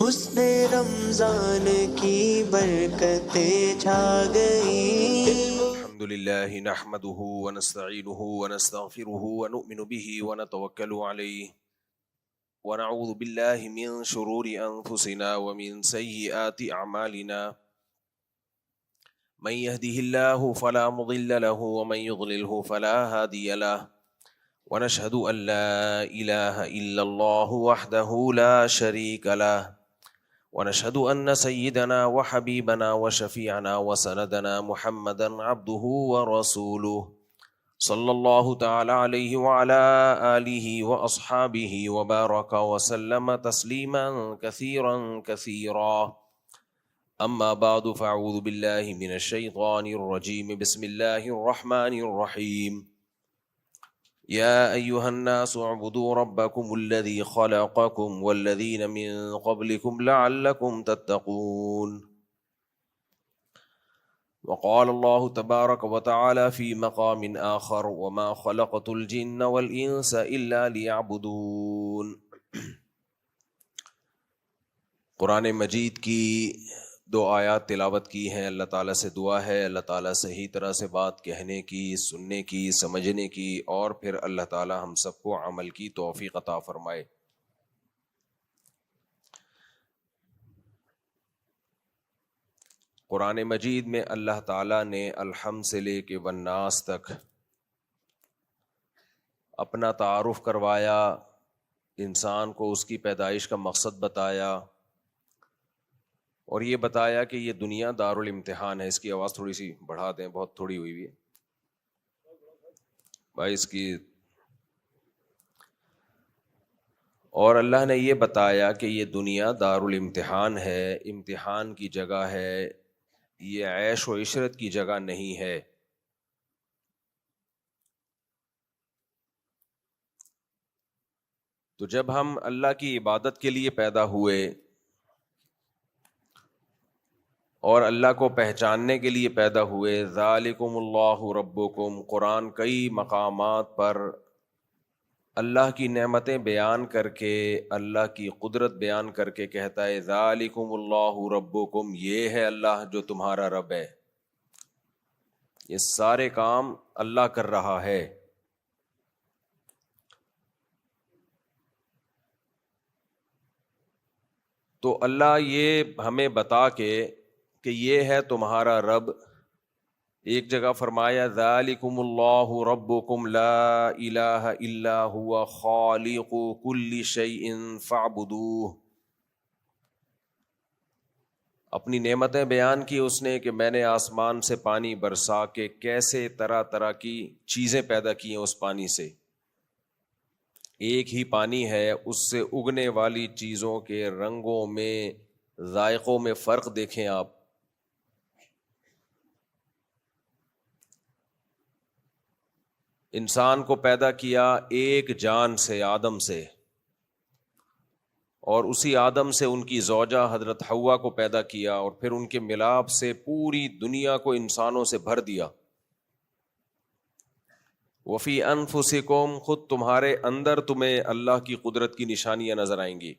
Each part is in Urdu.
حسن رمضان کی برکتیں چھا گئی. الحمد لله نحمده ونستعينه ونستغفره ونؤمن به ونتوكل عليه ونعوذ بالله من شرور أنفسنا ومن سيئات أعمالنا من يهده الله فلا مضل له ومن يضلله فلا هادي له ونشهد أن لا إله إلا الله وحده لا شريك له ونشهد أن سيدنا وحبيبنا وشفيعنا وسندنا محمدا عبده ورسوله صلى الله تعالى عليه وعلى آله وأصحابه وبارك وسلم تسليما كثيرا كثيرا. أما بعد فأعوذ بالله من الشيطان الرجيم. بسم الله الرحمن الرحيم. يا أيها الناس اعبدوا ربكم الذي خلقكم والذين من قبلكم لعلكم تتقون. وقال الله تبارك وتعالى في مقام آخر وما خلقت الجن والإنس إلا ليعبدون. قرآن مجید کی دو آیات تلاوت کی ہیں. اللہ تعالیٰ سے دعا ہے اللہ تعالیٰ صحیح طرح سے بات کہنے کی، سننے کی، سمجھنے کی، اور پھر اللہ تعالیٰ ہم سب کو عمل کی توفیق عطا فرمائے. قرآن مجید میں اللہ تعالیٰ نے الحمد سے لے کے والناس تک اپنا تعارف کروایا، انسان کو اس کی پیدائش کا مقصد بتایا، اور یہ بتایا کہ یہ دنیا دارالامتحان ہے. اس کی آواز تھوڑی سی بڑھا دیں، بہت تھوڑی ہوئی ہوئی ہے بھائی اس کی. اور اللہ نے یہ بتایا کہ یہ دنیا دارالامتحان ہے، امتحان کی جگہ ہے، یہ عیش و عشرت کی جگہ نہیں ہے. تو جب ہم اللہ کی عبادت کے لیے پیدا ہوئے اور اللہ کو پہچاننے کے لیے پیدا ہوئے، ذالکم اللہ ربکم، قرآن کئی مقامات پر اللہ کی نعمتیں بیان کر کے، اللہ کی قدرت بیان کر کے کہتا ہے ذالکم اللہ ربکم، یہ ہے اللہ جو تمہارا رب ہے، یہ سارے کام اللہ کر رہا ہے. تو اللہ یہ ہمیں بتا کے کہ یہ ہے تمہارا رب. ایک جگہ فرمایا ذالکم اللہ ربکم لا الہ الا ہوا خالق کل شیء فاعبدوہ. اپنی نعمتیں بیان کی اس نے کہ میں نے آسمان سے پانی برسا کے کیسے طرح طرح کی چیزیں پیدا کی ہیں اس پانی سے. ایک ہی پانی ہے، اس سے اگنے والی چیزوں کے رنگوں میں، ذائقوں میں فرق دیکھیں آپ. انسان کو پیدا کیا ایک جان سے، آدم سے، اور اسی آدم سے ان کی زوجہ حضرت حوا کو پیدا کیا، اور پھر ان کے ملاپ سے پوری دنیا کو انسانوں سے بھر دیا. وفی انفسکم، خود تمہارے اندر تمہیں اللہ کی قدرت کی نشانیاں نظر آئیں گی.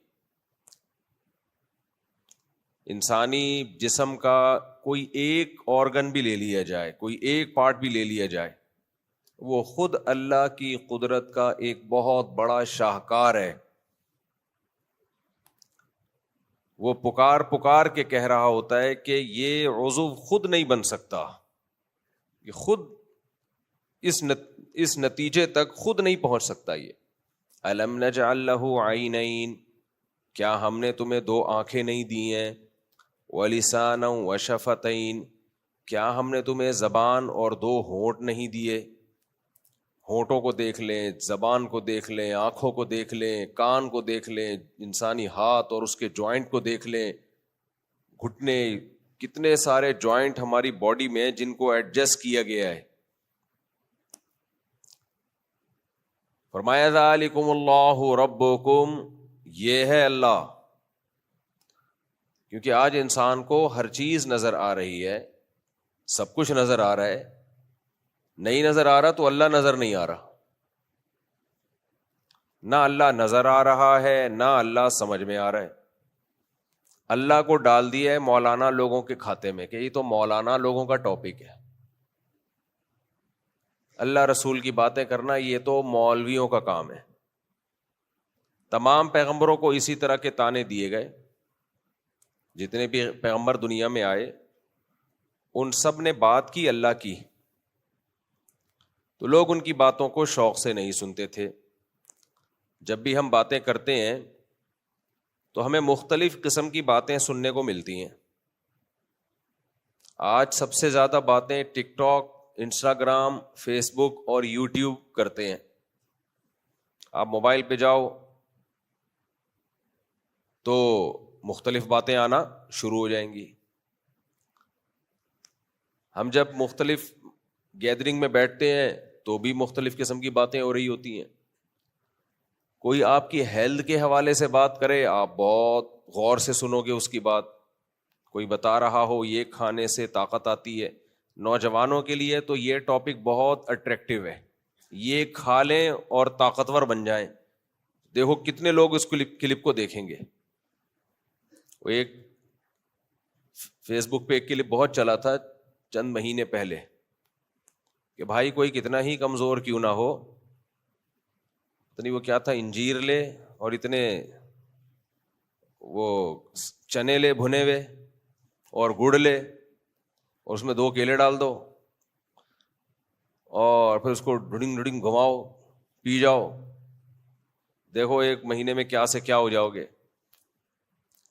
انسانی جسم کا کوئی ایک آرگن بھی لے لیا جائے، کوئی ایک پارٹ بھی لے لیا جائے، وہ خود اللہ کی قدرت کا ایک بہت بڑا شاہکار ہے. وہ پکار پکار کے کہہ رہا ہوتا ہے کہ یہ عضو خود نہیں بن سکتا، یہ خود اس نتیجے تک خود نہیں پہنچ سکتا. یہ الم نجعل لہ عینین، کیا ہم نے تمہیں دو آنکھیں نہیں دی ہیں، ولسانا وشفتین، کیا ہم نے تمہیں زبان اور دو ہونٹ نہیں دیے. ہونٹوں کو دیکھ لیں، زبان کو دیکھ لیں، آنکھوں کو دیکھ لیں، کان کو دیکھ لیں، انسانی ہاتھ اور اس کے جوائنٹ کو دیکھ لیں، گھٹنے، کتنے سارے جوائنٹ ہماری باڈی میں جن کو ایڈجسٹ کیا گیا ہے. فرمایا ذالکم اللہ ربکم، یہ ہے اللہ. کیونکہ آج انسان کو ہر چیز نظر آ رہی ہے، سب کچھ نظر آ رہا ہے. نہیں نظر آ رہا تو اللہ نظر نہیں آ رہا. نہ اللہ نظر آ رہا ہے، نہ اللہ سمجھ میں آ رہا ہے. اللہ کو ڈال دیا ہے مولانا لوگوں کے کھاتے میں کہ یہ تو مولانا لوگوں کا ٹاپک ہے. اللہ رسول کی باتیں کرنا یہ تو مولویوں کا کام ہے. تمام پیغمبروں کو اسی طرح کے طعنے دیے گئے. جتنے بھی پیغمبر دنیا میں آئے ان سب نے بات کی اللہ کی، تو لوگ ان کی باتوں کو شوق سے نہیں سنتے تھے. جب بھی ہم باتیں کرتے ہیں تو ہمیں مختلف قسم کی باتیں سننے کو ملتی ہیں. آج سب سے زیادہ باتیں ٹک ٹاک، انسٹاگرام، فیس بک اور یوٹیوب کرتے ہیں. آپ موبائل پہ جاؤ تو مختلف باتیں آنا شروع ہو جائیں گی. ہم جب مختلف گیدرنگ میں بیٹھتے ہیں تو بھی مختلف قسم کی باتیں ہو رہی ہوتی ہیں. کوئی آپ کی ہیلتھ کے حوالے سے بات کرے، آپ بہت غور سے سنو گے اس کی بات. کوئی بتا رہا ہو یہ کھانے سے طاقت آتی ہے، نوجوانوں کے لیے تو یہ ٹاپک بہت اٹریکٹیو ہے، یہ کھا لیں اور طاقتور بن جائیں. دیکھو کتنے لوگ اس کلپ کو دیکھیں گے. وہ ایک فیس بک پہ ایک کلپ بہت چلا تھا چند مہینے پہلے کہ بھائی کوئی کتنا ہی کمزور کیوں نہ ہو، اتنی وہ کیا تھا، انجیر لے اور اتنے وہ چنے لے بھنے ہوئے اور گڑ لے اور اس میں 2 کیلے ڈال دو اور پھر اس کو ڈھڑنگ ڈھڑنگ گھماؤ، پی جاؤ. دیکھو 1 مہینے میں کیا سے کیا ہو جاؤ گے.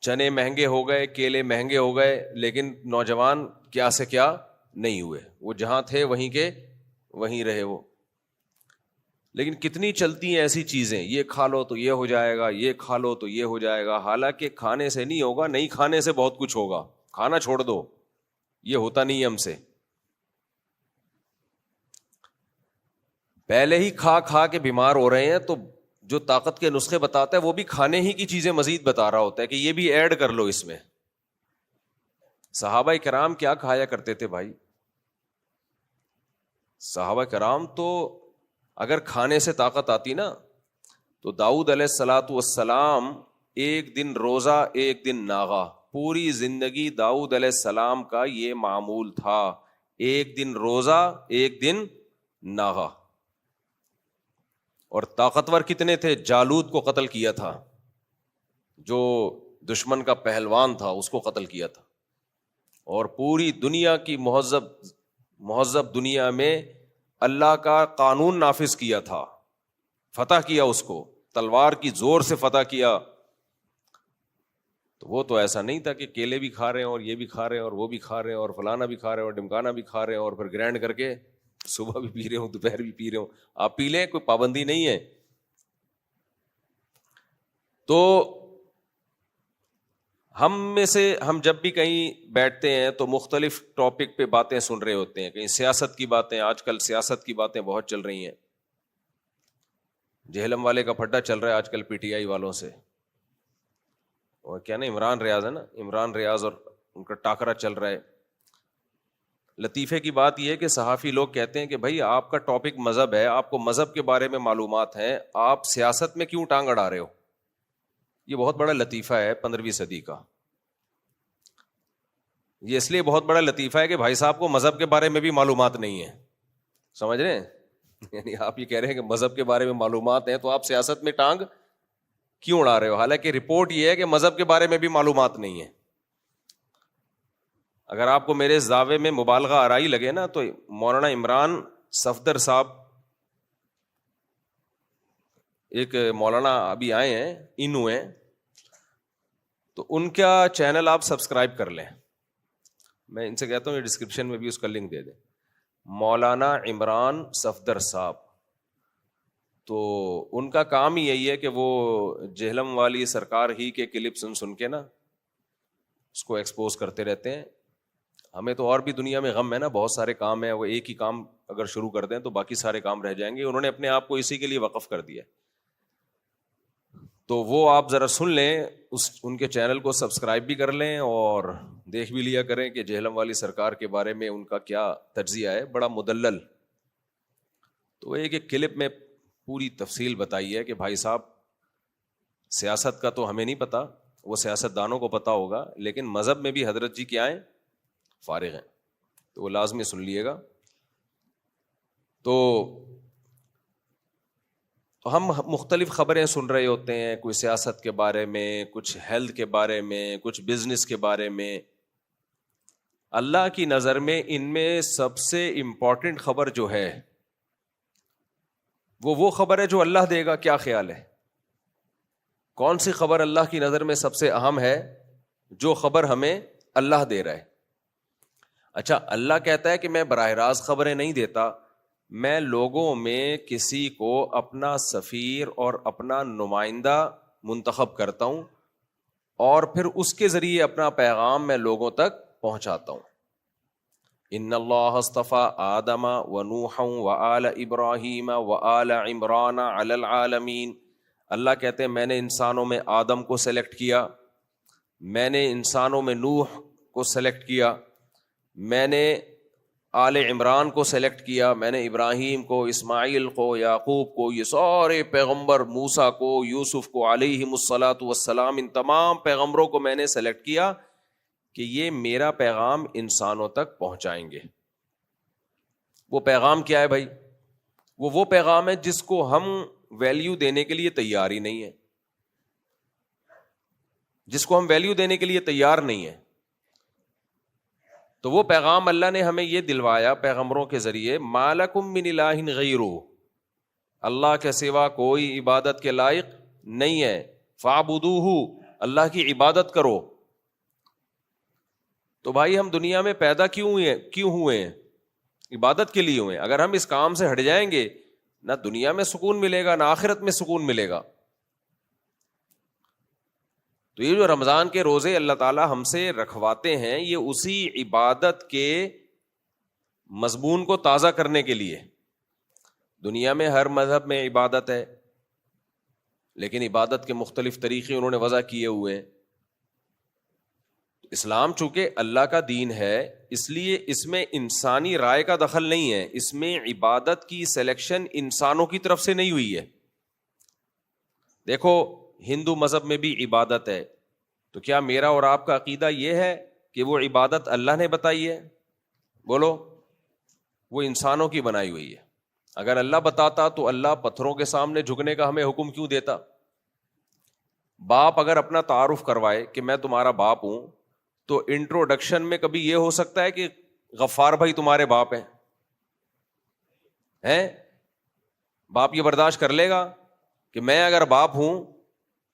چنے مہنگے ہو گئے، کیلے مہنگے ہو گئے، لیکن نوجوان کیا سے کیا نہیں ہوئے. وہ جہاں تھے وہیں کے وہیں رہے وہ. لیکن کتنی چلتی ہیں ایسی چیزیں، یہ کھا لو تو یہ ہو جائے گا، یہ کھا لو تو یہ ہو جائے گا. حالانکہ کھانے سے نہیں ہوگا، نہیں کھانے سے بہت کچھ ہوگا. کھانا چھوڑ دو، یہ ہوتا نہیں ہے ہم سے. پہلے ہی کھا کھا کے بیمار ہو رہے ہیں تو جو طاقت کے نسخے بتاتا ہے وہ بھی کھانے ہی کی چیزیں مزید بتا رہا ہوتا ہے کہ یہ بھی ایڈ کر لو اس میں. صحابہ کرام کیا کھایا کرتے تھے بھائی؟ صحابہ کرام تو اگر کھانے سے طاقت آتی نا تو داؤد علیہ الصلاۃ والسلام 1 دن روزہ 1 دن ناغا. پوری زندگی داؤد علیہ السلام کا یہ معمول تھا، 1 دن روزہ 1 دن ناغا. اور طاقتور کتنے تھے؟ جالوت کو قتل کیا تھا، جو دشمن کا پہلوان تھا اس کو قتل کیا تھا. اور پوری دنیا کی مہذب دنیا میں اللہ کا قانون نافذ کیا تھا، فتح کیا، اس کو تلوار کی زور سے فتح کیا. تو وہ تو ایسا نہیں تھا کہ کیلے بھی کھا رہے ہیں اور یہ بھی کھا رہے ہیں اور وہ بھی کھا رہے ہیں اور فلانا بھی کھا رہے ہیں اور ڈمکانا بھی کھا رہے ہیں اور پھر گرینڈ کر کے صبح بھی پی رہے ہوں دوپہر بھی پی رہے ہوں. آپ پی لیں، کوئی پابندی نہیں ہے. تو ہم جب بھی کہیں بیٹھتے ہیں تو مختلف ٹاپک پہ باتیں سن رہے ہوتے ہیں. کہیں سیاست کی باتیں، آج کل سیاست کی باتیں بہت چل رہی ہیں. جہلم والے کا پھڈا چل رہا ہے آج کل پی ٹی آئی والوں سے، اور کیا نا عمران ریاض ہے نا، عمران ریاض اور ان کا ٹاکرا چل رہا ہے. لطیفے کی بات یہ ہے کہ صحافی لوگ کہتے ہیں کہ بھائی آپ کا ٹاپک مذہب ہے، آپ کو مذہب کے بارے میں معلومات ہیں، آپ سیاست میں کیوں ٹانگ اڑا رہے ہو؟ یہ بہت بڑا لطیفہ ہے 15ویں صدی کا. یہ اس لیے بہت بڑا لطیفہ ہے کہ بھائی صاحب کو مذہب کے بارے میں بھی معلومات نہیں ہے. سمجھ رہے ہیں؟ یعنی آپ یہ کہہ رہے ہیں کہ مذہب کے بارے میں معلومات ہیں تو آپ سیاست میں ٹانگ کیوں اڑا رہے ہو؟ حالانکہ رپورٹ یہ ہے کہ مذہب کے بارے میں بھی معلومات نہیں ہے. اگر آپ کو میرے زاویے میں مبالغہ آرائی لگے نا تو مولانا عمران صفدر صاحب، ایک مولانا ابھی آئے ہیں، انو ہیں، تو ان کا چینل آپ سبسکرائب کر لیں. میں ان سے کہتا ہوں یہ ڈسکرپشن میں بھی اس کا لنک دے دیں. مولانا عمران صفدر صاحب، تو ان کا کام ہی یہی ہے کہ وہ جہلم والی سرکار ہی کے کلپ سن کے نا اس کو ایکسپوز کرتے رہتے ہیں. ہمیں تو اور بھی دنیا میں غم ہے نا، بہت سارے کام ہیں، وہ ایک ہی کام اگر شروع کر دیں تو باقی سارے کام رہ جائیں گے. انہوں نے اپنے آپ کو اسی کے لیے وقف کر دیا. تو وہ آپ ذرا سن لیں، ان کے چینل کو سبسکرائب بھی کر لیں اور دیکھ بھی لیا کریں کہ جہلم والی سرکار کے بارے میں ان کا کیا تجزیہ ہے، بڑا مدلل. تو ایک کلپ میں پوری تفصیل بتائی ہے کہ بھائی صاحب سیاست کا تو ہمیں نہیں پتا، وہ سیاست دانوں کو پتہ ہوگا، لیکن مذہب میں بھی حضرت جی کیا ہیں؟ فارغ ہیں، تو وہ لازمی سن لیے گا. تو ہم مختلف خبریں سن رہے ہوتے ہیں، کوئی سیاست کے بارے میں، کچھ ہیلتھ کے بارے میں، کچھ بزنس کے بارے میں. اللہ کی نظر میں ان میں سب سے امپورٹنٹ خبر جو ہے وہ خبر ہے جو اللہ دے گا. کیا خیال ہے؟ کون سی خبر اللہ کی نظر میں سب سے اہم ہے؟ جو خبر ہمیں اللہ دے رہا ہے. اچھا، اللہ کہتا ہے کہ میں براہ راست خبریں نہیں دیتا، میں لوگوں میں کسی کو اپنا سفیر اور اپنا نمائندہ منتخب کرتا ہوں اور پھر اس کے ذریعے اپنا پیغام میں لوگوں تک پہنچاتا ہوں. ان اللہ اصطفى آدم ونوحا وآل ابراہیم وآل عمران علی العالمین. اللہ کہتے ہیں میں نے انسانوں میں آدم کو سلیکٹ کیا، میں نے انسانوں میں نوح کو سلیکٹ کیا، میں نے آل عمران کو سلیکٹ کیا، میں نے ابراہیم کو، اسماعیل کو، یعقوب کو، یہ سارے پیغمبر، موسیٰ کو، یوسف کو علیہم الصلاۃ والسلام، ان تمام پیغمبروں کو میں نے سلیکٹ کیا کہ یہ میرا پیغام انسانوں تک پہنچائیں گے. وہ پیغام کیا ہے بھائی؟ وہ پیغام ہے جس کو ہم ویلیو دینے کے لیے تیار ہی نہیں ہے، جس کو ہم ویلیو دینے کے لیے تیار نہیں ہے. تو وہ پیغام اللہ نے ہمیں یہ دلوایا پیغمبروں کے ذریعے، ما لکم من الہ غیرہ، اللہ کے سوا کوئی عبادت کے لائق نہیں ہے، فاعبدوہ، اللہ کی عبادت کرو. تو بھائی ہم دنیا میں پیدا کیوں ہوئے ہیں؟ عبادت کے لیے ہوئے ہیں. اگر ہم اس کام سے ہٹ جائیں گے، نہ دنیا میں سکون ملے گا، نہ آخرت میں سکون ملے گا. تو یہ جو رمضان کے روزے اللہ تعالی ہم سے رکھواتے ہیں، یہ اسی عبادت کے مضمون کو تازہ کرنے کے لیے. دنیا میں ہر مذہب میں عبادت ہے، لیکن عبادت کے مختلف طریقے انہوں نے وضع کیے ہوئے ہیں. اسلام چونکہ اللہ کا دین ہے، اس لیے اس میں انسانی رائے کا دخل نہیں ہے، اس میں عبادت کی سلیکشن انسانوں کی طرف سے نہیں ہوئی ہے. دیکھو ہندو مذہب میں بھی عبادت ہے، تو کیا میرا اور آپ کا عقیدہ یہ ہے کہ وہ عبادت اللہ نے بتائی ہے؟ بولو، وہ انسانوں کی بنائی ہوئی ہے. اگر اللہ بتاتا تو اللہ پتھروں کے سامنے جھکنے کا ہمیں حکم کیوں دیتا؟ باپ اگر اپنا تعارف کروائے کہ میں تمہارا باپ ہوں، تو انٹروڈکشن میں کبھی یہ ہو سکتا ہے کہ غفار بھائی تمہارے باپ ہیں؟ باپ یہ برداشت کر لے گا کہ میں اگر باپ ہوں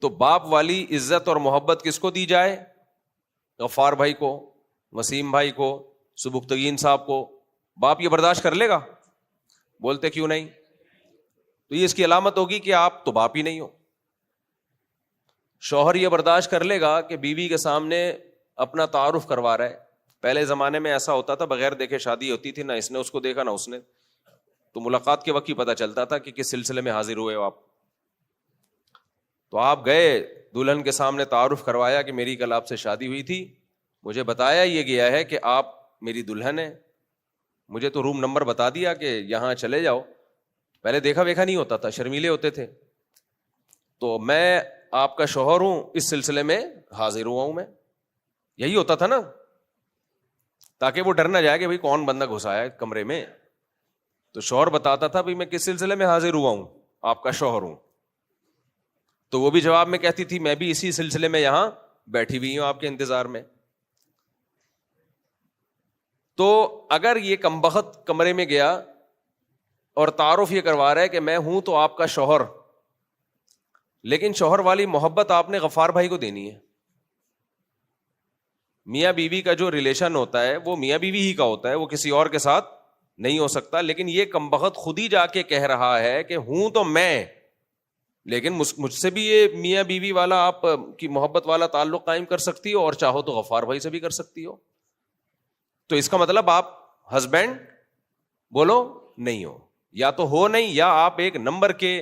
تو باپ والی عزت اور محبت کس کو دی جائے؟ غفار بھائی کو، وسیم بھائی کو، سبکتگین صاحب کو. باپ یہ برداشت کر لے گا؟ بولتے کیوں نہیں؟ تو یہ اس کی علامت ہوگی کہ آپ تو باپ ہی نہیں ہو. شوہر یہ برداشت کر لے گا کہ بیوی کے سامنے اپنا تعارف کروا رہا ہے. پہلے زمانے میں ایسا ہوتا تھا، بغیر دیکھے شادی ہوتی تھی، نہ اس نے اس کو دیکھا نہ اس نے، تو ملاقات کے وقت ہی پتہ چلتا تھا کہ کس سلسلے میں حاضر ہوئے ہو آپ. تو آپ گئے دلہن کے سامنے تعارف کروایا کہ میری کل آپ سے شادی ہوئی تھی، مجھے بتایا یہ گیا ہے کہ آپ میری دلہن ہیں، مجھے تو روم نمبر بتا دیا کہ یہاں چلے جاؤ. پہلے دیکھا ویکھا نہیں ہوتا تھا، شرمیلے ہوتے تھے. تو میں آپ کا شوہر ہوں، اس سلسلے میں حاضر ہوا ہوں. میں یہی ہوتا تھا نا، تاکہ وہ ڈر نہ جائے کہ بھائی کون بندہ گھسایا ہے کمرے میں. تو شوہر بتاتا تھا بھائی میں کس سلسلے میں حاضر ہوا ہوں، آپ کا شوہر ہوں. تو وہ بھی جواب میں کہتی تھی میں بھی اسی سلسلے میں یہاں بیٹھی ہوئی ہوں آپ کے انتظار میں. تو اگر یہ کمبخت کمرے میں گیا اور تعارف یہ کروا رہا ہے کہ میں ہوں تو آپ کا شوہر، لیکن شوہر والی محبت آپ نے غفار بھائی کو دینی ہے. میاں بیوی کا جو ریلیشن ہوتا ہے وہ میاں بیوی ہی کا ہوتا ہے، وہ کسی اور کے ساتھ نہیں ہو سکتا. لیکن یہ کمبخت خود ہی جا کے کہہ رہا ہے کہ ہوں تو میں، لیکن مجھ سے بھی یہ میاں بیوی والا آپ کی محبت والا تعلق قائم کر سکتی ہو، اور چاہو تو غفار بھائی سے بھی کر سکتی ہو. تو اس کا مطلب آپ ہسبینڈ بولو نہیں ہو، یا تو ہو نہیں، یا آپ ایک نمبر کے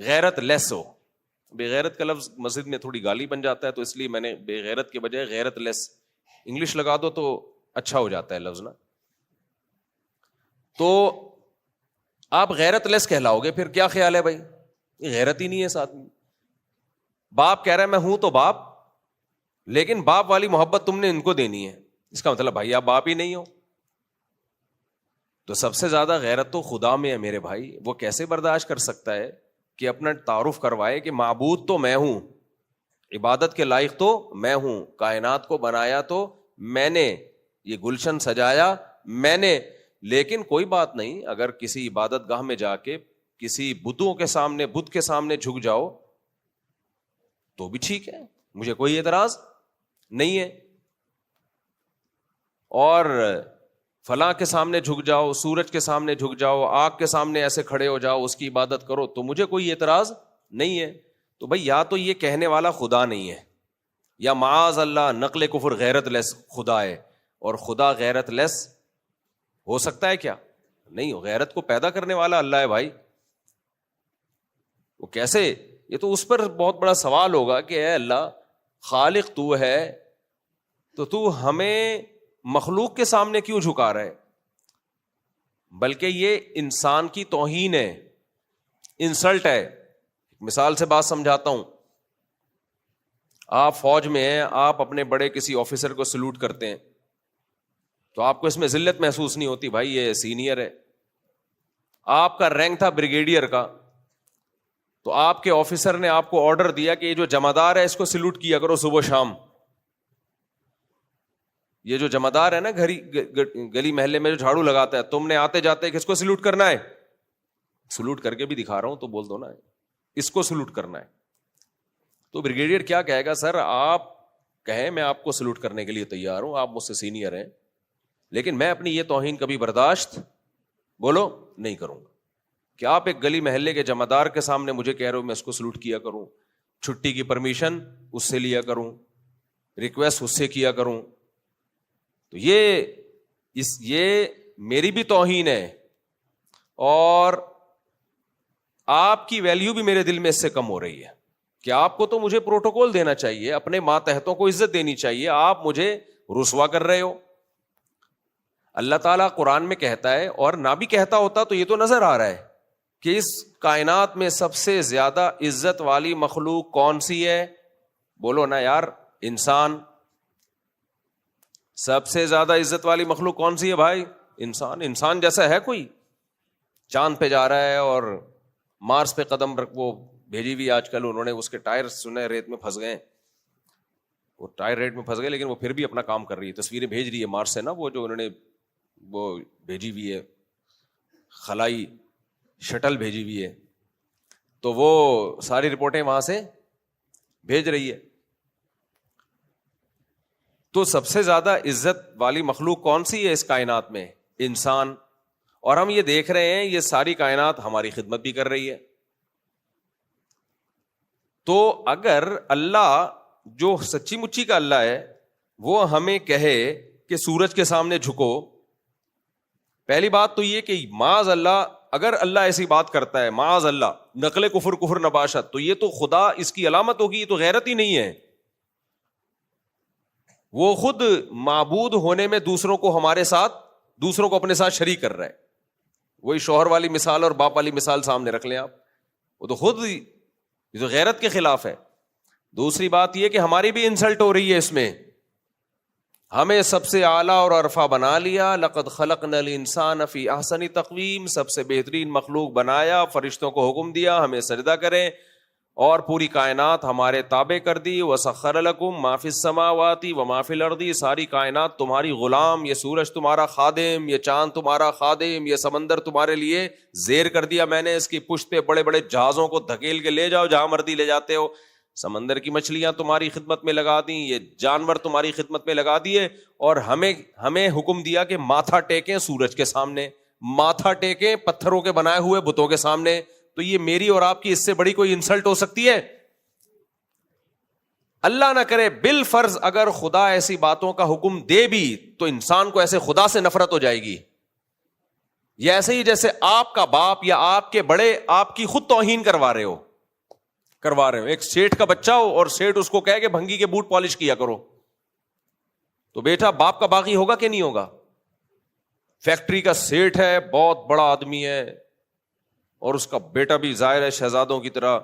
غیرت لیس ہو. بے غیرت کا لفظ مسجد میں تھوڑی گالی بن جاتا ہے، تو اس لیے میں نے بے غیرت کے بجائے غیرت لیس انگلش لگا دو تو اچھا ہو جاتا ہے لفظ نا. تو آپ غیرت لیس کہلاؤ گے. پھر کیا خیال ہے بھائی؟ یہ غیرت ہی نہیں ہے ساتھ میں. باپ کہہ رہا ہے میں ہوں تو باپ، لیکن باپ والی محبت تم نے ان کو دینی ہے، اس کا مطلب بھائی آپ باپ ہی نہیں ہو. تو سب سے زیادہ غیرت تو خدا میں ہے میرے بھائی. وہ کیسے برداشت کر سکتا ہے کہ اپنا تعارف کروائے کہ معبود تو میں ہوں، عبادت کے لائق تو میں ہوں، کائنات کو بنایا تو میں نے، یہ گلشن سجایا میں نے. لیکن کوئی بات نہیں، اگر کسی عبادت گاہ میں جا کے کسی بتوں کے سامنے، بت کے سامنے جھک جاؤ تو بھی ٹھیک ہے، مجھے کوئی اعتراض نہیں ہے. اور فلاں کے سامنے جھک جاؤ، سورج کے سامنے جھک جاؤ، آگ کے سامنے ایسے کھڑے ہو جاؤ، اس کی عبادت کرو تو مجھے کوئی اعتراض نہیں ہے. تو بھائی یا تو یہ کہنے والا خدا نہیں ہے، یا معاذ اللہ نقل کفر غیرت لیس خدا ہے. اور خدا غیرت لیس ہو سکتا ہے کیا؟ نہیں ہو. غیرت کو پیدا کرنے والا اللہ ہے بھائی. وہ کیسے؟ یہ تو اس پر بہت بڑا سوال ہوگا کہ اے اللہ خالق تو ہے تو تو ہمیں مخلوق کے سامنے کیوں جھکا رہا ہے؟ بلکہ یہ انسان کی توہین ہے، انسلٹ ہے. مثال سے بات سمجھاتا ہوں. آپ فوج میں ہیں، آپ اپنے بڑے کسی آفیسر کو سلوٹ کرتے ہیں تو آپ کو اس میں ذلت محسوس نہیں ہوتی، بھائی یہ سینئر ہے. آپ کا رینک تھا بریگیڈیئر کا، تو آپ کے آفیسر نے آپ کو آرڈر دیا کہ یہ جو جمعدار ہے اس کو سلوٹ کیا کرو صبح شام. یہ جو جمعدار ہے نا گلی محلے میں جو جھاڑو لگاتا ہے، تم نے آتے جاتے کس کو سلوٹ کرنا ہے؟ سلوٹ کر کے بھی دکھا رہا ہوں تو بول دو نا، اس کو سلوٹ کرنا ہے. تو بریگیڈیئر کیا کہے گا؟ سر آپ کہیں میں آپ کو سلوٹ کرنے کے لیے تیار ہوں، آپ مجھ سے سینئر ہیں، لیکن میں اپنی یہ توہین کبھی برداشت بولو نہیں کروں گا کہ آپ ایک گلی محلے کے جمعدار کے سامنے مجھے کہہ رہے ہو میں اس کو سلوٹ کیا کروں، چھٹی کی پرمیشن اس سے لیا کروں، ریکویسٹ اس سے کیا کروں. تو یہ میری بھی توہین ہے، اور آپ کی ویلیو بھی میرے دل میں اس سے کم ہو رہی ہے کہ آپ کو تو مجھے پروٹوکول دینا چاہیے، اپنے ماتحتوں کو عزت دینی چاہیے، آپ مجھے رسوا کر رہے ہو. اللہ تعالیٰ قرآن میں کہتا ہے، اور نہ بھی کہتا ہوتا تو یہ تو نظر آ رہا ہے کہ اس کائنات میں سب سے زیادہ عزت والی مخلوق کون سی ہے؟ بولو نا یار، انسان. سب سے زیادہ عزت والی مخلوق کون سی ہے بھائی؟ انسان. انسان جیسا ہے کوئی؟ چاند پہ جا رہا ہے اور مارس پہ قدم وہ بھیجی ہوئی آج کل انہوں نے، اس کے ٹائر سنے ریت میں پھنس گئے، وہ ٹائر ریت میں پھنس گئے، لیکن وہ پھر بھی اپنا کام کر رہی ہے، تصویریں بھیج رہی ہے مارس سے نا، وہ جو انہوں نے وہ بھیجی ہوئی ہے خلائی شٹل بھیجی ہوئی ہے، تو وہ ساری رپورٹیں وہاں سے بھیج رہی ہے. تو سب سے زیادہ عزت والی مخلوق کون سی ہے اس کائنات میں؟ انسان. اور ہم یہ دیکھ رہے ہیں یہ ساری کائنات ہماری خدمت بھی کر رہی ہے. تو اگر اللہ جو سچی مچی کا اللہ ہے وہ ہمیں کہے کہ سورج کے سامنے جھکو، پہلی بات تو یہ کہ معاذ اللہ، اگر اللہ ایسی بات کرتا ہے معاذ اللہ نقل کفر نباشت، تو یہ تو خدا اس کی علامت ہوگی، یہ تو غیرت ہی نہیں ہے. وہ خود معبود ہونے میں دوسروں کو ہمارے ساتھ، دوسروں کو اپنے ساتھ شریک کر رہا ہے. وہی شوہر والی مثال اور باپ والی مثال سامنے رکھ لیں آپ، وہ تو خود یہ تو غیرت کے خلاف ہے. دوسری بات یہ کہ ہماری بھی انسلٹ ہو رہی ہے اس میں. ہمیں سب سے اعلیٰ اور عرفہ بنا لیا، لقد خلقنا الانسان فی احسن تقویم، سب سے بہترین مخلوق بنایا، فرشتوں کو حکم دیا ہمیں سجدہ کریں، اور پوری کائنات ہمارے تابع کر دی. وسخر لکم ما فی السماوات وما فی الارض، ساری کائنات تمہاری غلام، یہ سورج تمہارا خادم، یہ چاند تمہارا خادم، یہ سمندر تمہارے لیے زیر کر دیا میں نے، اس کی پشت پہ بڑے بڑے جہازوں کو دھکیل کے لے جاؤ جہاں مرضی لے جاتے ہو. سمندر کی مچھلیاں تمہاری خدمت میں لگا دیں، یہ جانور تمہاری خدمت میں لگا دیے، اور ہمیں حکم دیا کہ ماتھا ٹیکیں سورج کے سامنے، ماتھا ٹیکیں پتھروں کے بنائے ہوئے بتوں کے سامنے. تو یہ میری اور آپ کی اس سے بڑی کوئی انسلٹ ہو سکتی ہے؟ اللہ نہ کرے بالفرض اگر خدا ایسی باتوں کا حکم دے بھی تو انسان کو ایسے خدا سے نفرت ہو جائے گی. یہ ایسے ہی جیسے آپ کا باپ یا آپ کے بڑے آپ کی خود توہین کروا رہے ہو. ایک سیٹ کا بچہ ہو اور سیٹ اس کو کہے کہ بھنگی کے بوٹ پالش کیا کرو، تو بیٹا باپ کا باغی ہوگا کہ نہیں ہوگا؟ فیکٹری کا سیٹ ہے، بہت بڑا آدمی ہے، اور اس کا بیٹا بھی ظاہر ہے شہزادوں کی طرح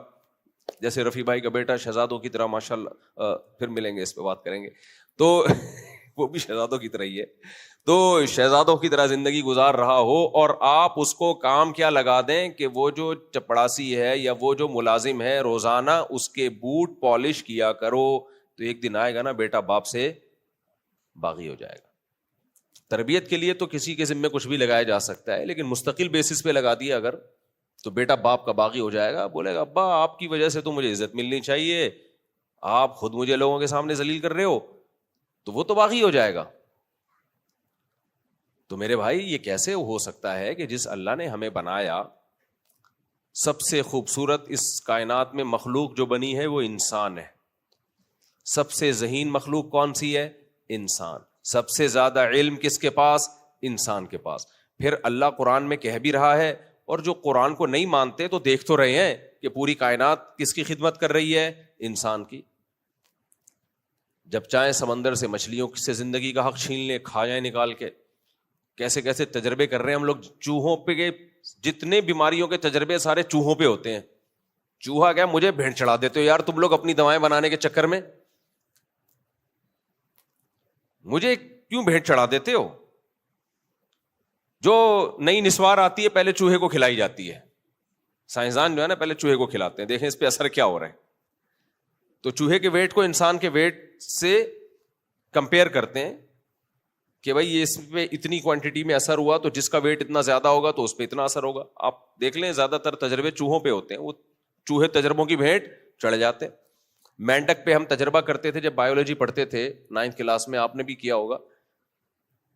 جیسے رفیع بھائی کا بیٹا شہزادوں کی طرح ماشاءاللہ، پھر ملیں گے اس پہ بات کریں گے، تو وہ بھی شہزادوں کی طرح ہی ہے، تو شہزادوں کی طرح زندگی گزار رہا ہو اور آپ اس کو کام کیا لگا دیں کہ وہ جو چپڑاسی ہے یا وہ جو ملازم ہے روزانہ اس کے بوٹ پالش کیا کرو، تو ایک دن آئے گا نا بیٹا باپ سے باغی ہو جائے گا. تربیت کے لیے تو کسی کے ذمے کچھ بھی لگایا جا سکتا ہے، لیکن مستقل بیسس پہ لگا دیا اگر تو بیٹا باپ کا باغی ہو جائے گا، بولے گا ابا آپ کی وجہ سے تو مجھے عزت ملنی چاہیے، آپ خود مجھے لوگوں کے سامنے ذلیل کر رہے ہو، تو وہ تو باغی ہو جائے گا. تو میرے بھائی یہ کیسے ہو سکتا ہے کہ جس اللہ نے ہمیں بنایا، سب سے خوبصورت اس کائنات میں مخلوق جو بنی ہے وہ انسان ہے، سب سے ذہین مخلوق کون سی ہے؟ انسان. سب سے زیادہ علم کس کے پاس؟ انسان کے پاس. پھر اللہ قرآن میں کہہ بھی رہا ہے، اور جو قرآن کو نہیں مانتے تو دیکھ تو رہے ہیں کہ پوری کائنات کس کی خدمت کر رہی ہے؟ انسان کی. جب چاہیں سمندر سے مچھلیوں سے زندگی کا حق چھین لیں، کھا جائیں نکال کے. کیسے کیسے تجربے کر رہے ہیں ہم لوگ چوہوں پہ، جتنے بیماریوں کے تجربے سارے چوہوں پہ ہوتے ہیں. چوہا کیا مجھے بھینٹ چڑھا دیتے ہو یار تم لوگ اپنی دوائیں بنانے کے چکر میں، مجھے کیوں بھینٹ چڑھا دیتے ہو؟ جو نئی نسوار آتی ہے پہلے چوہے کو کھلائی جاتی ہے، سائنسدان جو ہے نا پہلے چوہے کو کھلاتے ہیں، دیکھیں اس پہ اثر کیا ہو رہا ہے. تو چوہے کے ویٹ کو انسان کے ویٹ سے کمپیئر کرتے ہیں کہ بھائی یہ اس پہ اتنی کوانٹٹی میں اثر ہوا تو جس کا ویٹ اتنا زیادہ ہوگا تو اس پہ اتنا اثر ہوگا. آپ دیکھ لیں زیادہ تر تجربے چوہوں پہ ہوتے ہیں، وہ چوہے تجربوں کی بھینٹ چڑھ جاتے ہیں. مینڈک پہ ہم تجربہ کرتے تھے جب بایولوجی پڑھتے تھے 9th کلاس میں، آپ نے بھی کیا ہوگا.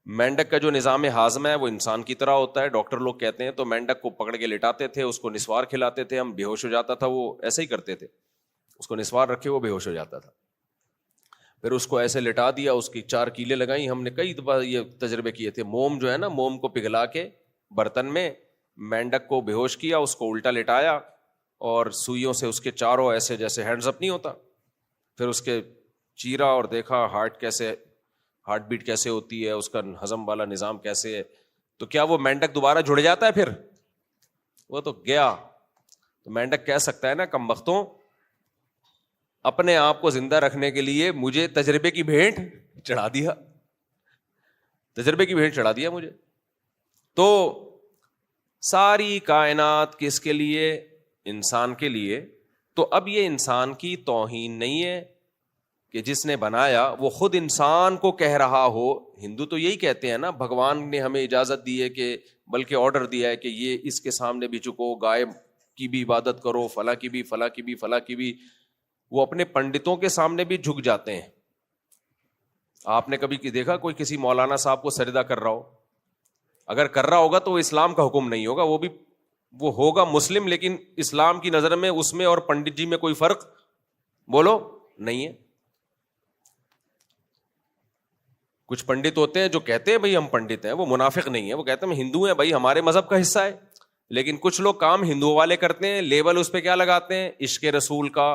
مینڈک کا جو نظام ہاضمہ ہے وہ انسان کی طرح ہوتا ہے، ڈاکٹر لوگ کہتے ہیں. تو مینڈک کو پکڑ کے لٹاتے تھے، اس کو نسوار کھلاتے تھے، ہم بے ہوش ہو جاتا تھا، وہ ایسے ہی کرتے تھے، اس کو نسوار رکھے وہ بے ہوش ہو جاتا تھا. پھر اس کو ایسے لٹا دیا، اس کی 4 کیلیں لگائیں. ہم نے کئی دفعہ یہ تجربے کیے تھے. موم جو ہے نا، موم کو پگھلا کے برتن میں مینڈک کو بے ہوش کیا، اس کو الٹا لٹایا اور سوئیوں سے اس کے چاروں ایسے جیسے ہینڈز اپ نہیں ہوتا، پھر اس کے چیرا اور دیکھا ہارٹ بیٹ کیسے ہوتی ہے، اس کا ہضم والا نظام کیسے ہے. تو کیا وہ مینڈک دوبارہ جڑ جاتا ہے؟ پھر وہ تو گیا. تو مینڈک کہہ سکتا ہے نا کم بختوں، اپنے آپ کو زندہ رکھنے کے لیے مجھے تجربے کی بھینٹ چڑھا دیا، تجربے کی بھینٹ چڑھا دیا مجھے. تو ساری کائنات کس کے لیے؟ انسان کے لیے. تو اب یہ انسان کی توہین نہیں ہے کہ جس نے بنایا وہ خود انسان کو کہہ رہا ہو. ہندو تو یہی کہتے ہیں نا، بھگوان نے ہمیں اجازت دی ہے کہ، بلکہ آرڈر دیا ہے کہ یہ اس کے سامنے بھی جھکو، گائے کی بھی عبادت کرو، فلاں کی بھی، فلاں کی بھی، فلاں کی بھی. وہ اپنے پنڈتوں کے سامنے بھی جھک جاتے ہیں. آپ نے کبھی دیکھا کوئی کسی مولانا صاحب کو سجدہ کر رہا ہو؟ اگر کر رہا ہوگا تو وہ اسلام کا حکم نہیں ہوگا، وہ ہوگا مسلم، لیکن اسلام کی نظر میں اس میں اور پنڈت جی میں کوئی فرق بولو نہیں ہے. کچھ پنڈت ہوتے ہیں جو کہتے ہیں بھائی ہم پنڈت ہیں، وہ منافق نہیں ہے، وہ کہتے ہیں ہم ہندو ہیں، بھائی ہمارے مذہب کا حصہ ہے. لیکن کچھ لوگ کام ہندوؤں والے کرتے ہیں، لیبل اس پہ کیا لگاتے ہیں؟ عشق رسول کا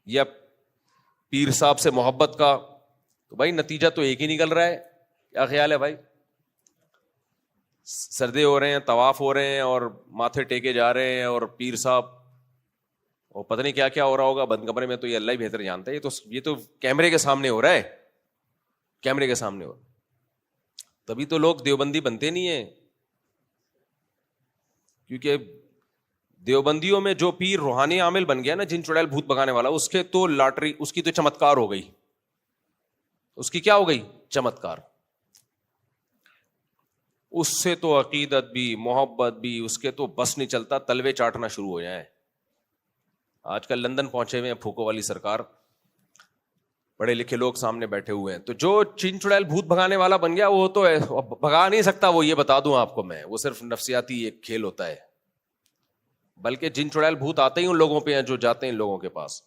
یا پیر صاحب سے محبت کا. تو بھائی نتیجہ تو ایک ہی نکل رہا ہے. کیا خیال ہے بھائی؟ سردے ہو رہے ہیں، طواف ہو رہے ہیں اور ماتھے ٹیکے جا رہے ہیں، اور پیر صاحب اور پتہ نہیں کیا کیا ہو رہا ہوگا بند کمرے میں، تو یہ اللہ ہی بہتر جانتا ہے. یہ تو کیمرے کے سامنے ہو رہا ہے، کیمرے کے سامنے ہو. تبھی تو لوگ دیوبندی بنتے نہیں ہیں، کیونکہ دیوبندیوں میں جو پیر روحانی عامل بن گیا نا، جن چڑیل بھوت بگانے والا، اس کے تو لاٹری، اس کی تو چمتکار ہو گئی. اس کی کیا ہو گئی؟ چمتکار. اس سے تو عقیدت بھی، محبت بھی، اس کے تو بس نہیں چلتا، تلوے چاٹنا شروع ہو جائیں. آج کل لندن پہنچے ہوئے ہیں پھوکو والی سرکار، پڑھے لکھے لوگ سامنے بیٹھے ہوئے ہیں. تو جو چین چڑیل بھوت بھگانے والا بن گیا وہ تو بھگا نہیں سکتا، وہ یہ بتا دوں آپ کو میں، وہ صرف نفسیاتی ایک کھیل ہوتا ہے. بلکہ جن چڑیل بھوت آتے ہی ان لوگوں پہ ہیں جو جاتے ہیں ان لوگوں کے پاس.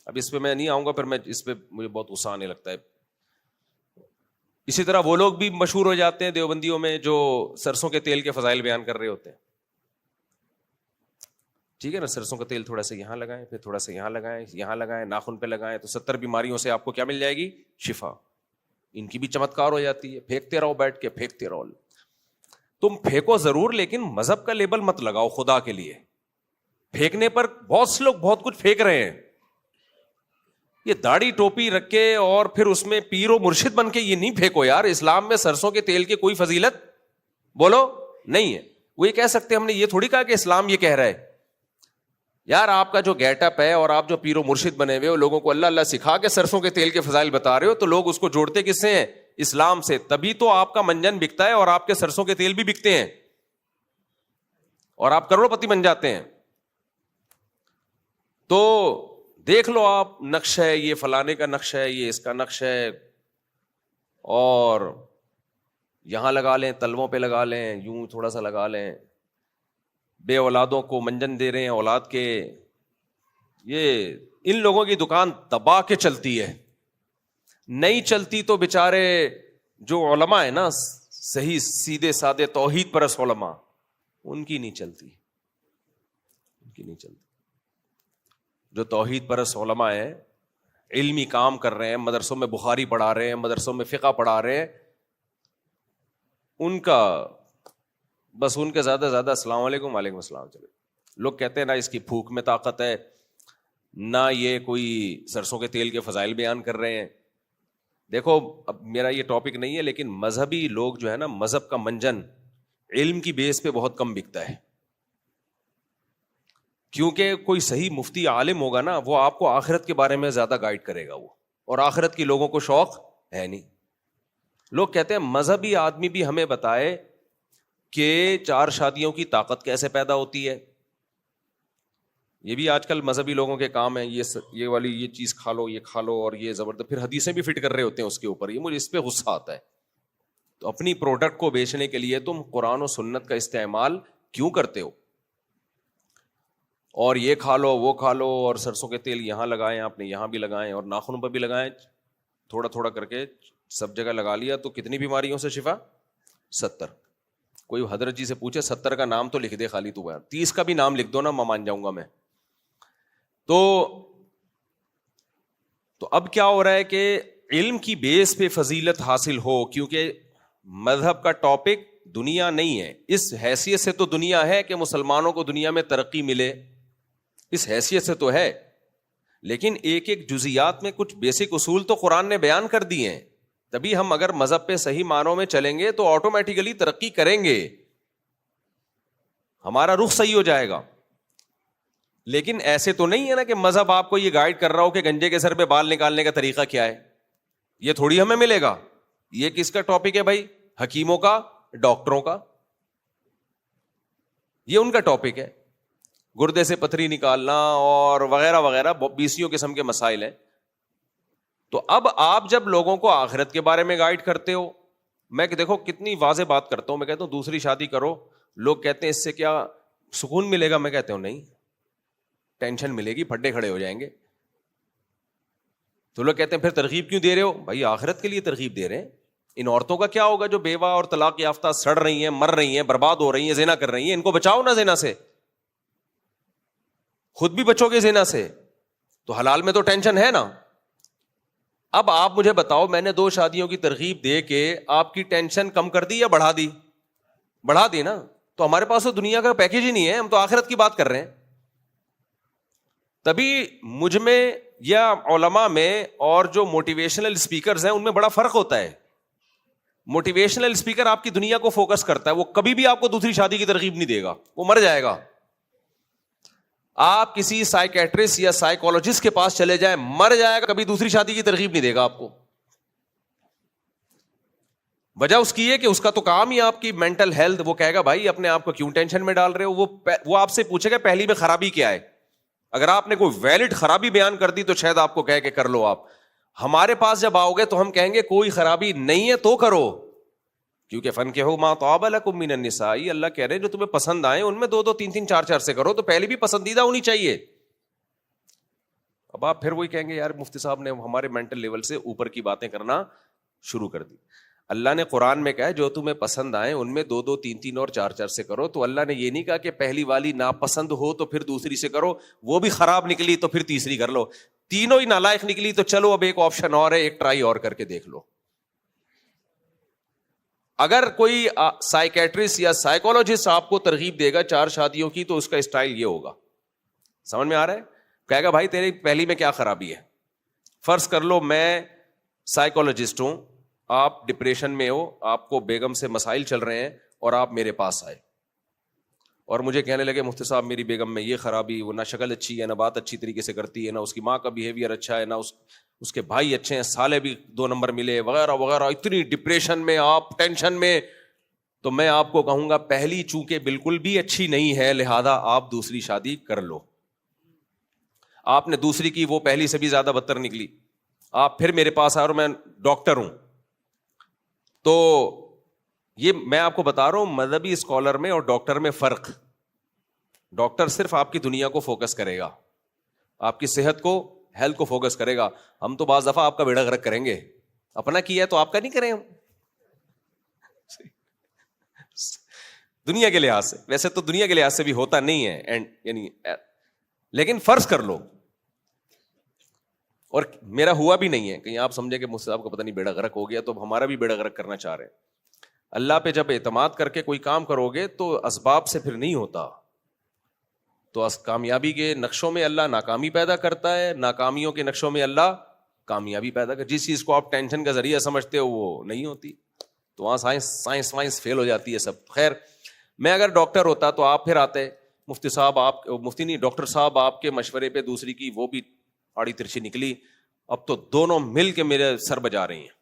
اب اس پہ میں نہیں آؤں گا، پھر میں اس پہ مجھے بہت غصہ آنے لگتا ہے. اسی طرح وہ لوگ بھی مشہور ہو جاتے ہیں دیوبندیوں میں جو سرسوں کے تیل کے فضائل بیان کر رہے ہوتے ہیں. ٹھیک ہے نا، سرسوں کا تیل تھوڑا سا یہاں لگائیں، پھر تھوڑا سا یہاں لگائیں، یہاں لگائیں، ناخن پہ لگائیں، تو 70 بیماریوں سے آپ کو کیا مل جائے گی؟ شفا. ان کی بھی چمتکار ہو جاتی ہے. پھینکتے رہو بیٹھ کے، پھینکتے رہو. تم پھینکو ضرور، لیکن مذہب کا لیبل مت لگاؤ خدا کے لیے. پھینکنے پر بہت سے لوگ بہت کچھ پھینک رہے ہیں. یہ داڑھی ٹوپی رکھ کے اور پھر اس میں پیر و مرشد بن کے یہ نہیں پھینکو یار. اسلام میں سرسوں کے تیل کی کوئی فضیلت بولو نہیں ہے. وہ یہ کہہ سکتے ہم نے یہ تھوڑی کہا کہ اسلام یہ کہہ رہا ہے. یار آپ کا جو گیٹ اپ ہے اور آپ جو پیر و مرشد بنے ہوئے لوگوں کو اللہ اللہ سکھا کے سرسوں کے تیل کے فضائل بتا رہے ہو, تو لوگ اس کو جوڑتے کس سے ہیں؟ اسلام سے. تبھی تو آپ کا منجن بکتا ہے اور آپ کے سرسوں کے تیل بھی بکتے ہیں اور آپ کروڑ پتی بن جاتے ہیں. تو دیکھ لو آپ, نقش ہے یہ فلانے کا نقش ہے, یہ اس کا نقش ہے, اور یہاں لگا لیں, تلووں پہ لگا لیں, یوں تھوڑا سا لگا لیں, بے اولادوں کو منجن دے رہے ہیں اولاد کے. یہ ان لوگوں کی دکان دبا کے چلتی ہے. نہیں چلتی تو بےچارے جو علماء ہیں نا, صحیح سیدھے سادے توحید پرست علماء, ان کی نہیں چلتی, ان کی نہیں چلتی. جو توحید پرست علماء ہیں, علمی کام کر رہے ہیں, مدرسوں میں بخاری پڑھا رہے ہیں, مدرسوں میں فقہ پڑھا رہے ہیں, ان کا بس ان کے زیادہ زیادہ السلام علیکم وعلیکم السلام چلے. لوگ کہتے ہیں نا اس کی پھوک میں طاقت ہے, نہ یہ کوئی سرسوں کے تیل کے فضائل بیان کر رہے ہیں. دیکھو اب میرا یہ ٹاپک نہیں ہے, لیکن مذہبی لوگ جو ہے نا, مذہب کا منجن علم کی بیس پہ بہت کم بکتا ہے. کیونکہ کوئی صحیح مفتی عالم ہوگا نا, وہ آپ کو آخرت کے بارے میں زیادہ گائیڈ کرے گا وہ, اور آخرت کی لوگوں کو شوق ہے نہیں. لوگ کہتے ہیں مذہبی آدمی بھی ہمیں بتائے کہ 4 شادیوں کی طاقت کیسے پیدا ہوتی ہے. یہ بھی آج کل مذہبی لوگوں کے کام ہیں, یہ والی یہ چیز کھا لو, یہ کھا لو, اور یہ زبردست, پھر حدیثیں بھی فٹ کر رہے ہوتے ہیں اس کے اوپر. یہ مجھے اس پہ غصہ آتا ہے. تو اپنی پروڈکٹ کو بیچنے کے لیے تم قرآن و سنت کا استعمال کیوں کرتے ہو؟ اور یہ کھا لو, وہ کھا لو, اور سرسوں کے تیل یہاں لگائیں, آپ نے یہاں بھی لگائیں, اور ناخنوں پر بھی لگائیں, تھوڑا تھوڑا کر کے سب جگہ لگا لیا, تو کتنی بیماریوں سے شفا؟ 70. کوئی حضرت جی سے پوچھے 70 کا نام تو لکھ دے خالی, تو 30 کا بھی نام لکھ دو نا, میں مان جاؤں گا میں. تو اب کیا ہو رہا ہے کہ علم کی بیس پہ فضیلت حاصل ہو, کیونکہ مذہب کا ٹاپک دنیا نہیں ہے. اس حیثیت سے تو دنیا ہے کہ مسلمانوں کو دنیا میں ترقی ملے, اس حیثیت سے تو ہے, لیکن ایک ایک جزیات میں کچھ بیسک اصول تو قرآن نے بیان کر دیے ہیں. تبھی ہم اگر مذہب پہ صحیح معنوں میں چلیں گے تو آٹومیٹیکلی ترقی کریں گے, ہمارا رخ صحیح ہو جائے گا. لیکن ایسے تو نہیں ہے نا کہ مذہب آپ کو یہ گائیڈ کر رہا ہو کہ گنجے کے سر پہ بال نکالنے کا طریقہ کیا ہے. یہ تھوڑی ہمیں ملے گا. یہ کس کا ٹاپک ہے بھائی؟ حکیموں کا, ڈاکٹروں کا. یہ ان کا ٹاپک ہے. گردے سے پتھری نکالنا اور وغیرہ وغیرہ 20 قسم کے مسائل ہیں. تو اب آپ جب لوگوں کو آخرت کے بارے میں گائیڈ کرتے ہو, میں دیکھو کتنی واضح بات کرتا ہوں, میں کہتا ہوں دوسری شادی کرو. لوگ کہتے ہیں اس سے کیا سکون ملے گا؟ میں کہتا ہوں نہیں, ٹینشن ملے گی, پھڈے کھڑے ہو جائیں گے. تو لوگ کہتے ہیں پھر ترغیب کیوں دے رہے ہو؟ بھائی آخرت کے لیے ترغیب دے رہے ہیں. ان عورتوں کا کیا ہوگا جو بیوہ اور طلاق یافتہ سڑ رہی ہیں, مر رہی ہیں, برباد ہو رہی ہیں, زنا کر رہی ہیں؟ ان کو بچاؤ نا زنا سے, خود بھی بچو گے زنا سے تو حلال میں تو ٹینشن ہے نا. اب آپ مجھے بتاؤ, میں نے 2 شادیوں کی ترغیب دے کے آپ کی ٹینشن کم کر دی یا بڑھا دی؟ بڑھا دی نا. تو ہمارے پاس تو دنیا کا پیکیج ہی نہیں ہے, ہم تو آخرت کی بات کر رہے ہیں. تبھی مجھ میں یا علماء میں اور جو موٹیویشنل اسپیکرز ہیں ان میں بڑا فرق ہوتا ہے. موٹیویشنل اسپیکر آپ کی دنیا کو فوکس کرتا ہے, وہ کبھی بھی آپ کو دوسری شادی کی ترغیب نہیں دے گا, وہ مر جائے گا. آپ کسی سائیکیٹرسٹ یا سائیکولوجسٹ کے پاس چلے جائیں, مر جائے گا, کبھی دوسری شادی کی ترغیب نہیں دے گا آپ کو. وجہ اس کی ہے کہ اس کا تو کام ہی آپ کی مینٹل ہیلتھ, وہ کہے گا بھائی اپنے آپ کو کیوں ٹینشن میں ڈال رہے ہو. وہ آپ سے پوچھے گا پہلی میں خرابی کیا ہے. اگر آپ نے کوئی ویلڈ خرابی بیان کر دی تو شاید آپ کو کہے کہ کر لو آپ. ہمارے پاس جب آؤ گے تو ہم کہیں گے کوئی خرابی نہیں ہے تو کرو, کیونکہ فَانكِحُوا مَا طَابَ لَكُم مِّنَ النِّسَاءِ, اللہ کہہ رہے ہیں جو تمہیں پسند آئے ان میں 2 3 3 4 4 سے کرو, تو پہلے بھی پسندیدہ ہونی چاہیے. اب آپ پھر وہی کہیں گے یار مفتی صاحب نے ہمارے مینٹل لیول سے اوپر کی باتیں کرنا شروع کر دی. اللہ نے قرآن میں کہا ہے جو تمہیں پسند آئے ان میں 2 2 3 3 اور 4 4 سے کرو. تو اللہ نے یہ نہیں کہا کہ پہلی والی ناپسند ہو تو پھر دوسری سے کرو, وہ بھی خراب نکلی تو پھر تیسری کر لو, تینوں ہی نالائق نکلی تو چلو اب ایک آپشن اور ہے, ایک ٹرائی اور کر کے دیکھ لو. اگر کوئی سائیکیٹرسٹ یا سائیکولوجسٹ آپ کو ترغیب دے گا 4 شادیوں کی تو اس کا اسٹائل یہ ہوگا, سمجھ میں آ رہا ہے؟ کہے گا بھائی تیری پہلی میں کیا خرابی ہے. فرض کر لو میں سائیکولوجسٹ ہوں, آپ ڈپریشن میں ہو, آپ کو بیگم سے مسائل چل رہے ہیں اور آپ میرے پاس آئے اور مجھے کہنے لگے مفتی صاحب میری بیگم میں یہ خرابی, وہ نہ شکل اچھی ہے, نہ بات اچھی طریقے سے کرتی ہے, نہ اس کی ماں کا بیہیویئر اچھا ہے, نہ اس کے بھائی اچھے ہیں, سالے بھی 2 نمبر ملے وغیرہ وغیرہ, اتنی ڈپریشن میں آپ, ٹینشن میں. تو میں آپ کو کہوں گا پہلی چونکہ بالکل بھی اچھی نہیں ہے, لہذا آپ دوسری شادی کر لو. آپ نے دوسری کی, وہ پہلی سے بھی زیادہ بدتر نکلی, آپ پھر میرے پاس آئے اور میں ڈاکٹر ہوں. تو یہ میں آپ کو بتا رہا ہوں مذہبی اسکالر میں اور ڈاکٹر میں فرق. ڈاکٹر صرف آپ کی دنیا کو فوکس کرے گا, آپ کی صحت کو, ہیلتھ کو فوکس کرے گا. ہم تو بعض دفعہ آپ کا بیڑا غرق کریں گے, اپنا کیا ہے تو آپ کا نہیں کریں ہم دنیا کے لحاظ سے. ویسے تو دنیا کے لحاظ سے بھی ہوتا نہیں ہے اینڈ یعنی, لیکن فرض کر لو, اور میرا ہوا بھی نہیں ہے, کہیں آپ سمجھے کہ مجھ سے آپ کو پتہ نہیں بیڑا غرق ہو گیا, تو ہمارا بھی بیڑا غرق کرنا چاہ رہے ہیں. اللہ پہ جب اعتماد کر کے کوئی کام کرو گے تو اسباب سے پھر نہیں ہوتا. تو کامیابی کے نقشوں میں اللہ ناکامی پیدا کرتا ہے, ناکامیوں کے نقشوں میں اللہ کامیابی پیدا کرتا ہے. جس چیز کو آپ ٹینشن کا ذریعہ سمجھتے ہو وہ نہیں ہوتی, تو وہاں سائنس فیل ہو جاتی ہے سب. خیر, میں اگر ڈاکٹر ہوتا تو آپ پھر آتے, مفتی صاحب آپ, مفتی نہیں ڈاکٹر صاحب آپ کے مشورے پہ دوسری کی, وہ بھی آڑی ترچھی نکلی, اب تو دونوں مل کے میرے سر بجا رہی ہیں.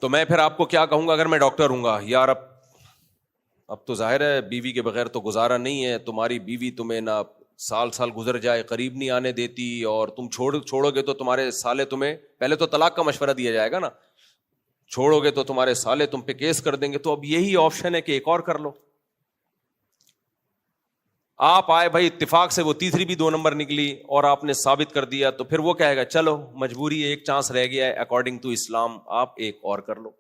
تو میں پھر آپ کو کیا کہوں گا اگر میں ڈاکٹر ہوں گا, یار اب تو ظاہر ہے بیوی کے بغیر تو گزارا نہیں ہے, تمہاری بیوی تمہیں نہ سال گزر جائے قریب نہیں آنے دیتی, اور تم چھوڑو گے تو تمہارے سالے تمہیں, پہلے تو طلاق کا مشورہ دیا جائے گا نا, چھوڑو گے تو تمہارے سالے تم پہ کیس کر دیں گے, تو اب یہی آپشن ہے کہ ایک اور کر لو. آپ آئے بھائی اتفاق سے وہ تیسری بھی 2 نمبر نکلی اور آپ نے ثابت کر دیا, تو پھر وہ کہے گا چلو مجبوری ہے, ایک چانس رہ گیا ہے اکارڈنگ ٹو اسلام, آپ ایک اور کر لو.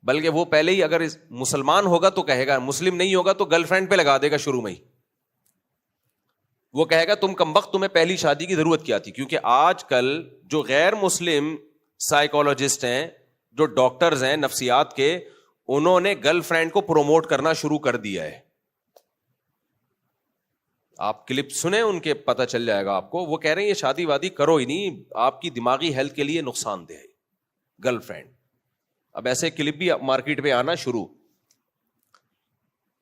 بلکہ وہ پہلے ہی اگر مسلمان ہوگا تو کہے گا, مسلم نہیں ہوگا تو گرل فرینڈ پہ لگا دے گا شروع میں ہی. وہ کہے گا تم کمبخت, تمہیں پہلی شادی کی ضرورت کیا تھی. کیونکہ آج کل جو غیر مسلم سائیکولوجسٹ ہیں, جو ڈاکٹرز ہیں نفسیات کے, انہوں نے گرل فرینڈ کو پروموٹ کرنا شروع کر دیا ہے. آپ کلپ سنیں ان کے, پتہ چل جائے گا آپ کو. وہ کہہ رہے ہیں یہ شادی وادی کرو ہی نہیں, آپ کی دماغی ہیلتھ کے لیے نقصان دہ ہے گرل فرینڈ. اب ایسے کلپ بھی مارکیٹ میں آنا شروع.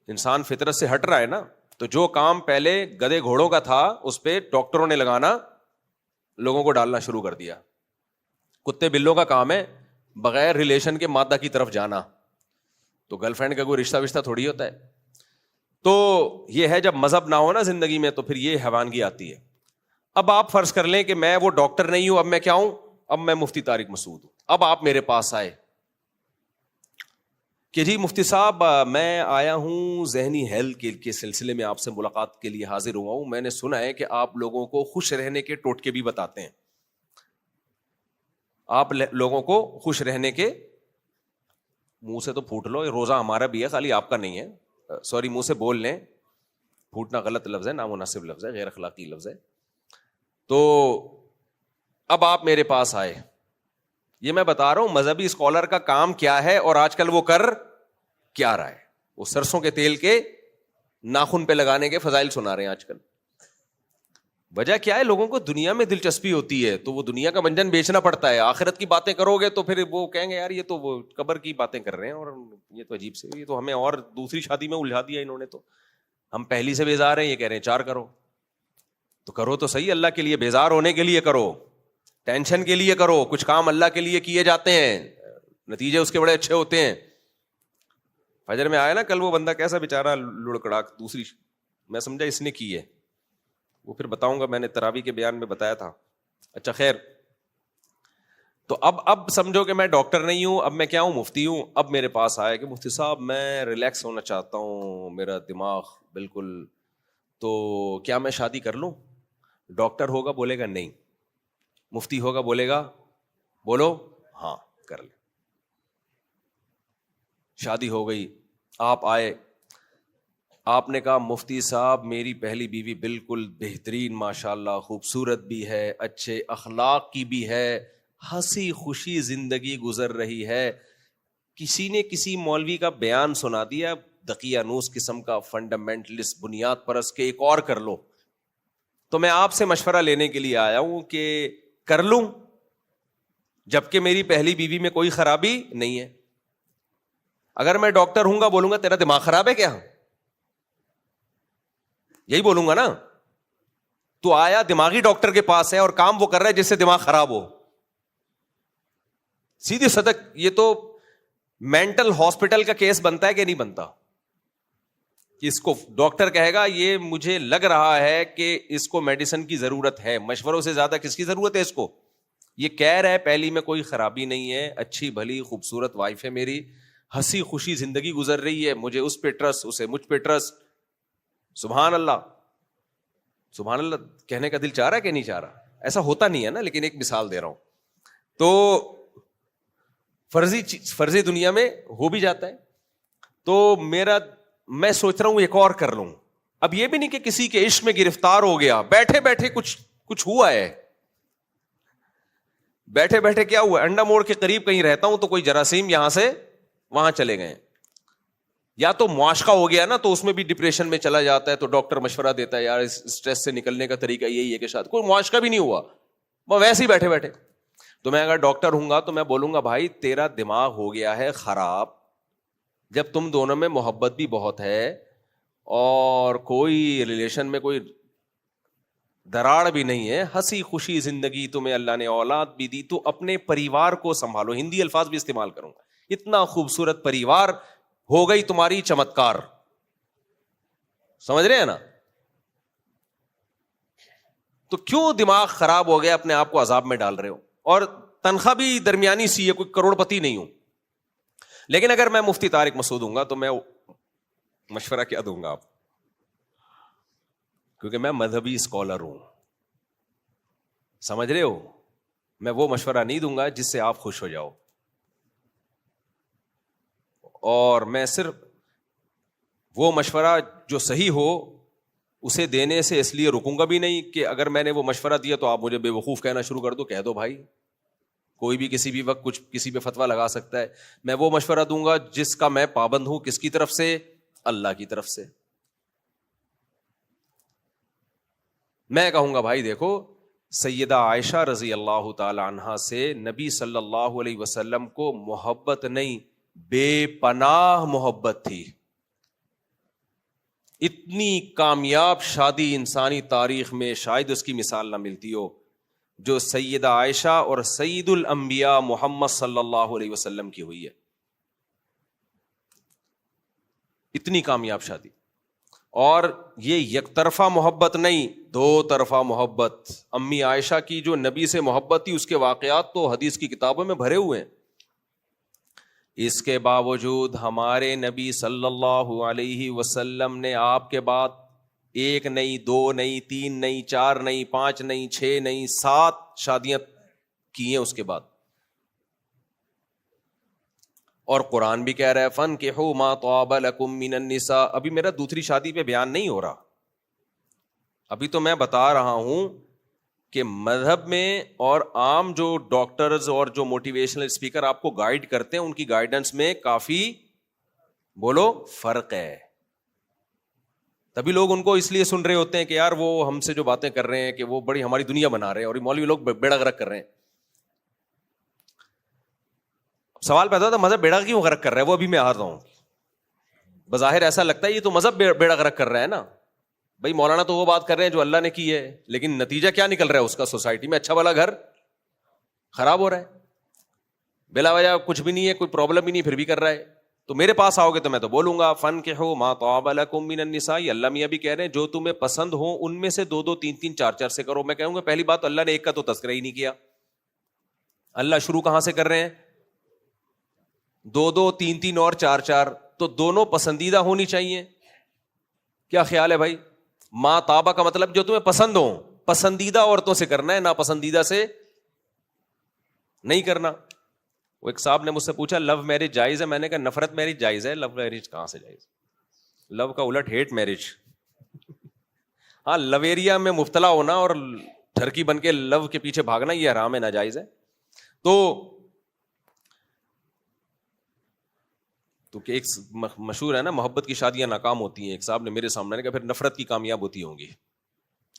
انسان فطرت سے ہٹ رہا ہے نا, تو جو کام پہلے گدھے گھوڑوں کا تھا اس پہ ڈاکٹروں نے لگانا, لوگوں کو ڈالنا شروع کر دیا. کتے بلوں کا کام ہے بغیر ریلیشن کے مادہ کی طرف جانا, تو گرل فرینڈ کا کوئی رشتہ وشتہ تھوڑی ہوتا ہے. تو یہ ہے جب مذہب نہ ہو نا زندگی میں, تو پھر یہ حیوانگی آتی ہے. اب آپ فرض کر لیں کہ میں وہ ڈاکٹر نہیں ہوں, اب میں کیا ہوں, اب میں مفتی طارق مسعود ہوں. اب آپ میرے پاس آئے کہ جی مفتی صاحب میں آیا ہوں ذہنی ہیلتھ کے سلسلے میں آپ سے ملاقات کے لیے حاضر ہوا ہوں. میں نے سنا ہے کہ آپ لوگوں کو خوش رہنے کے ٹوٹکے بھی بتاتے ہیں, آپ لوگوں کو خوش رہنے کے, منہ سے تو پھوٹ لو, روزہ ہمارا بھی ہے خالی آپ کا نہیں ہے, سوری منہ سے بول لیں, پھوٹنا غلط لفظ ہے, نامناسب لفظ ہے, غیر اخلاقی لفظ ہے. تو اب آپ میرے پاس آئے, یہ میں بتا رہا ہوں مذہبی اسکالر کا کام کیا ہے اور آج کل وہ کر کیا رہا ہے. وہ سرسوں کے تیل کے ناخن پہ لگانے کے فضائل سنا رہے ہیں آج کل. وجہ کیا ہے, لوگوں کو دنیا میں دلچسپی ہوتی ہے تو وہ دنیا کا منجن بیچنا پڑتا ہے. آخرت کی باتیں کرو گے تو پھر وہ کہیں گے یار یہ تو وہ قبر کی باتیں کر رہے ہیں, اور یہ تو عجیب سے, یہ تو ہمیں اور دوسری شادی میں الجھا دیا انہوں نے, تو ہم پہلی سے بیزار ہیں, یہ کہہ رہے ہیں 4 کرو. تو کرو تو صحیح, اللہ کے لیے, بیزار ہونے کے لیے کرو, ٹینشن کے لیے کرو. کچھ کام اللہ کے لیے کیے جاتے ہیں, نتیجے اس کے بڑے اچھے ہوتے ہیں. فجر میں آیا نا کل وہ بندہ کیسا بیچارہ لڑکڑاک, دوسری میں سمجھا اس نے کی ہے, وہ پھر بتاؤں گا, میں نے تراویح کے بیان میں بتایا تھا. اچھا خیر, تو اب سمجھو کہ میں ڈاکٹر نہیں ہوں, اب میں کیا ہوں, مفتی ہوں. اب میرے پاس آیا کہ مفتی صاحب میں ریلیکس ہونا چاہتا ہوں, میرا دماغ بالکل, تو کیا میں شادی کر لوں؟ ڈاکٹر ہوگا بولے گا نہیں, مفتی ہوگا بولے گا بولو ہاں کر لے. شادی ہو گئی, آپ آئے, آپ نے کہا مفتی صاحب میری پہلی بیوی بالکل بہترین, ماشاءاللہ خوبصورت بھی ہے, اچھے اخلاق کی بھی ہے, ہنسی خوشی زندگی گزر رہی ہے. کسی نے کسی مولوی کا بیان سنا دیا, دقیانوس قسم کا فنڈامنٹلسٹ بنیاد پرست کے ایک اور کر لو. تو میں آپ سے مشورہ لینے کے لیے آیا ہوں کہ کر لوں جبکہ میری پہلی بیوی میں کوئی خرابی نہیں ہے. اگر میں ڈاکٹر ہوں گا بولوں گا تیرا دماغ خراب ہے کیا, یہی بولوں گا نا. تو آیا دماغی ڈاکٹر کے پاس ہے اور کام وہ کر رہا ہے جس سے دماغ خراب ہو. سیدھی صدق یہ تو مینٹل ہاسپٹل کا کیس بنتا ہے کہ نہیں بنتا. اس کو ڈاکٹر کہے گا یہ مجھے لگ رہا ہے کہ اس کو میڈیسن کی ضرورت ہے, مشوروں سے زیادہ کس کی ضرورت ہے اس کو. یہ کہہ رہا ہے پہلی میں کوئی خرابی نہیں ہے, اچھی بھلی خوبصورت وائف ہے میری, ہنسی خوشی زندگی گزر رہی ہے, مجھے اس پہ ٹرسٹ, اسے مجھ پہ ٹرسٹ. سبحان اللہ سبحان اللہ کہنے کا دل چاہ رہا ہے کہ نہیں چاہ رہا. ایسا ہوتا نہیں ہے نا, لیکن ایک مثال دے رہا ہوں. تو فرضی دنیا میں ہو بھی جاتا ہے. تو میں سوچ رہا ہوں ایک اور کر لوں. اب یہ بھی نہیں کہ کسی کے عشق میں گرفتار ہو گیا, بیٹھے بیٹھے کچھ ہوا ہے. بیٹھے بیٹھے کیا ہوا, انڈا موڑ کے قریب کہیں رہتا ہوں تو کوئی جراثیم یہاں سے وہاں چلے گئے. یا تو معاشقہ ہو گیا نا, تو اس میں بھی ڈپریشن میں چلا جاتا ہے, تو ڈاکٹر مشورہ دیتا ہے یار اس اسٹریس سے نکلنے کا طریقہ یہی ہے کہ شاید کوئی معاشقہ بھی نہیں ہوا, وہ ویسے ہی بیٹھے بیٹھے. تو میں اگر ڈاکٹر ہوں گا تو میں بولوں گا بھائی تیرا دماغ ہو گیا ہے خراب, جب تم دونوں میں محبت بھی بہت ہے اور کوئی ریلیشن میں کوئی دراڑ بھی نہیں ہے, ہنسی خوشی زندگی تمہیں اللہ نے اولاد بھی دی, تو اپنے پریوار کو سنبھالو. ہندی الفاظ بھی استعمال کروں گا. اتنا خوبصورت پریوار ہو گئی تمہاری چمتکار. سمجھ رہے ہیں نا. تو کیوں دماغ خراب ہو گیا, اپنے آپ کو عذاب میں ڈال رہے ہو. اور تنخواہ بھی درمیانی سی ہے, کوئی کروڑ پتی نہیں ہوں. لیکن اگر میں مفتی طارق مسعود ہوں گا تو میں مشورہ کیا دوں گا آپ, کیونکہ میں مذہبی اسکالر ہوں. سمجھ رہے ہو, میں وہ مشورہ نہیں دوں گا جس سے آپ خوش ہو جاؤ. اور میں صرف وہ مشورہ جو صحیح ہو اسے دینے سے اس لیے رکوں گا بھی نہیں کہ اگر میں نے وہ مشورہ دیا تو آپ مجھے بے وقوف کہنا شروع کر دو. کہہ دو بھائی, کوئی بھی کسی بھی وقت کچھ کسی پہ فتویٰ لگا سکتا ہے. میں وہ مشورہ دوں گا جس کا میں پابند ہوں. کس کی طرف سے؟ اللہ کی طرف سے. میں کہوں گا بھائی دیکھو, سیدہ عائشہ رضی اللہ تعالی عنہا سے نبی صلی اللہ علیہ وسلم کو محبت نہیں, بے پناہ محبت تھی. اتنی کامیاب شادی انسانی تاریخ میں شاید اس کی مثال نہ ملتی ہو جو سیدہ عائشہ اور سید الانبیاء محمد صلی اللہ علیہ وسلم کی ہوئی ہے. اتنی کامیاب شادی. اور یہ یک طرفہ محبت نہیں, دو طرفہ محبت. امی عائشہ کی جو نبی سے محبت تھی اس کے واقعات تو حدیث کی کتابوں میں بھرے ہوئے ہیں. اس کے باوجود ہمارے نبی صلی اللہ علیہ وسلم نے آپ کے بعد 1 نہیں 2 نہیں 3 نہیں 4 نہیں 5 نہیں 6 نہیں 7 شادیاں کی ہیں اس کے بعد. اور قرآن بھی کہہ رہا ہے فَانْكِحُوا مَا طَابَ لَكُم مِّنَ النِّسَاءِ. ابھی میرا دوسری شادی پہ بیان نہیں ہو رہا, ابھی تو میں بتا رہا ہوں کہ مذہب میں اور عام جو ڈاکٹرز اور جو موٹیویشنل اسپیکر آپ کو گائیڈ کرتے ہیں ان کی گائیڈنس میں کافی بولو فرق ہے. تبھی لوگ ان کو اس لیے سن رہے ہوتے ہیں کہ یار وہ ہم سے جو باتیں کر رہے ہیں کہ وہ بڑی ہماری دنیا بنا رہے ہیں, اور یہ مولوی لوگ بیڑا غرق کر رہے ہیں. سوال پیدا ہوتا ہے مذہب بیڑا کیوں غرق کر رہا ہے, وہ ابھی میں آ رہا ہوں. بظاہر ایسا لگتا ہے یہ تو مذہب بیڑا غرق کر رہا ہے نا. بھائی مولانا تو وہ بات کر رہے ہیں جو اللہ نے کی ہے, لیکن نتیجہ کیا نکل رہا ہے اس کا؟ سوسائٹی میں اچھا والا گھر خراب ہو رہا ہے, بلا وجہ کچھ بھی نہیں ہے, کوئی پرابلم بھی نہیں, پھر بھی کر رہا ہے. تو میرے پاس آؤ گے تو میں تو بولوں گا فَانْكِحُوا مَا طَابَ لَكُم مِّنَ النِّسَاءِ. اللہ میاں بھی کہہ رہے ہیں جو تمہیں پسند ہو ان میں سے 2 3 3 4 4 سے کرو. میں کہوں گا پہلی بات تو اللہ نے ایک کا تو تذکرہ ہی نہیں کیا. اللہ شروع کہاں سے کر رہے ہیں؟ 2 2 3 3 اور 4 4. تو دونوں پسندیدہ ہونی چاہیے. کیا خیال ہے بھائی؟ ماں طابہ کا مطلب جو تمہیں پسند ہو, پسندیدہ عورتوں سے کرنا ہے, ناپسندیدہ سے نہیں کرنا. وہ ایک صاحب نے مجھ سے پوچھا لو میرج جائز ہے؟ میں نے کہا نفرت میرج جائز ہے, لو میرج کہاں سے جائز؟ لو کا الٹ ہیٹ میرج. ہاں لویریا میں مبتلا ہونا اور ٹھرکی بن کے لو کے پیچھے بھاگنا یہ حرام ہے, ناجائز ہے. تو تو کہ ایک مشہور ہے نا محبت کی شادیاں ناکام ہوتی ہیں, ایک صاحب نے میرے سامنے کہا پھر نفرت کی کامیاب ہوتی ہوں گی,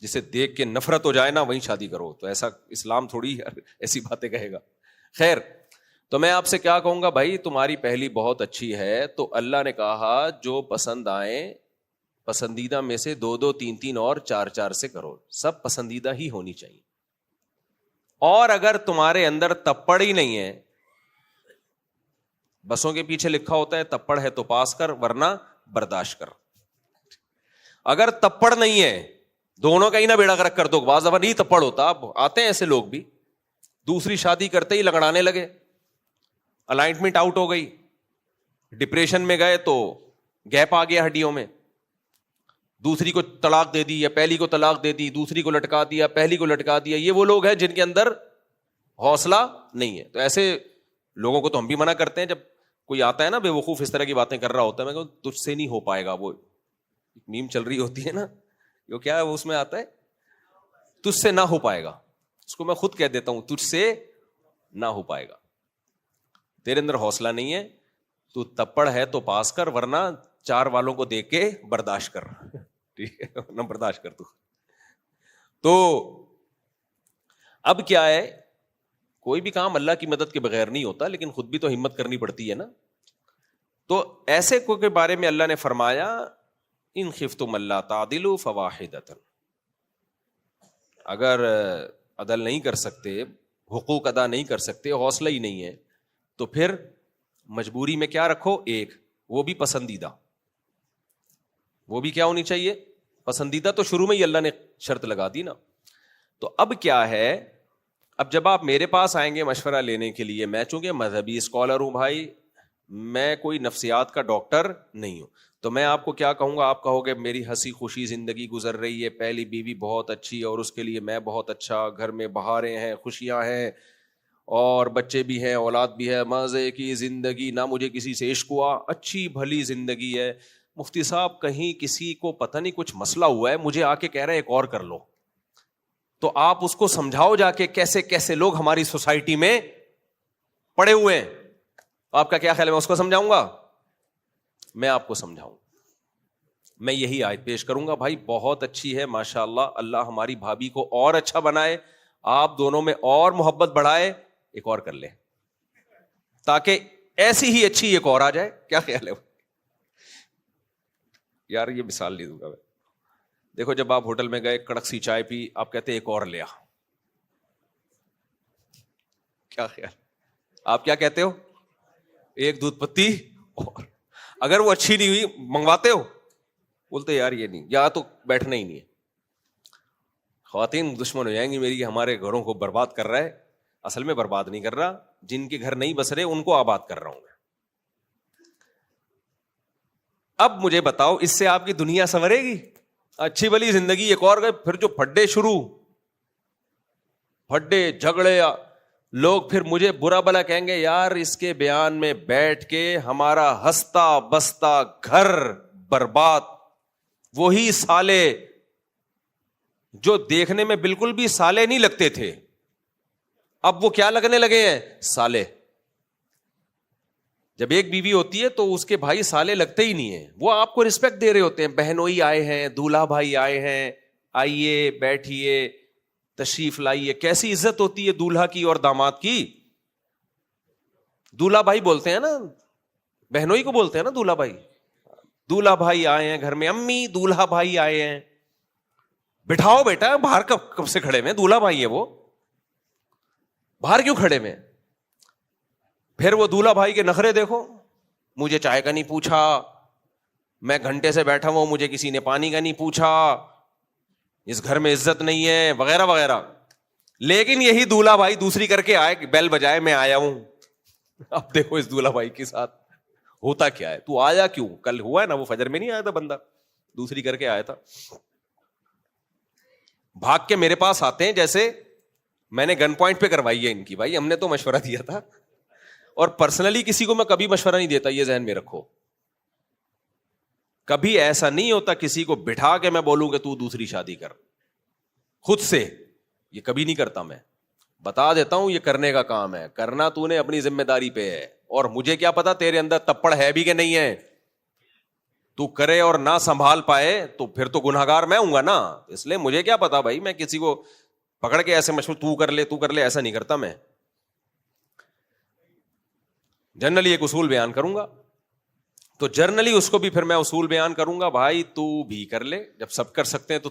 جسے دیکھ کے نفرت ہو جائے نا وہیں شادی کرو. تو ایسا اسلام تھوڑی ایسی باتیں کہے گا. خیر, تو میں آپ سے کیا کہوں گا بھائی, تمہاری پہلی بہت اچھی ہے, تو اللہ نے کہا جو پسند آئیں پسندیدہ میں سے 2 3 اور 4 سے کرو, سب پسندیدہ ہی ہونی چاہیے. اور اگر تمہارے اندر تپڑ ہی نہیں ہے, بسوں کے پیچھے لکھا ہوتا ہے تپڑ ہے تو پاس کر ورنہ برداشت کر, اگر تپڑ نہیں ہے دونوں کا ہی نہ بیڑا گرک کر دو. بعض دفعہ نہیں تپڑ ہوتا, اب آتے ہیں ایسے لوگ بھی, دوسری شادی کرتے ہی لگڑانے لگے, الائنمنٹ آؤٹ ہو گئی, ڈپریشن میں گئے تو گیپ آ گیا ہڈیوں میں, دوسری کو طلاق دے دی یا پہلی کو طلاق دے دی, دوسری کو لٹکا دیا پہلی کو لٹکا دیا. یہ وہ لوگ ہیں جن کے اندر حوصلہ نہیں ہے. تو ایسے لوگوں کو تو ہم بھی منع کرتے ہیں, جب کوئی آتا ہے نا بے وقوف اس طرح کی باتیں کر رہا ہوتا ہے, میں کہوں تجھ سے نہیں ہو پائے گا. وہ میم چل رہی ہوتی ہے نا, جو کیا ہے اس میں آتا ہے تجھ سے نہ ہو پائے گا, اس کو میں خود کہہ دیتا ہوں تجھ سے نہ ہو پائے گا. تیرے اندر حوصلہ نہیں ہے, تو تپڑ ہے تو پاس کر ورنہ 4 والوں کو دیکھ کے برداشت کر. ٹھیک ہے نہ برداشت کر. تو اب کیا ہے, کوئی بھی کام اللہ کی مدد کے بغیر نہیں ہوتا, لیکن خود بھی تو ہمت کرنی پڑتی ہے نا. تو ایسے کو کے بارے میں اللہ نے فرمایا ان خفتم اللہ تعدلوا فواحدۃ, اگر عدل نہیں کر سکتے, حقوق ادا نہیں کر سکتے, حوصلہ ہی نہیں ہے, تو پھر مجبوری میں کیا رکھو, ایک, وہ بھی پسندیدہ. وہ بھی کیا ہونی چاہیے, پسندیدہ. تو شروع میں ہی اللہ نے شرط لگا دی نا. تو اب کیا ہے, اب جب آپ میرے پاس آئیں گے مشورہ لینے کے لیے, میں چونکہ مذہبی اسکالر ہوں بھائی, میں کوئی نفسیات کا ڈاکٹر نہیں ہوں, تو میں آپ کو کیا کہوں گا, آپ کہو گے میری ہنسی خوشی زندگی گزر رہی ہے, پہلی بیوی بہت اچھی اور اس کے لیے میں بہت اچھا, گھر میں بہاریں ہیں, خوشیاں ہیں, اور بچے بھی ہیں, اولاد بھی ہے, مزے کی زندگی, نہ مجھے کسی سے عشق ہوا, اچھی بھلی زندگی ہے. مفتی صاحب کہیں کسی کو پتہ نہیں کچھ مسئلہ ہوا ہے, مجھے آ کے کہہ رہے ہیں ایک اور کر لو, تو آپ اس کو سمجھاؤ جا کے کیسے کیسے لوگ ہماری سوسائٹی میں پڑے ہوئے ہیں. آپ کا کیا خیال ہے, میں اس کو سمجھاؤں گا؟ میں آپ کو سمجھاؤں, میں یہی آیت پیش کروں گا. بھائی بہت اچھی ہے ماشاء اللہ, اللہ ہماری بھابھی کو اور اچھا بنائے, آپ دونوں میں اور محبت بڑھائے, ایک اور کر لے تاکہ ایسی ہی اچھی ایک اور آ جائے. کیا خیال ہے یار؟ یہ مثال نہیں دوں گا میں. دیکھو جب آپ ہوٹل میں گئے, کڑک سی چائے پی, آپ کہتے ایک اور لیا, کیا خیال, آپ کیا کہتے ہو, ایک دودھ پتی اور. اگر وہ اچھی نہیں ہوئی منگواتے ہو, بولتے یار یہ نہیں, یا تو بیٹھنا ہی نہیں ہے. خواتین دشمن ہو جائیں گی میری, ہمارے گھروں کو برباد کر رہا ہے. اصل میں برباد نہیں کر رہا, جن کے گھر نہیں بس رہے ان کو آباد کر رہا ہوں میں. اب مجھے بتاؤ اس سے آپ کی دنیا سنورے گی؟ اچھی بلی زندگی ایک اور گئے, پھر جو پھڈے شروع, پھڈے جھگڑے, لوگ پھر مجھے برا بلا کہیں گے یار اس کے بیان میں بیٹھ کے ہمارا ہنستا بستا گھر برباد. وہی سالے جو دیکھنے میں بالکل بھی سالے نہیں لگتے تھے, اب وہ کیا لگنے لگے ہیں, سالے. جب ایک بیوی ہوتی ہے تو اس کے بھائی سالے لگتے ہی نہیں ہیں, وہ آپ کو رسپیکٹ دے رہے ہوتے ہیں. بہنوئی آئے ہیں, دولہا بھائی آئے ہیں, آئیے بیٹھیے, تشریف لائیے. کیسی عزت ہوتی ہے دولہا کی اور داماد کی. دولہا بھائی بولتے ہیں نا, بہنوئی کو بولتے ہیں نا دولہا بھائی. دولہا بھائی آئے ہیں گھر میں, امی دولہا بھائی آئے ہیں, بٹھاؤ بیٹا, باہر کب سے کھڑے میں, دولہا بھائی ہے وہ, باہر کیوں کھڑے میں. پھر وہ دولہا بھائی کے نخرے دیکھو, مجھے چائے کا نہیں پوچھا, میں گھنٹے سے بیٹھا ہوں, مجھے کسی نے پانی کا نہیں پوچھا, اس گھر میں عزت نہیں ہے, وغیرہ وغیرہ. لیکن یہی دولہا بھائی دوسری کر کے آئے, بیل بجائے میں آیا ہوں. اب دیکھو اس دولہا بھائی کے ساتھ ہوتا کیا ہے. تو آیا کیوں؟ کل ہوا ہے نا, وہ فجر میں نہیں آیا تھا بندہ, دوسری کر کے آیا تھا. بھاگ کے میرے پاس آتے ہیں جیسے میں نے گن پوائنٹ پہ کروائی ہے ان کی. بھائی ہم نے تو مشورہ دیا تھا, اور پرسنلی کسی کو میں کبھی مشورہ نہیں دیتا, یہ ذہن میں رکھو. کبھی ایسا نہیں ہوتا کسی کو بٹھا کے میں بولوں کہ تو دوسری شادی کر خود سے, یہ کبھی نہیں کرتا. میں بتا دیتا ہوں یہ کرنے کا کام ہے, کرنا تو نے اپنی ذمہ داری پہ ہے. اور مجھے کیا پتا تیرے اندر تپڑ ہے بھی کہ نہیں ہے. تو کرے اور نہ سنبھال پائے تو پھر تو گنہگار میں ہوں گا نا. اس لیے مجھے کیا پتا بھائی, میں کسی کو پکڑ کے ایسے مشورہ تو کر لے ایسا نہیں کرتا. میں جنرلی ایک اصول بیان کروں گا, تو جنرلی اس کو بھی پھر میں اصول بیان کروں گا, بھائی تو بھی کر لے, جب سب کر سکتے ہیں تو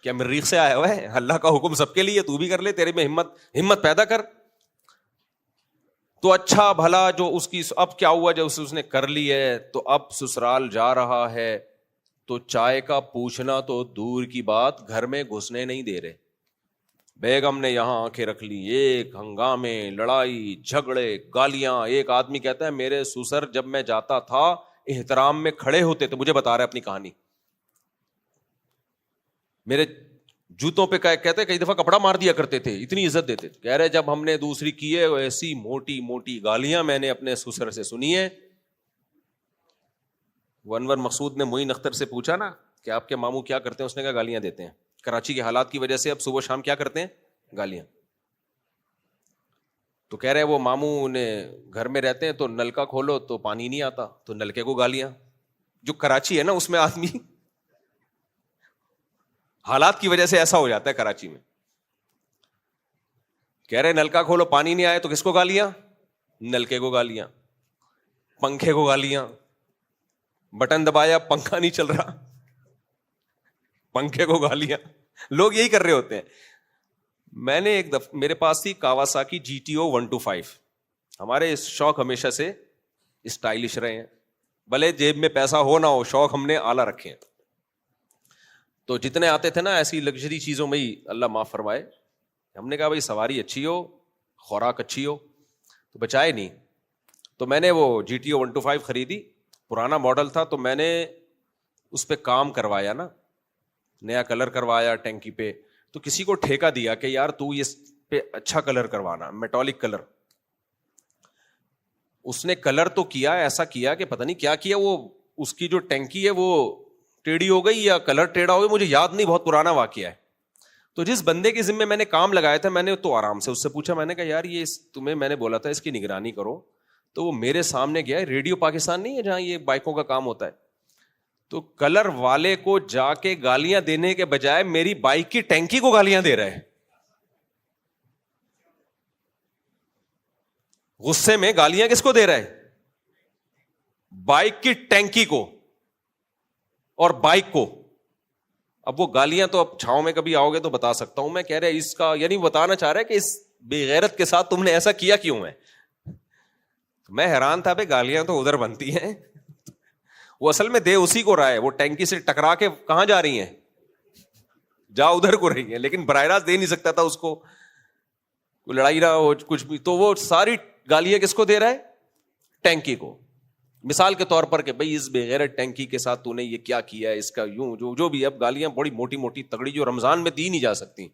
کیا مریخ سے آیا ہوا ہے؟ اللہ کا حکم سب کے لیے, تو بھی کر لے, تیرے میں ہمت پیدا کر. تو اچھا بھلا جو اس کی اب کیا ہوا, جب اس نے کر لی ہے تو اب سسرال جا رہا ہے, تو چائے کا پوچھنا تو دور کی بات, گھر میں گھسنے نہیں دے رہے. بیگم نے یہاں آنکھیں رکھ لی, ایک ہنگامے, لڑائی جھگڑے, گالیاں. ایک آدمی کہتا ہے میرے سسر جب میں جاتا تھا احترام میں کھڑے ہوتے تھے, مجھے بتا رہا ہے اپنی کہانی, میرے جوتوں پہ کہتے کئی دفعہ کپڑا مار دیا کرتے تھے, اتنی عزت دیتے تھے. کہہ رہے جب ہم نے دوسری کی ہے ایسی موٹی موٹی گالیاں میں نے اپنے سسر سے سنی ہے. انور مقصود نے معین اختر سے پوچھا نا کہ آپ کے ماموں کیا کرتے ہیں, اس نے کہا گالیاں دیتے ہیں. کراچی کے حالات کی وجہ سے اب صبح شام کیا کرتے ہیں, گالیاں. تو کہہ رہے وہ ماموں نے گھر میں رہتے ہیں تو نلکا کھولو تو پانی نہیں آتا, تو نلکے کو گالیاں. جو کراچی ہے نا اس میں آدمی حالات کی وجہ سے ایسا ہو جاتا ہے کراچی میں. کہہ رہے نلکا کھولو پانی نہیں آئے تو کس کو گالیاں, نلکے کو گالیاں, پنکھے کو گالیاں, بٹن دبایا پنکھا نہیں چل رہا, پنکھے کو گالیاں. لوگ یہی کر رہے ہوتے ہیں. میں نے ایک دفعہ میرے پاس تھی کاواساکی GTO 125. ہمارے شوق ہمیشہ سے اسٹائلش رہے ہیں, بھلے جیب میں پیسہ ہو نہ ہو, شوق ہم نے اعلیٰ رکھے ہیں. تو جتنے آتے تھے نا ایسی لگژری چیزوں میں ہی, اللہ معاف فرمائے, ہم نے کہا بھائی سواری اچھی ہو, خوراک اچھی ہو, تو بچائے نہیں. تو میں نے وہ GTO 125 خریدی, پرانا ماڈل تھا, تو میں نے اس پہ کام کروایا نا, نیا کلر کروایا ٹینکی پہ. تو کسی کو ٹھیکہ دیا کہ یار تو اس پہ اچھا کلر کروانا, میٹالک کلر. اس نے کلر تو کیا, ایسا کیا کہ پتہ نہیں کیا کیا, وہ اس کی جو ٹینکی ہے وہ ٹیڑھی ہو گئی یا کلر ٹیڑھا ہو گیا, مجھے یاد نہیں, بہت پرانا واقعہ ہے. تو جس بندے کے ذمہ میں نے کام لگایا تھا, میں نے تو آرام سے اس سے پوچھا, میں نے کہا یار یہ تمہیں میں نے بولا تھا اس کی نگرانی کرو. تو وہ میرے سامنے گیا, ریڈیو پاکستان نہیں ہے جہاں یہ بائکوں کا کام ہوتا ہے, تو کلر والے کو جا کے گالیاں دینے کے بجائے میری بائک کی ٹینکی کو گالیاں دے رہے ہیں. غصے میں گالیاں کس کو دے رہے, بائک کی ٹینکی کو اور بائک کو. اب وہ گالیاں تو اب چھاؤں میں کبھی آؤ گے تو بتا سکتا ہوں میں. کہہ رہے اس کا یعنی بتانا چاہ رہا ہے کہ اس بے غیرت کے ساتھ تم نے ایسا کیا کیوں ہے. میں حیران تھا, بھائی گالیاں تو ادھر بنتی ہیں, وہ اصل میں دے اسی کو رہا ہے, وہ ٹینکی سے ٹکرا کے کہاں جا رہی ہیں, جا ادھر کو رہی ہیں, لیکن براہ راست دے نہیں سکتا تھا اس کو, لڑائی نہ ہو کچھ بھی. تو وہ ساری گالیاں کس کو دے رہا ہے, ٹینکی کو. مثال کے طور پر کہ بھائی اس بے غیرت ٹینکی کے ساتھ تو نے یہ کیا کیا ہے, اس کا یوں جو بھی. اب گالیاں بڑی موٹی موٹی تگڑی جو رمضان میں دی نہیں جا سکتی.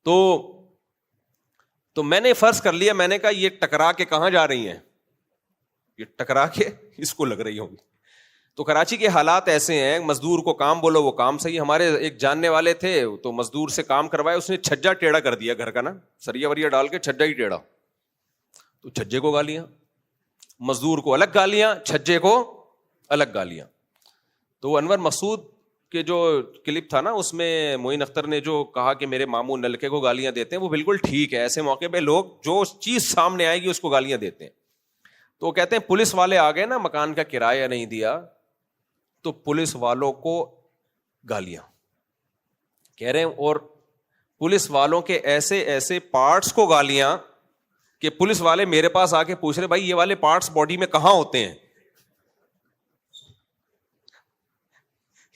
تو میں نے فرض کر لیا, میں نے کہا یہ ٹکرا کے کہاں جا رہی ہیں, یہ ٹکرا کے اس کو لگ رہی ہوں گی. تو کراچی کے حالات ایسے ہیں, مزدور کو کام بولو وہ کام صحیح. ہمارے ایک جاننے والے تھے, تو مزدور سے کام کروایا, اس نے چھجا ٹیڑھا کر دیا گھر کا نا, سریا وریا ڈال کے چھجا ہی ٹیڑھا. تو چھجے کو گالیاں, مزدور کو الگ گالیاں, چھجے کو الگ گالیاں. تو انور مقصود کے جو کلپ تھا نا, اس میں معین اختر نے جو کہا کہ میرے ماموں نلکے کو گالیاں دیتے ہیں, وہ بالکل ٹھیک ہے. ایسے موقع پہ لوگ جو چیز سامنے آئے گی اس کو گالیاں دیتے ہیں. تو کہتے ہیں پولیس والے آ گئے نا, مکان کا کرایہ نہیں دیا, تو پولیس والوں کو گالیاں کہہ رہے ہیں, اور پولیس والوں کے ایسے ایسے پارٹس کو گالیاں کہ پولیس والے میرے پاس آ کے پوچھ رہے بھائی یہ والے پارٹس باڈی میں کہاں ہوتے ہیں,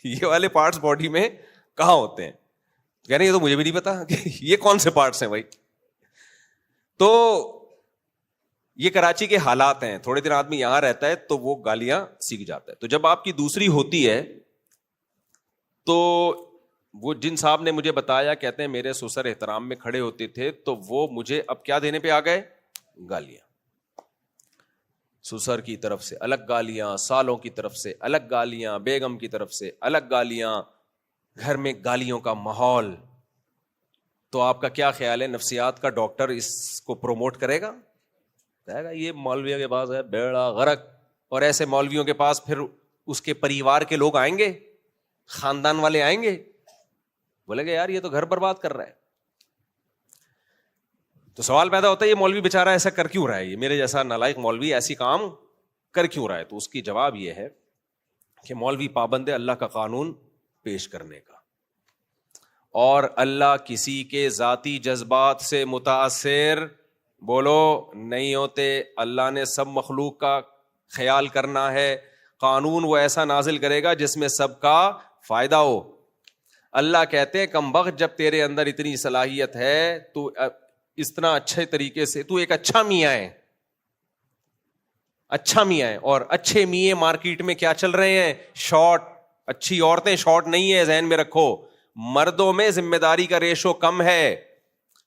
یہ والے پارٹس باڈی میں کہاں ہوتے ہیں. کہہ رہے ہیں یہ تو مجھے بھی نہیں پتا کہ یہ کون سے پارٹس ہیں بھائی. تو یہ کراچی کے حالات ہیں, تھوڑے دن آدمی یہاں رہتا ہے تو وہ گالیاں سیکھ جاتا ہے. تو جب آپ کی دوسری ہوتی ہے, تو وہ جن صاحب نے مجھے بتایا, کہتے ہیں میرے سسر احترام میں کھڑے ہوتے تھے, تو وہ مجھے اب کیا دینے پہ آ گئے, گالیاں. سسر کی طرف سے الگ گالیاں, سالوں کی طرف سے الگ گالیاں, بیگم کی طرف سے الگ گالیاں, گھر میں گالیوں کا ماحول. تو آپ کا کیا خیال ہے, نفسیات کا ڈاکٹر اس کو پروموٹ کرے گا؟ یہ مولویوں کے پاس ہے بیڑا غرق, اور ایسے مولویوں کے پاس پھر اس کے پریوار کے لوگ آئیں گے, خاندان والے آئیں گے, بولے گے یار یہ تو گھر برباد کر رہا ہے. تو سوال پیدا ہوتا ہے یہ مولوی بیچارہ ایسا کر کیوں رہا ہے, یہ میرے جیسا نالائق مولوی ایسی کام کر کیوں رہا ہے؟ تو اس کی جواب یہ ہے کہ مولوی پابند ہے اللہ کا قانون پیش کرنے کا, اور اللہ کسی کے ذاتی جذبات سے متاثر بولو نہیں ہوتے. اللہ نے سب مخلوق کا خیال کرنا ہے, قانون وہ ایسا نازل کرے گا جس میں سب کا فائدہ ہو. اللہ کہتے ہیں کم بخت جب تیرے اندر اتنی صلاحیت ہے, تو اتنا اچھے طریقے سے, تو ایک اچھا میاں ہے, اچھا میاں ہے, اور اچھے میاں مارکیٹ میں کیا چل رہے ہیں؟ شارٹ. اچھی عورتیں شارٹ نہیں ہے, ذہن میں رکھو. مردوں میں ذمہ داری کا ریشو کم ہے,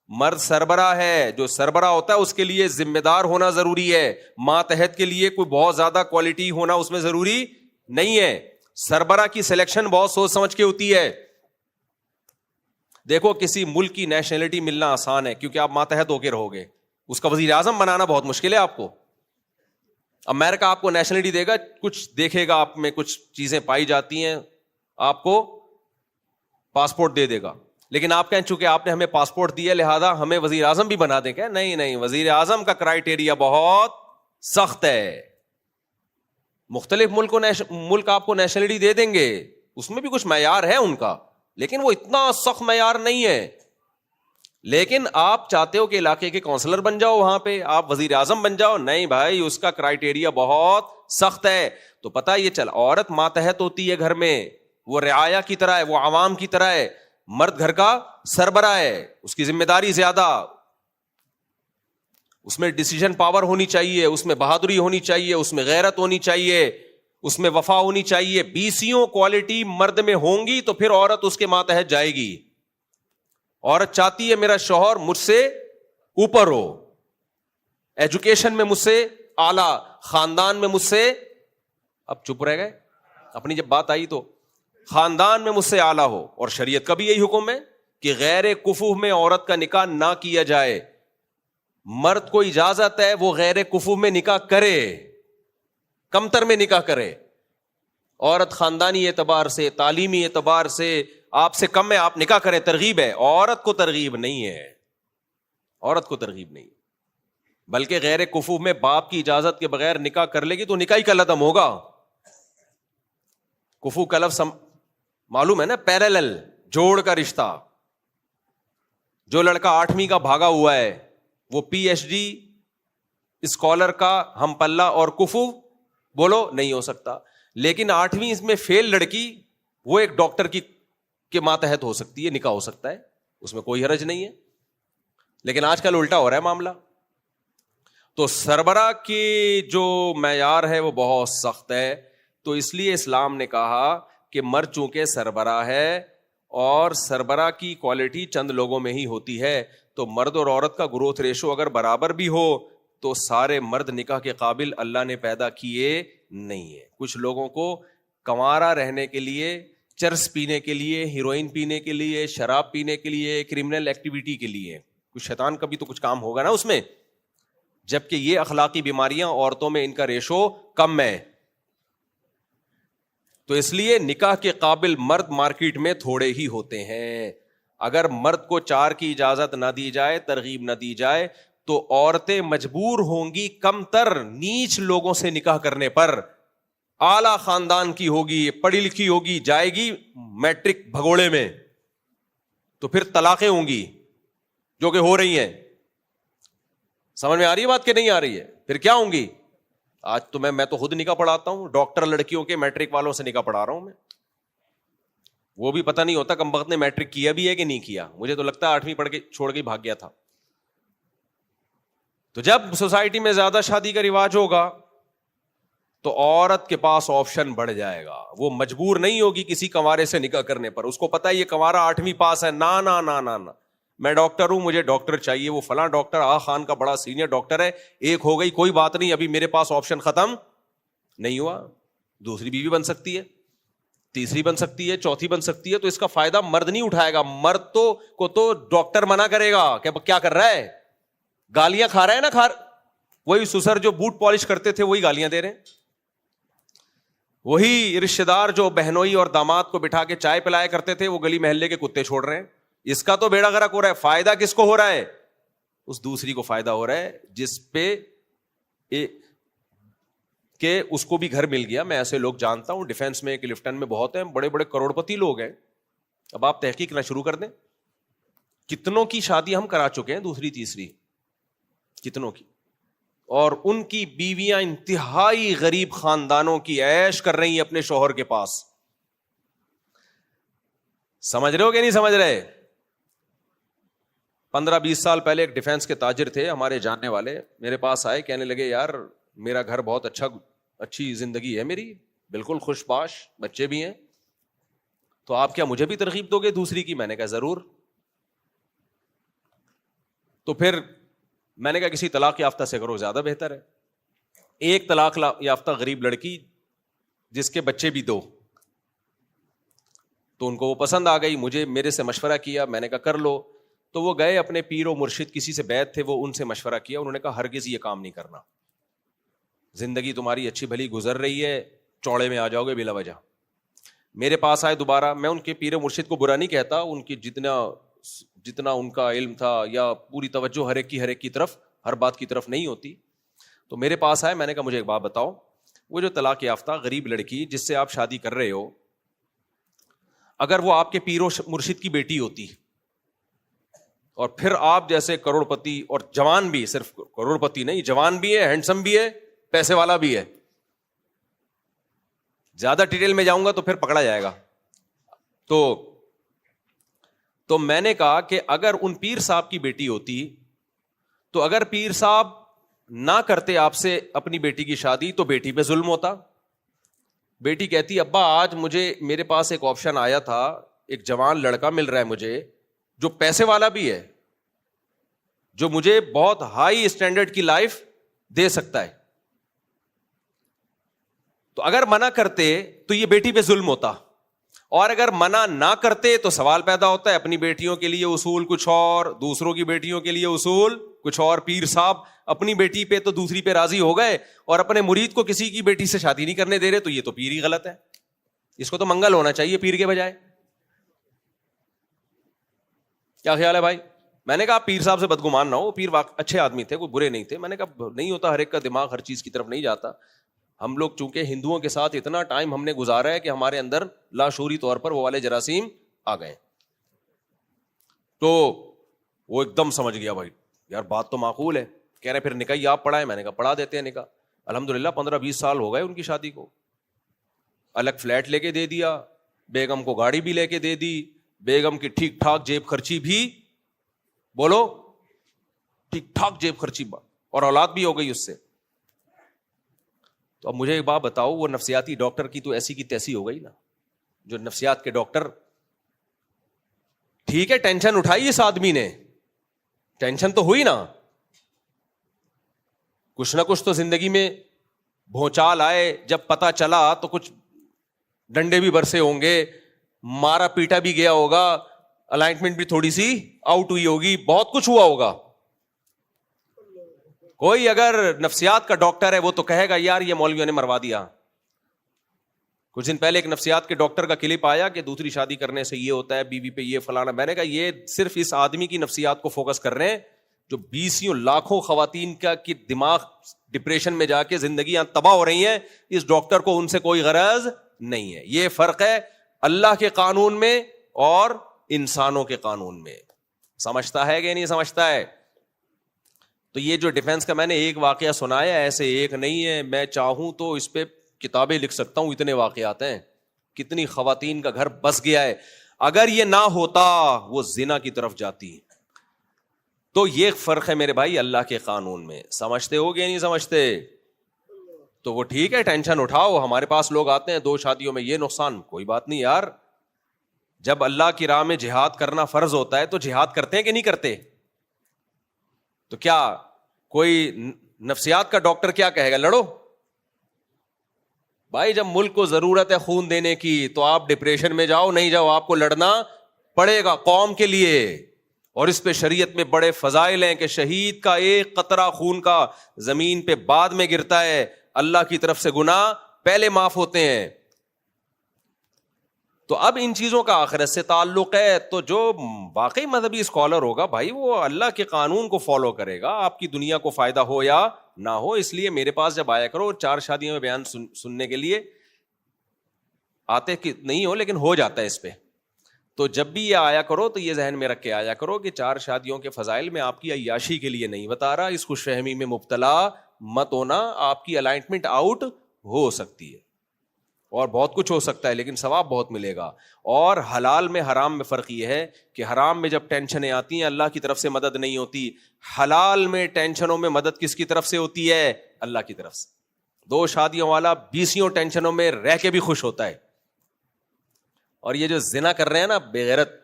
مرد سربراہ ہے, جو سربراہ ہوتا ہے اس کے لیے ذمہ دار ہونا ضروری ہے. ماتحت کے لیے کوئی بہت زیادہ کوالٹی ہونا اس میں ضروری نہیں ہے. سربراہ کی سلیکشن بہت سوچ سمجھ کے ہوتی ہے. دیکھو کسی ملک کی نیشنلٹی ملنا آسان ہے کیونکہ آپ ماتحت ہو کے رہو گے, اس کا وزیر اعظم بنانا بہت مشکل ہے آپ کو. امریکہ آپ کو نیشنلٹی دے گا, کچھ دیکھے گا آپ میں کچھ چیزیں پائی جاتی ہیں, آپ کو پاسپورٹ دے دے گا. لیکن آپ کہیں چونکہ آپ نے ہمیں پاسپورٹ دیا لہذا ہمیں وزیر اعظم بھی بنا دیں. کہ نہیں, وزیر اعظم کا کرائٹیریا بہت سخت ہے. مختلف ملک آپ کو نیشنلٹی دے دیں گے, اس میں بھی کچھ معیار ہے ان کا, لیکن وہ اتنا سخت معیار نہیں ہے. لیکن آپ چاہتے ہو کہ علاقے کے کونسلر بن جاؤ, وہاں پہ آپ وزیر اعظم بن جاؤ, نہیں بھائی اس کا کرائٹیریا بہت سخت ہے. تو پتہ یہ چل, عورت ماتحت ہوتی ہے گھر میں, وہ رعایا کی طرح ہے, وہ عوام کی طرح ہے. مرد گھر کا سربراہ ہے, اس کی ذمہ داری زیادہ, اس میں ڈیسیژن پاور ہونی چاہیے, اس میں بہادری ہونی چاہیے, اس میں غیرت ہونی چاہیے, اس میں وفا ہونی چاہیے. 20 کوالٹی مرد میں ہوں گی تو پھر عورت اس کے ماتحت جائے گی. عورت چاہتی ہے میرا شوہر مجھ سے اوپر ہو, ایجوکیشن میں مجھ سے اعلیٰ, خاندان میں مجھ سے, اب چپ رہ گئے اپنی جب بات آئی تو, خاندان میں مجھ سے اعلیٰ ہو. اور شریعت کا بھی یہی حکم ہے کہ غیر کفو میں عورت کا نکاح نہ کیا جائے. مرد کو اجازت ہے وہ غیر کفو میں نکاح کرے, کمتر میں نکاح کرے. عورت خاندانی اعتبار سے, تعلیمی اعتبار سے آپ سے کم ہے, آپ نکاح کریں, ترغیب ہے. عورت کو ترغیب نہیں ہے, عورت کو ترغیب نہیں, بلکہ غیر کفو میں باپ کی اجازت کے بغیر نکاح کر لے گی تو نکاح کا لدم ہوگا. کفو کا لفظ معلوم ہے نا, پیرالل, جوڑ کا رشتہ. جو لڑکا 8ویں کا بھاگا ہوا ہے وہ PhD اسکالر کا ہم پلہ اور کفو بولو نہیں ہو سکتا. لیکن 8ویں میں فیل لڑکی وہ ایک ڈاکٹر کی کے ماتحت ہو سکتی ہے, نکاح ہو سکتا ہے, اس میں کوئی حرج نہیں ہے. لیکن آج کل الٹا ہو رہا ہے معاملہ. تو سربراہ کی جو معیار ہے وہ بہت سخت ہے. تو اس لیے اسلام نے کہا کہ مرد چونکہ سربراہ ہے اور سربراہ کی کوالٹی چند لوگوں میں ہی ہوتی ہے, تو مرد اور عورت کا گروتھ ریشو اگر برابر بھی ہو تو سارے مرد نکاح کے قابل اللہ نے پیدا کیے نہیں ہے. کچھ لوگوں کو کنوارا رہنے کے لیے, چرس پینے کے لیے, ہیروئن پینے کے لیے, شراب پینے کے لیے, کرمنل ایکٹیویٹی کے لیے, کچھ شیطان کا بھی تو کچھ کام ہوگا نا اس میں, جبکہ یہ اخلاقی بیماریاں عورتوں میں ان کا ریشو کم ہے. تو اس لیے نکاح کے قابل مرد مارکیٹ میں تھوڑے ہی ہوتے ہیں. اگر مرد کو 4 کی اجازت نہ دی جائے, ترغیب نہ دی جائے, تو عورتیں مجبور ہوں گی کم تر نیچ لوگوں سے نکاح کرنے پر. اعلیٰ خاندان کی ہوگی, پڑھی لکھی ہوگی, جائے گی میٹرک بھگوڑے میں, تو پھر طلاقیں ہوں گی جو کہ ہو رہی ہیں. سمجھ میں آ رہی ہے بات کہ نہیں آ رہی ہے؟ پھر کیا ہوں گی؟ آج تو میں تو خود نکاح پڑھاتا ہوں, ڈاکٹر لڑکیوں کے میٹرک والوں سے نکاح پڑھا رہا ہوں میں. وہ بھی پتہ نہیں ہوتا کم وقت نے میٹرک کیا بھی ہے کہ نہیں کیا. مجھے تو لگتا ہے 8ویں پڑھ کے چھوڑ کے بھاگ گیا تھا. تو جب سوسائٹی میں زیادہ شادی کا رواج ہوگا تو عورت کے پاس آپشن بڑھ جائے گا. وہ مجبور نہیں ہوگی کسی کنوارے سے نکاح کرنے پر. اس کو پتا ہے یہ کنوارا 8ویں پاس ہے, نا نا نا نا نا, میں ڈاکٹر ہوں, مجھے ڈاکٹر چاہیے, وہ فلاں ڈاکٹر آ خان کا بڑا سینئر ڈاکٹر ہے, ایک ہو گئی کوئی بات نہیں, ابھی میرے پاس آپشن ختم نہیں ہوا, دوسری بیوی بن سکتی ہے, تیسری بن سکتی ہے, چوتھی بن سکتی ہے. تو اس کا فائدہ مرد نہیں اٹھائے گا. مرد کو تو ڈاکٹر منع کرے گا کہ کیا کر رہا ہے, گالیاں کھا رہا ہے نا, وہی سسر جو بوٹ پالش کرتے تھے وہی گالیاں دے رہے ہیں, وہی رشتے دار جو بہنوئی اور داماد کو بٹھا کے چائے پلایا کرتے تھے وہ گلی محلے کے کتے چھوڑ رہے ہیں. اس کا تو بیڑا غرق ہو رہا ہے. فائدہ کس کو ہو رہا ہے؟ اس دوسری کو فائدہ ہو رہا ہے جس پہ کہ اس کو بھی گھر مل گیا. میں ایسے لوگ جانتا ہوں, ڈیفینس میں, کلفٹن میں بہت ہیں, بڑے بڑے کروڑ پتی لوگ ہیں. اب آپ تحقیق نہ شروع کر دیں, کتنوں کی شادی ہم کرا چکے ہیں, دوسری تیسری, کتنوں کی, اور ان کی بیویاں انتہائی غریب خاندانوں کی عیش کر رہی ہیں اپنے شوہر کے پاس. سمجھ رہے ہو کہ نہیں سمجھ رہے؟ 15-20 سال پہلے ایک ڈیفینس کے تاجر تھے ہمارے جاننے والے, میرے پاس آئے, کہنے لگے یار میرا گھر بہت اچھی زندگی ہے میری, بالکل خوش باش, بچے بھی ہیں, تو آپ کیا مجھے بھی ترغیب دو گے دوسری کی؟ میں نے کہا ضرور. تو پھر میں نے کہا کسی طلاق یافتہ سے کرو, زیادہ بہتر ہے. ایک طلاق یافتہ غریب لڑکی جس کے بچے بھی 2, تو ان کو وہ پسند آ گئی. میرے سے مشورہ کیا, میں نے کہا کر لو. تو وہ گئے اپنے پیر و مرشد, کسی سے بیعت تھے وہ, ان سے مشورہ کیا. انہوں نے کہا ہرگز یہ کام نہیں کرنا, زندگی تمہاری اچھی بھلی گزر رہی ہے, چوڑے میں آ جاؤ گے بلا وجہ. میرے پاس آئے دوبارہ. میں ان کے پیر و مرشد کو برا نہیں کہتا, ان کی جتنا ان کا علم تھا یا پوری توجہ ہر ایک کی طرف, ہر بات کی طرف نہیں ہوتی. تو میرے پاس آئے, میں نے کہا مجھے ایک بات بتاؤ, وہ جو طلاق یافتہ غریب لڑکی جس سے آپ شادی کر رہے ہو, اگر وہ آپ کے پیر و مرشد کی بیٹی ہوتی اور پھر آپ جیسے کروڑ پتی اور جوان بھی, صرف کروڑ پتی نہیں, جوان بھی ہے, ہینڈسم بھی ہے, پیسے والا بھی ہے, زیادہ ڈیٹیل میں جاؤں گا تو پھر پکڑا جائے گا. تو میں نے کہا کہ اگر ان پیر صاحب کی بیٹی ہوتی, تو اگر پیر صاحب نہ کرتے آپ سے اپنی بیٹی کی شادی تو بیٹی پہ ظلم ہوتا. بیٹی کہتی ابا آج میرے پاس ایک آپشن آیا تھا, ایک جوان لڑکا مل رہا ہے مجھے جو پیسے والا بھی ہے, جو مجھے بہت ہائی اسٹینڈرڈ کی لائف دے سکتا ہے. تو اگر منع کرتے تو یہ بیٹی پہ ظلم ہوتا, اور اگر منع نہ کرتے تو سوال پیدا ہوتا ہے اپنی بیٹیوں کے لیے اصول کچھ اور, دوسروں کی بیٹیوں کے لیے اصول کچھ اور. پیر صاحب اپنی بیٹی پہ تو دوسری پہ راضی ہو گئے اور اپنے مرید کو کسی کی بیٹی سے شادی نہیں کرنے دے رہے, تو یہ تو پیر ہی غلط ہے. اس کو تو منگل ہونا چاہیے پیر کے بجائے. کیا خیال ہے بھائی؟ میں نے کہا پیر صاحب سے بدگمان نہ ہو, پیر اچھے آدمی تھے, کوئی برے نہیں تھے. میں نے کہا نہیں ہوتا, ہر ایک کا دماغ ہر چیز کی طرف نہیں جاتا. ہم لوگ چونکہ ہندوؤں کے ساتھ اتنا ٹائم ہم نے گزارا ہے کہ ہمارے اندر لاشعوری طور پر وہ والے جراثیم آ گئے. تو وہ ایک دم سمجھ گیا, بھائی یار بات تو معقول ہے. کہہ رہے پھر نکاح ہی آپ پڑھائیں. میں نے کہا پڑھا دیتے ہیں نکاح. الحمدللہ 15-20 سال ہو گئے ان کی شادی کو. الگ فلیٹ لے کے دے دیا, بیگم کو گاڑی بھی لے کے دے دی, بیگم کی ٹھیک ٹھاک جیب خرچی بھی, بولو ٹھیک ٹھاک جیب خرچی, اور اولاد بھی ہو گئی اس سے. تو اب مجھے ایک بات بتاؤ, وہ نفسیاتی ڈاکٹر کی تو ایسی کی تیسی ہو گئی نا, جو نفسیات کے ڈاکٹر, ٹھیک ہے ٹینشن اٹھائی اس آدمی نے, ٹینشن تو ہوئی نا, کچھ نہ کچھ تو زندگی میں بھونچال آئے, جب پتا چلا تو کچھ ڈنڈے بھی برسے ہوں گے, مارا پیٹا بھی گیا ہوگا, الائنمنٹ بھی تھوڑی سی آؤٹ ہوئی ہوگی, بہت کچھ ہوا ہوگا. کوئی اگر نفسیات کا ڈاکٹر ہے وہ تو کہے گا یار یہ مولویوں نے مروا دیا. کچھ دن پہلے ایک نفسیات کے ڈاکٹر کا کلپ آیا کہ دوسری شادی کرنے سے یہ ہوتا ہے, بیوی پہ یہ فلانا. میں نے کہا یہ صرف اس آدمی کی نفسیات کو فوکس کر رہے ہیں جو 20 لاکھوں خواتین کا کی دماغ ڈپریشن میں جا کے زندگیاں تباہ ہو رہی ہیں. اس ڈاکٹر کو ان سے کوئی غرض نہیں ہے. یہ فرق ہے اللہ کے قانون میں اور انسانوں کے قانون میں. سمجھتا ہے کہ نہیں سمجھتا ہے؟ تو یہ جو ڈیفنس کا میں نے ایک واقعہ سنایا, ایسے ایک نہیں ہے, میں چاہوں تو اس پہ کتابیں لکھ سکتا ہوں, اتنے واقعات ہیں. کتنی خواتین کا گھر بس گیا ہے. اگر یہ نہ ہوتا وہ زنا کی طرف جاتی. تو یہ فرق ہے میرے بھائی اللہ کے قانون میں. سمجھتے ہو کہ نہیں سمجھتے؟ تو وہ ٹھیک ہے ٹینشن اٹھاؤ. ہمارے پاس لوگ آتے ہیں 2 شادیوں میں یہ نقصان, کوئی بات نہیں یار. جب اللہ کی راہ میں جہاد کرنا فرض ہوتا ہے تو جہاد کرتے ہیں کہ نہیں کرتے؟ تو کیا کوئی نفسیات کا ڈاکٹر کیا کہے گا لڑو؟ بھائی جب ملک کو ضرورت ہے خون دینے کی تو آپ ڈپریشن میں جاؤ, نہیں جاؤ, آپ کو لڑنا پڑے گا قوم کے لیے. اور اس پہ شریعت میں بڑے فضائل ہیں کہ شہید کا ایک قطرہ خون کا زمین پہ بعد میں گرتا ہے، اللہ کی طرف سے گناہ پہلے معاف ہوتے ہیں. تو اب ان چیزوں کا آخرت سے تعلق ہے. تو جو واقعی مذہبی اسکالر ہوگا بھائی وہ اللہ کے قانون کو فالو کرے گا، آپ کی دنیا کو فائدہ ہو یا نہ ہو. اس لیے میرے پاس جب آیا کرو 4 شادیوں میں بیان سننے کے لیے آتے کہ نہیں ہو لیکن ہو جاتا ہے اس پہ، تو جب بھی یہ آیا کرو تو یہ ذہن میں رکھ کے آیا کرو کہ 4 شادیوں کے فضائل میں آپ کی عیاشی کے لیے نہیں بتا رہا. اس خوش فہمی میں مبتلا مت ہونا، آپ کی الائنمنٹ آؤٹ ہو سکتی ہے اور بہت کچھ ہو سکتا ہے لیکن ثواب بہت ملے گا. اور حلال میں حرام میں فرق یہ ہے کہ حرام میں جب ٹینشنیں آتی ہیں اللہ کی طرف سے مدد نہیں ہوتی، حلال میں ٹینشنوں میں مدد کس کی طرف سے ہوتی ہے؟ اللہ کی طرف سے. 2 شادیوں والا 20 ٹینشنوں میں رہ کے بھی خوش ہوتا ہے. اور یہ جو زنا کر رہے ہیں نا بے غیرت،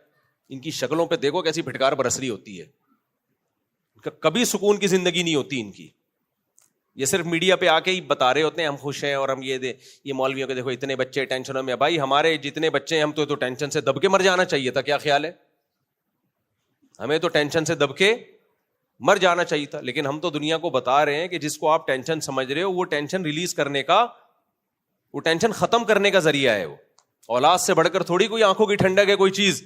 ان کی شکلوں پہ دیکھو کیسی پھٹکار برس رہی ہوتی ہے، کبھی سکون کی زندگی نہیں ہوتی ان کی. یہ صرف میڈیا پہ آ کے ہی بتا رہے ہوتے ہیں ہم خوش ہیں اور ہم یہ مولویوں کے دیکھو اتنے بچے ٹینشنوں میں. بھائی ہمارے جتنے بچے ہیں ہم تو ٹینشن سے دب کے مر جانا چاہیے تھا. کیا خیال ہے؟ ہمیں تو ٹینشن سے دب کے مر جانا چاہیے تھا. لیکن ہم تو دنیا کو بتا رہے ہیں کہ جس کو آپ ٹینشن سمجھ رہے ہو وہ ٹینشن ریلیز کرنے کا، وہ ٹینشن ختم کرنے کا ذریعہ ہے. وہ اولاد سے بڑھ کر تھوڑی کوئی آنکھوں کی ٹھنڈک ہے کوئی چیز.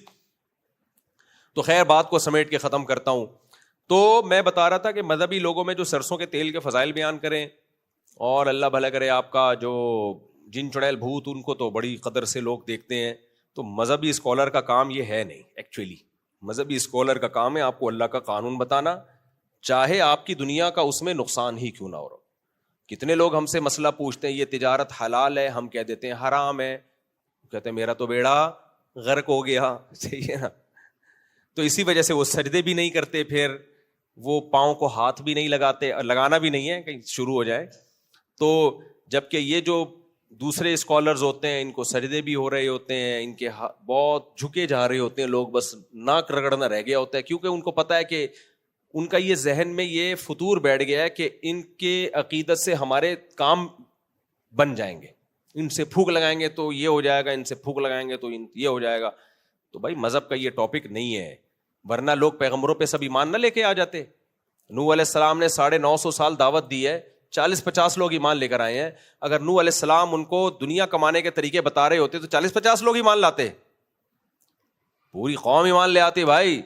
تو خیر بات کو سمیٹ کے ختم کرتا ہوں. تو میں بتا رہا تھا کہ مذہبی لوگوں میں جو سرسوں کے تیل کے فضائل بیان کریں، اور اللہ بھلا کرے آپ کا جو جن چڑیل بھوت ان کو تو بڑی قدر سے لوگ دیکھتے ہیں. تو مذہبی اسکالر کا کام یہ ہے نہیں. ایکچولی مذہبی اسکالر کا کام ہے آپ کو اللہ کا قانون بتانا، چاہے آپ کی دنیا کا اس میں نقصان ہی کیوں نہ ہو رہا. کتنے لوگ ہم سے مسئلہ پوچھتے ہیں یہ تجارت حلال ہے، ہم کہہ دیتے ہیں حرام ہے، کہتے ہیں میرا تو بیڑا غرق ہو گیا. صحیح ہے نا؟ تو اسی وجہ سے وہ سجدے بھی نہیں کرتے، پھر وہ پاؤں کو ہاتھ بھی نہیں لگاتے، لگانا بھی نہیں ہے کہیں شروع ہو جائے. تو جبکہ یہ جو دوسرے اسکالرز ہوتے ہیں ان کو سجدے بھی ہو رہے ہوتے ہیں، ان کے بہت جھکے جا رہے ہوتے ہیں لوگ، بس ناک رگڑنا رہ گیا ہوتا ہے. کیونکہ ان کو پتا ہے کہ ان کا یہ ذہن میں یہ فطور بیٹھ گیا ہے کہ ان کے عقیدت سے ہمارے کام بن جائیں گے، ان سے پھونک لگائیں گے تو یہ ہو جائے گا، ان سے پھونک لگائیں گے تو یہ ہو جائے گا. تو بھائی مذہب کا یہ ٹاپک نہیں ہے، ورنہ لوگ پیغمبروں پہ سب ایمان نہ لے کے آ جاتے. نوح علیہ السلام نے 950 سال دعوت دی ہے، 40-50 لوگ ایمان لے کر آئے ہیں. اگر نوح علیہ السلام ان کو دنیا کمانے کے طریقے بتا رہے ہوتے تو 40-50 لوگ ایمان لاتے، پوری قوم ایمان لے آتی. بھائی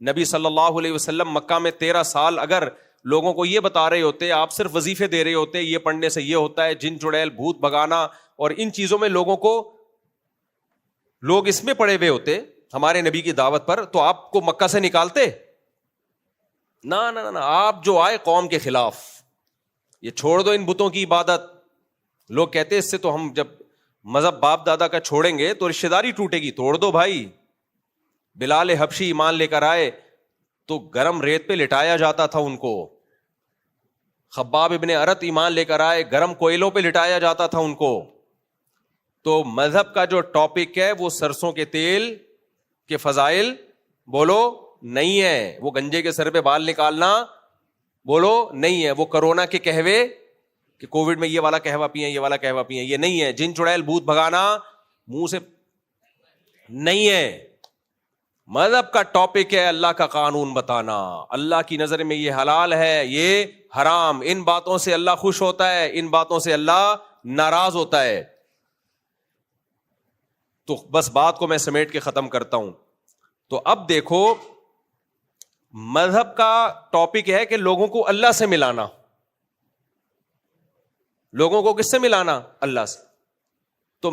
نبی صلی اللہ علیہ وسلم مکہ میں 13 سال اگر لوگوں کو یہ بتا رہے ہوتے، آپ صرف وظیفے دے رہے ہوتے یہ پڑھنے سے یہ ہوتا ہے، جن چڑیل بھوت بھگانا اور ان چیزوں میں لوگوں کو، لوگ اس میں پڑے ہوئے ہوتے ہمارے نبی کی دعوت پر، تو آپ کو مکہ سے نکالتے؟ نہ نہ نہ، آپ جو آئے قوم کے خلاف. یہ چھوڑ دو ان بتوں کی عبادت. لوگ کہتے اس سے تو ہم جب مذہب باپ دادا کا چھوڑیں گے تو رشتہ داری ٹوٹے گی. توڑ دو بھائی. بلال حبشی ایمان لے کر آئے تو گرم ریت پہ لٹایا جاتا تھا ان کو. خباب ابن ارت ایمان لے کر آئے، گرم کوئلوں پہ لٹایا جاتا تھا ان کو. تو مذہب کا جو ٹاپک ہے وہ سرسوں کے تیل کے فضائل بولو نہیں ہے، وہ گنجے کے سر پہ بال نکالنا بولو نہیں ہے، وہ کرونا کے کہوے کہ کووڈ میں یہ والا کہوا پیئیں یہ والا کہوا پیئیں یہ نہیں ہے، جن چڑیل بھوت بھگانا منہ سے نہیں ہے. مذہب کا ٹاپک ہے اللہ کا قانون بتانا. اللہ کی نظر میں یہ حلال ہے، یہ حرام. ان باتوں سے اللہ خوش ہوتا ہے، ان باتوں سے اللہ ناراض ہوتا ہے. تو بس بات کو میں سمیٹ کے ختم کرتا ہوں. تو اب دیکھو مذہب کا ٹاپک ہے کہ لوگوں کو اللہ سے ملانا. لوگوں کو کس سے ملانا؟ اللہ سے. تو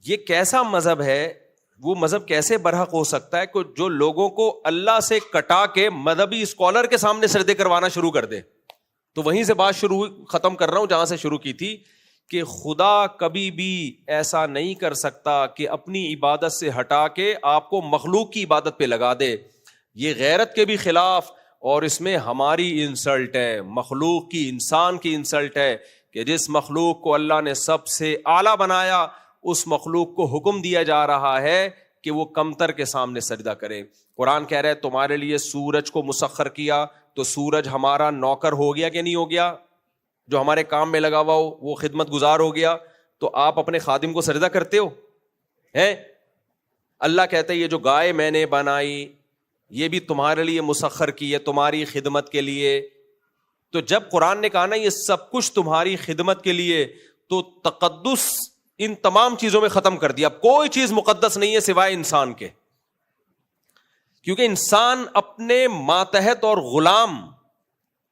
یہ کیسا مذہب ہے؟ وہ مذہب کیسے برحق ہو سکتا ہے کہ جو لوگوں کو اللہ سے کٹا کے مذہبی اسکالر کے سامنے سجدے کروانا شروع کر دے؟ تو وہیں سے بات ختم کر رہا ہوں جہاں سے شروع کی تھی کہ خدا کبھی بھی ایسا نہیں کر سکتا کہ اپنی عبادت سے ہٹا کے آپ کو مخلوق کی عبادت پہ لگا دے. یہ غیرت کے بھی خلاف، اور اس میں ہماری انسلٹ ہے، مخلوق کی، انسان کی انسلٹ ہے کہ جس مخلوق کو اللہ نے سب سے اعلیٰ بنایا اس مخلوق کو حکم دیا جا رہا ہے کہ وہ کمتر کے سامنے سجدہ کرے. قرآن کہہ رہا ہے تمہارے لیے سورج کو مسخر کیا، تو سورج ہمارا نوکر ہو گیا کہ نہیں ہو گیا؟ جو ہمارے کام میں لگا ہوا ہو وہ خدمت گزار ہو گیا. تو آپ اپنے خادم کو سجدہ کرتے ہو ہیں؟ اللہ کہتا ہے یہ جو گائے میں نے بنائی، یہ بھی تمہارے لیے مسخر کی ہے, تمہاری خدمت کے لیے. تو جب قرآن نے کہا نا یہ سب کچھ تمہاری خدمت کے لیے, تو تقدس ان تمام چیزوں میں ختم کر دیا. اب کوئی چیز مقدس نہیں ہے سوائے انسان کے, کیونکہ انسان اپنے ماتحت اور غلام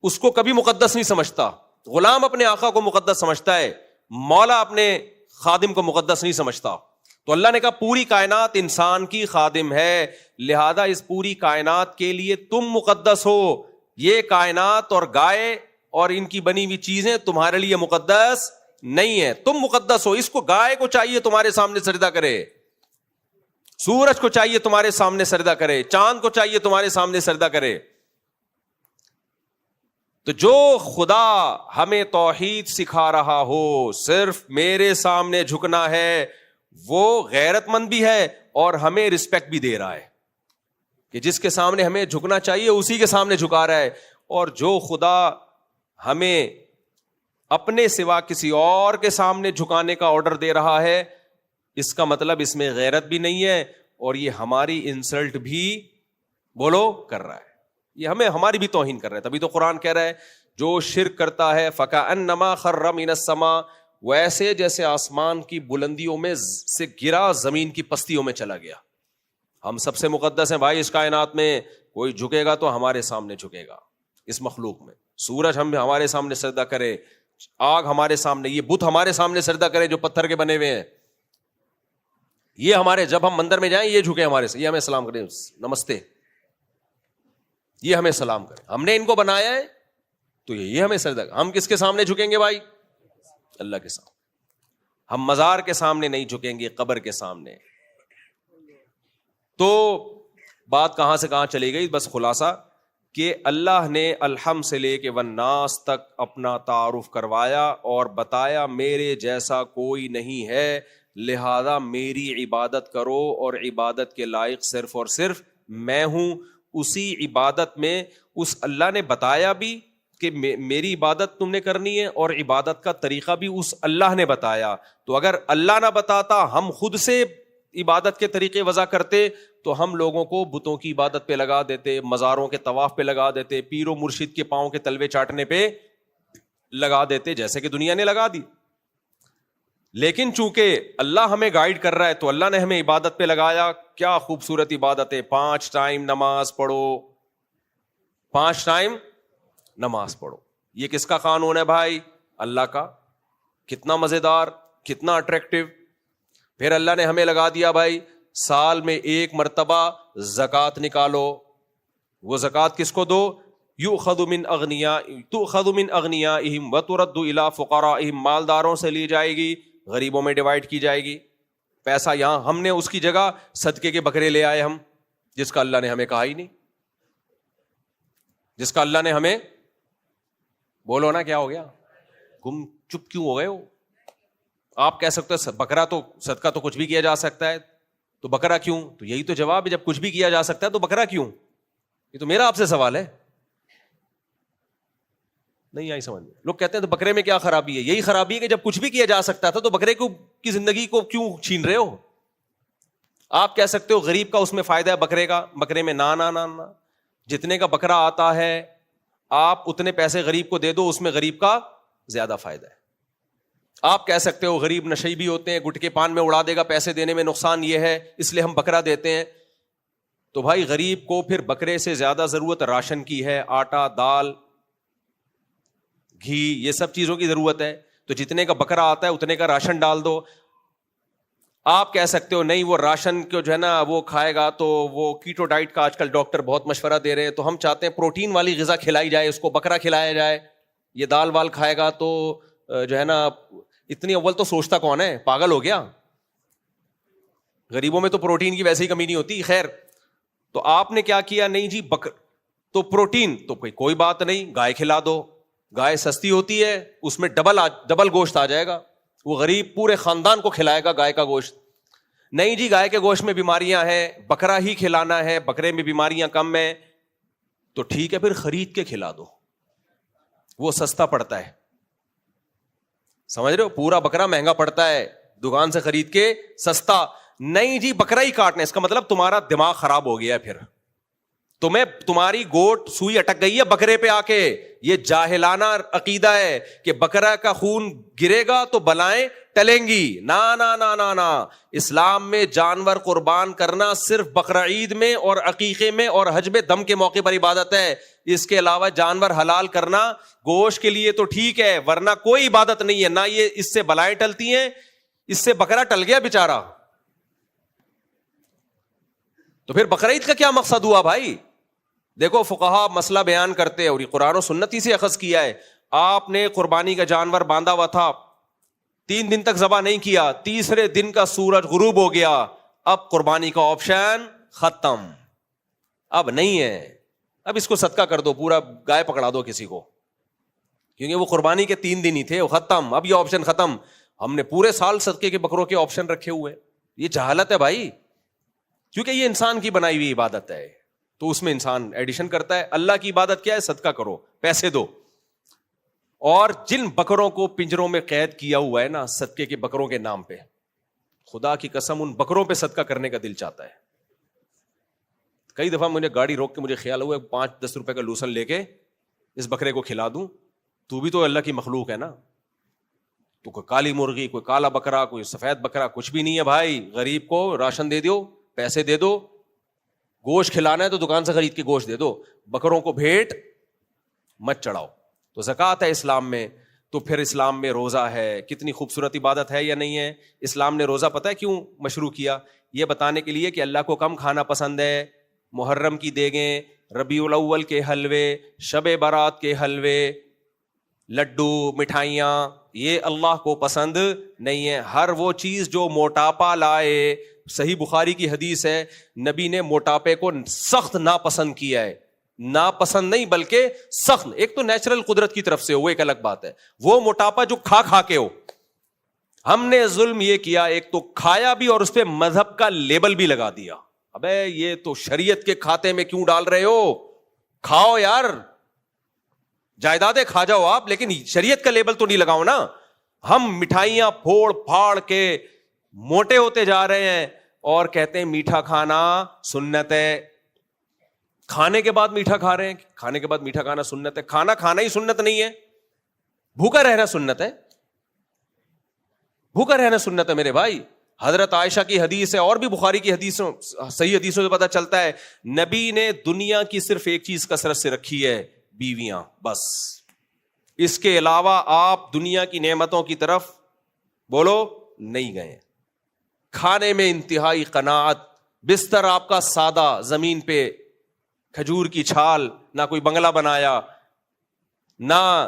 اس کو کبھی مقدس نہیں سمجھتا. غلام اپنے آقا کو مقدس سمجھتا ہے, مولا اپنے خادم کو مقدس نہیں سمجھتا. تو اللہ نے کہا پوری کائنات انسان کی خادم ہے, لہذا اس پوری کائنات کے لیے تم مقدس ہو. یہ کائنات اور گائے اور ان کی بنی ہوئی چیزیں تمہارے لیے مقدس نہیں ہے, تم مقدس ہو. اس کو گائے کو چاہیے تمہارے سامنے سجدہ کرے, سورج کو چاہیے تمہارے سامنے سجدہ کرے, چاند کو چاہیے تمہارے سامنے سجدہ کرے. تو جو خدا ہمیں توحید سکھا رہا ہو, صرف میرے سامنے جھکنا ہے, وہ غیرت مند بھی ہے اور ہمیں رسپیکٹ بھی دے رہا ہے کہ جس کے سامنے ہمیں جھکنا چاہیے اسی کے سامنے جھکا رہا ہے. اور جو خدا ہمیں اپنے سوا کسی اور کے سامنے جھکانے کا آرڈر دے رہا ہے, اس کا مطلب اس میں غیرت بھی نہیں ہے اور یہ ہماری انسلٹ بھی بولو کر رہا ہے, یہ ہمیں ہماری بھی توہین کر رہا ہے. تبھی تو قرآن کہہ رہا ہے جو شرک کرتا ہے فَكَأَنَّمَا خَرَّ مِنَ السَّمَاءِ, ویسے جیسے آسمان کی بلندیوں میں سے گرا زمین کی پستیوں میں چلا گیا. ہم سب سے مقدس ہیں بھائی اس کائنات میں, کوئی جھکے گا تو ہمارے سامنے جھکے گا اس مخلوق میں. سورج ہم ہمارے سامنے سجدہ کرے, آگ ہمارے سامنے, یہ بت ہمارے سامنے سجدہ کرے جو پتھر کے بنے ہوئے ہیں, یہ ہمارے جب ہم مندر میں جائیں یہ جھکے ہمارے سے, یہ ہمیں سلام کریں نمستے, یہ ہمیں سلام کریں. ہم نے ان کو بنایا ہے تو یہ ہمیں سجدہ. ہم کس کے سامنے جھکیں گے بھائی؟ اللہ کے سامنے. ہم مزار کے سامنے نہیں جھکیں گے, قبر کے سامنے. تو بات کہاں سے کہاں چلی گئی؟ بس خلاصہ کہ اللہ نے الحم سے لے کے والناس تک اپنا تعارف کروایا اور بتایا میرے جیسا کوئی نہیں ہے, لہذا میری عبادت کرو اور عبادت کے لائق صرف اور صرف میں ہوں. اسی عبادت میں اس اللہ نے بتایا بھی کہ میری عبادت تم نے کرنی ہے اور عبادت کا طریقہ بھی اس اللہ نے بتایا. تو اگر اللہ نہ بتاتا, ہم خود سے عبادت کے طریقے وضع کرتے تو ہم لوگوں کو بتوں کی عبادت پہ لگا دیتے, مزاروں کے طواف پہ لگا دیتے, پیر و مرشد کے پاؤں کے تلوے چاٹنے پہ لگا دیتے, جیسے کہ دنیا نے لگا دی. لیکن چونکہ اللہ ہمیں گائیڈ کر رہا ہے تو اللہ نے ہمیں عبادت پہ لگایا. کیا خوبصورت عبادت ہے, 5 ٹائم نماز پڑھو, 5 ٹائم نماز پڑھو. یہ کس کا قانون ہے بھائی؟ اللہ کا. کتنا مزیدار, کتنا اٹریکٹیو. پھر اللہ نے ہمیں لگا دیا بھائی سال میں 1 مرتبہ زکوٰۃ نکالو. وہ زکوٰۃ کس کو دو؟ تؤخذ من اغنیائہم وترد الی فقرائہم, مالداروں سے لی جائے گی, غریبوں میں ڈیوائڈ کی جائے گی. پیسہ یہاں ہم نے اس کی جگہ صدقے کے بکرے لے آئے ہم, جس کا اللہ نے ہمیں کہا ہی نہیں, جس کا اللہ نے ہمیں, بولو نا کیا ہو گیا, گم چپ کیوں ہو گئے ہو؟ آپ کہہ سکتے ہو بکرا تو صدقہ تو کچھ بھی کیا جا سکتا ہے, تو بکرا کیوں؟ تو یہی تو جواب ہے, جب کچھ بھی کیا جا سکتا ہے تو بکرا کیوں؟ یہ تو میرا آپ سے سوال ہے. نہیں آئی سمجھ میں. لوگ کہتے ہیں تو بکرے میں کیا خرابی ہے؟ یہی خرابی ہے کہ جب کچھ بھی کیا جا سکتا تھا تو بکرے کی زندگی کو کیوں چھین رہے ہو؟ آپ کہہ سکتے ہو غریب کا اس میں فائدہ ہے بکرے کا, بکرے میں نا جتنے کا بکرا آتا ہے آپ اتنے پیسے غریب کو دے دو, اس میں غریب کا زیادہ فائدہ ہے. آپ کہہ سکتے ہو غریب نشئی بھی ہوتے ہیں, گٹکے پان میں اڑا دے گا, پیسے دینے میں نقصان یہ ہے اس لیے ہم بکرا دیتے ہیں. تو بھائی غریب کو پھر بکرے سے زیادہ ضرورت راشن کی ہے, آٹا, دال, گھی, یہ سب چیزوں کی ضرورت ہے. تو جتنے کا بکرا آتا ہے اتنے کا راشن ڈال دو. آپ کہہ سکتے ہو نہیں وہ راشن کو جو ہے نا وہ کھائے گا تو وہ کیٹو ڈائٹ کا آج کل ڈاکٹر بہت مشورہ دے رہے ہیں, تو ہم چاہتے ہیں پروٹین والی غذا کھلائی جائے, اس کو بکرا کھلایا جائے. یہ دال وال کھائے گا تو جو ہے نا اتنی, اول تو سوچتا کون ہے, پاگل ہو گیا. غریبوں میں تو پروٹین کی ویسے ہی کمی نہیں ہوتی. خیر, تو آپ نے کیا کیا, نہیں جی تو پروٹین تو کوئی بات نہیں, گائے کھلا دو. گائے سستی ہوتی ہے, اس میں ڈبل گوشت آ جائے گا, وہ غریب پورے خاندان کو کھلائے گا گائے کا گوشت. نہیں جی گائے کے گوشت میں بیماریاں ہیں, بکرا ہی کھلانا ہے, بکرے میں بیماریاں کم ہیں, تو ٹھیک ہے پھر خرید کے کھلا دو, وہ سستا پڑتا ہے. سمجھ رہے ہو, پورا بکرا مہنگا پڑتا ہے, دکان سے خرید کے سستا. نہیں جی بکرا ہی کاٹنا, اس کا مطلب تمہارا دماغ خراب ہو گیا ہے. پھر تمہیں تمہاری گوٹ سوئی اٹک گئی ہے بکرے پہ آ کے. یہ جاہلانہ عقیدہ ہے کہ بکرا کا خون گرے گا تو بلائیں ٹلیں گی. نا نا نا نا نا. اسلام میں جانور قربان کرنا صرف بقرہ عید میں اور عقیقے میں اور حج میں دم کے موقع پر عبادت ہے. اس کے علاوہ جانور حلال کرنا گوشت کے لیے تو ٹھیک ہے, ورنہ کوئی عبادت نہیں ہے. نہ یہ اس سے بلائیں ٹلتی ہیں, اس سے بکرا ٹل گیا بیچارہ. تو پھر بقرہ عید کا کیا مقصد ہوا بھائی؟ دیکھو فقہا مسئلہ بیان کرتے ہیں اور یہ قرآن و سنت ہی سے اخذ کیا ہے. آپ نے قربانی کا جانور باندھا ہوا تھا, 3 دن تک ذبح نہیں کیا, تیسرے دن کا سورج غروب ہو گیا, اب قربانی کا آپشن ختم, اب نہیں ہے. اب اس کو صدقہ کر دو, پورا گائے پکڑا دو کسی کو, کیونکہ وہ قربانی کے 3 دن ہی تھے, وہ ختم. اب یہ آپشن ختم. ہم نے پورے سال صدقے کے بکروں کے آپشن رکھے ہوئے. یہ جہالت ہے بھائی, کیونکہ یہ انسان کی بنائی ہوئی عبادت ہے, تو اس میں انسان ایڈیشن کرتا ہے. اللہ کی عبادت کیا ہے؟ صدقہ کرو, پیسے دو. اور جن بکروں کو پنجروں میں قید کیا ہوا ہے نا صدقے کے بکروں کے نام پہ, خدا کی قسم ان بکروں پہ صدقہ کرنے کا دل چاہتا ہے. کئی دفعہ مجھے گاڑی روک کے مجھے خیال ہوا 5-10 روپے کا لوسن لے کے اس بکرے کو کھلا دوں. تو بھی تو اللہ کی مخلوق ہے نا, تو کوئی کالی مرغی, کوئی کالا بکرا, کوئی سفید بکرا, کچھ بھی نہیں ہے بھائی. غریب کو راشن دے دو, پیسے دے دو. گوشت کھلانا ہے تو دکان سے خرید کے گوشت دے دو, بکروں کو بھیٹ مت چڑھاؤ. تو زکوٰۃ ہے اسلام میں. تو پھر اسلام میں روزہ ہے, کتنی خوبصورت عبادت ہے یا نہیں ہے؟ اسلام نے روزہ پتہ ہے کیوں مشروع کیا؟ یہ بتانے کے لیے کہ اللہ کو کم کھانا پسند ہے. محرم کی دیگیں, ربیع الاول کے حلوے, شب برات کے حلوے, لڈو, مٹھائیاں, یہ اللہ کو پسند نہیں ہے. ہر وہ چیز جو موٹاپا لائے, صحیح بخاری کی حدیث ہے, نبی نے موٹاپے کو سخت ناپسند کیا ہے. ناپسند نہیں بلکہ سخت. ایک تو نیچرل قدرت کی طرف سے ہو, وہ ایک الگ بات ہے. وہ موٹاپا جو کھا کھا کے ہو. ہم نے ظلم یہ کیا, ایک تو کھایا بھی اور اس پہ مذہب کا لیبل بھی لگا دیا. ابے یہ تو شریعت کے کھاتے میں کیوں ڈال رہے ہو؟ کھاؤ یار, جائیدادیں کھا جاؤ آپ, لیکن شریعت کا لیبل تو نہیں لگاؤ نا. ہم مٹھائیاں پھوڑ پھاڑ کے موٹے ہوتے جا رہے ہیں اور کہتے ہیں میٹھا کھانا سنت ہے. کھانے کے بعد میٹھا کھا رہے ہیں, کھانے کے بعد میٹھا کھانا سنت ہے. کھانا کھانا ہی سنت نہیں ہے, بھوکا رہنا سنت ہے. بھوکا رہنا سنت ہے میرے بھائی. حضرت عائشہ کی حدیث ہے اور بھی بخاری کی حدیثوں, صحیح حدیثوں سے پتہ چلتا ہے نبی نے دنیا کی صرف ایک چیز کثرت سے رکھی ہے, بیویاں, بس. اس کے علاوہ آپ دنیا کی نعمتوں کی طرف بولو نہیں گئے. کھانے میں انتہائی قناعت, بستر آپ کا سادہ, زمین پہ کھجور کی چھال, نہ کوئی بنگلہ بنایا, نہ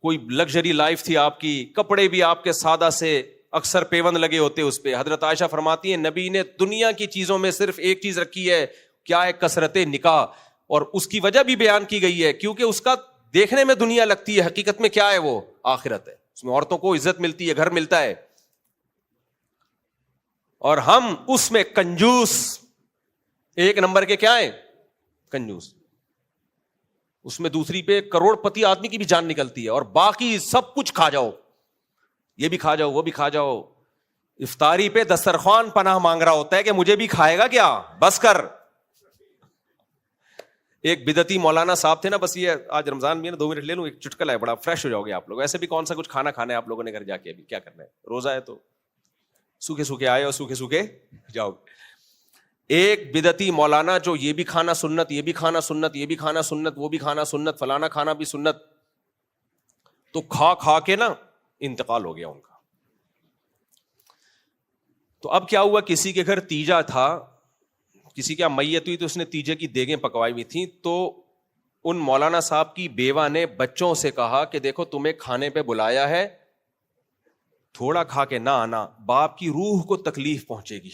کوئی لگژری لائف تھی آپ کی. کپڑے بھی آپ کے سادہ سے, اکثر پیوند لگے ہوتے اس پہ. حضرت عائشہ فرماتی ہیں نبی نے دنیا کی چیزوں میں صرف ایک چیز رکھی ہے, کیا ہے؟ کثرت نکاح. اور اس کی وجہ بھی بیان کی گئی ہے, کیونکہ اس کا دیکھنے میں دنیا لگتی ہے, حقیقت میں کیا ہے؟ وہ آخرت ہے. اس میں عورتوں کو عزت ملتی ہے, گھر ملتا ہے. اور ہم اس میں کنجوس, 1 نمبر کے کیا ہیں؟ کنجوس. اس میں دوسری پہ کروڑ پتی آدمی کی بھی جان نکلتی ہے, اور باقی سب کچھ کھا جاؤ, یہ بھی کھا جاؤ, وہ بھی کھا جاؤ. افطاری پہ دسترخوان پناہ مانگ رہا ہوتا ہے کہ مجھے بھی کھائے گا کیا, بس کر. ایک بدعتی مولانا صاحب تھے نا, بس یہ آج رمضان میں 2 منٹ لے لوں, ایک چٹکلا ہے, بڑا فریش ہو جاؤ گے آپ لوگ. ایسے بھی کون سا کچھ کھانا کھانا ہے آپ لوگوں نے گھر جا کے, ابھی کیا کرنا ہے, روزہ ہے تو سوکھے سوکھے آئے اور سوکھے سوکھے جاؤ. ایک بدعتی مولانا جو یہ بھی کھانا سنت, یہ بھی کھانا سنت, یہ بھی کھانا سنت, وہ بھی کھانا سنت, فلانا کھانا بھی سنت, تو کھا کھا کے نا انتقال ہو گیا ان کا. تو اب کیا ہوا, کسی کے گھر تیجا تھا, کسی کیا میت ہوئی, تو اس نے تیجے کی دیگیں پکوائی ہوئی تھیں. تو ان مولانا صاحب کی بیوہ نے بچوں سے کہا کہ دیکھو تمہیں کھانے پہ بلایا ہے, تھوڑا کھا کے نہ آنا, باپ کی روح کو تکلیف پہنچے گی.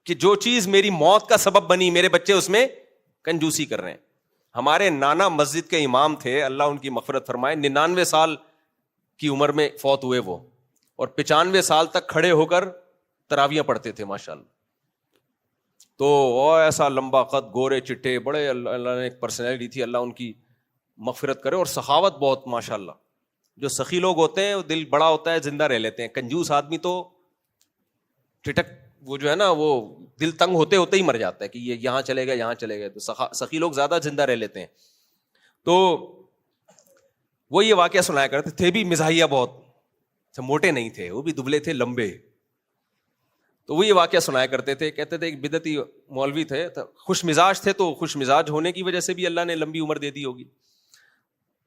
کہ جو چیز میری موت کا سبب بنی, میرے بچے اس میں کنجوسی کر رہے ہیں. ہمارے نانا مسجد کے امام تھے, اللہ ان کی مغفرت فرمائے, 99 سال کی عمر میں فوت ہوئے وہ, اور 95 سال تک کھڑے ہو کر تراویاں پڑھتے تھے ماشاءاللہ. تو ایسا لمبا قد, گورے چٹے, بڑے, اللہ نے ایک پرسنالٹی تھی, اللہ ان کی مغفرت کرے. اور سخاوت بہت ماشاءاللہ. جو سخی لوگ ہوتے ہیں وہ دل بڑا ہوتا ہے, زندہ رہ لیتے ہیں. کنجوس آدمی تو ٹھٹک وہ جو ہے نا وہ دل تنگ ہوتے ہوتے ہی مر جاتا ہے کہ یہ یہاں چلے گئے یہاں چلے گئے. تو سخی لوگ زیادہ زندہ رہ لیتے ہیں. تو وہ یہ واقعہ سنایا کرتے تھے بھی مزاحیہ بہت, موٹے نہیں تھے وہ بھی, دبلے تھے لمبے. تو وہ یہ واقعہ سنایا کرتے تھے, کہتے تھے ایک بدعتی مولوی تھے, خوش مزاج تھے, تو خوش مزاج ہونے کی وجہ سے بھی اللہ نے لمبی عمر دے دی ہوگی.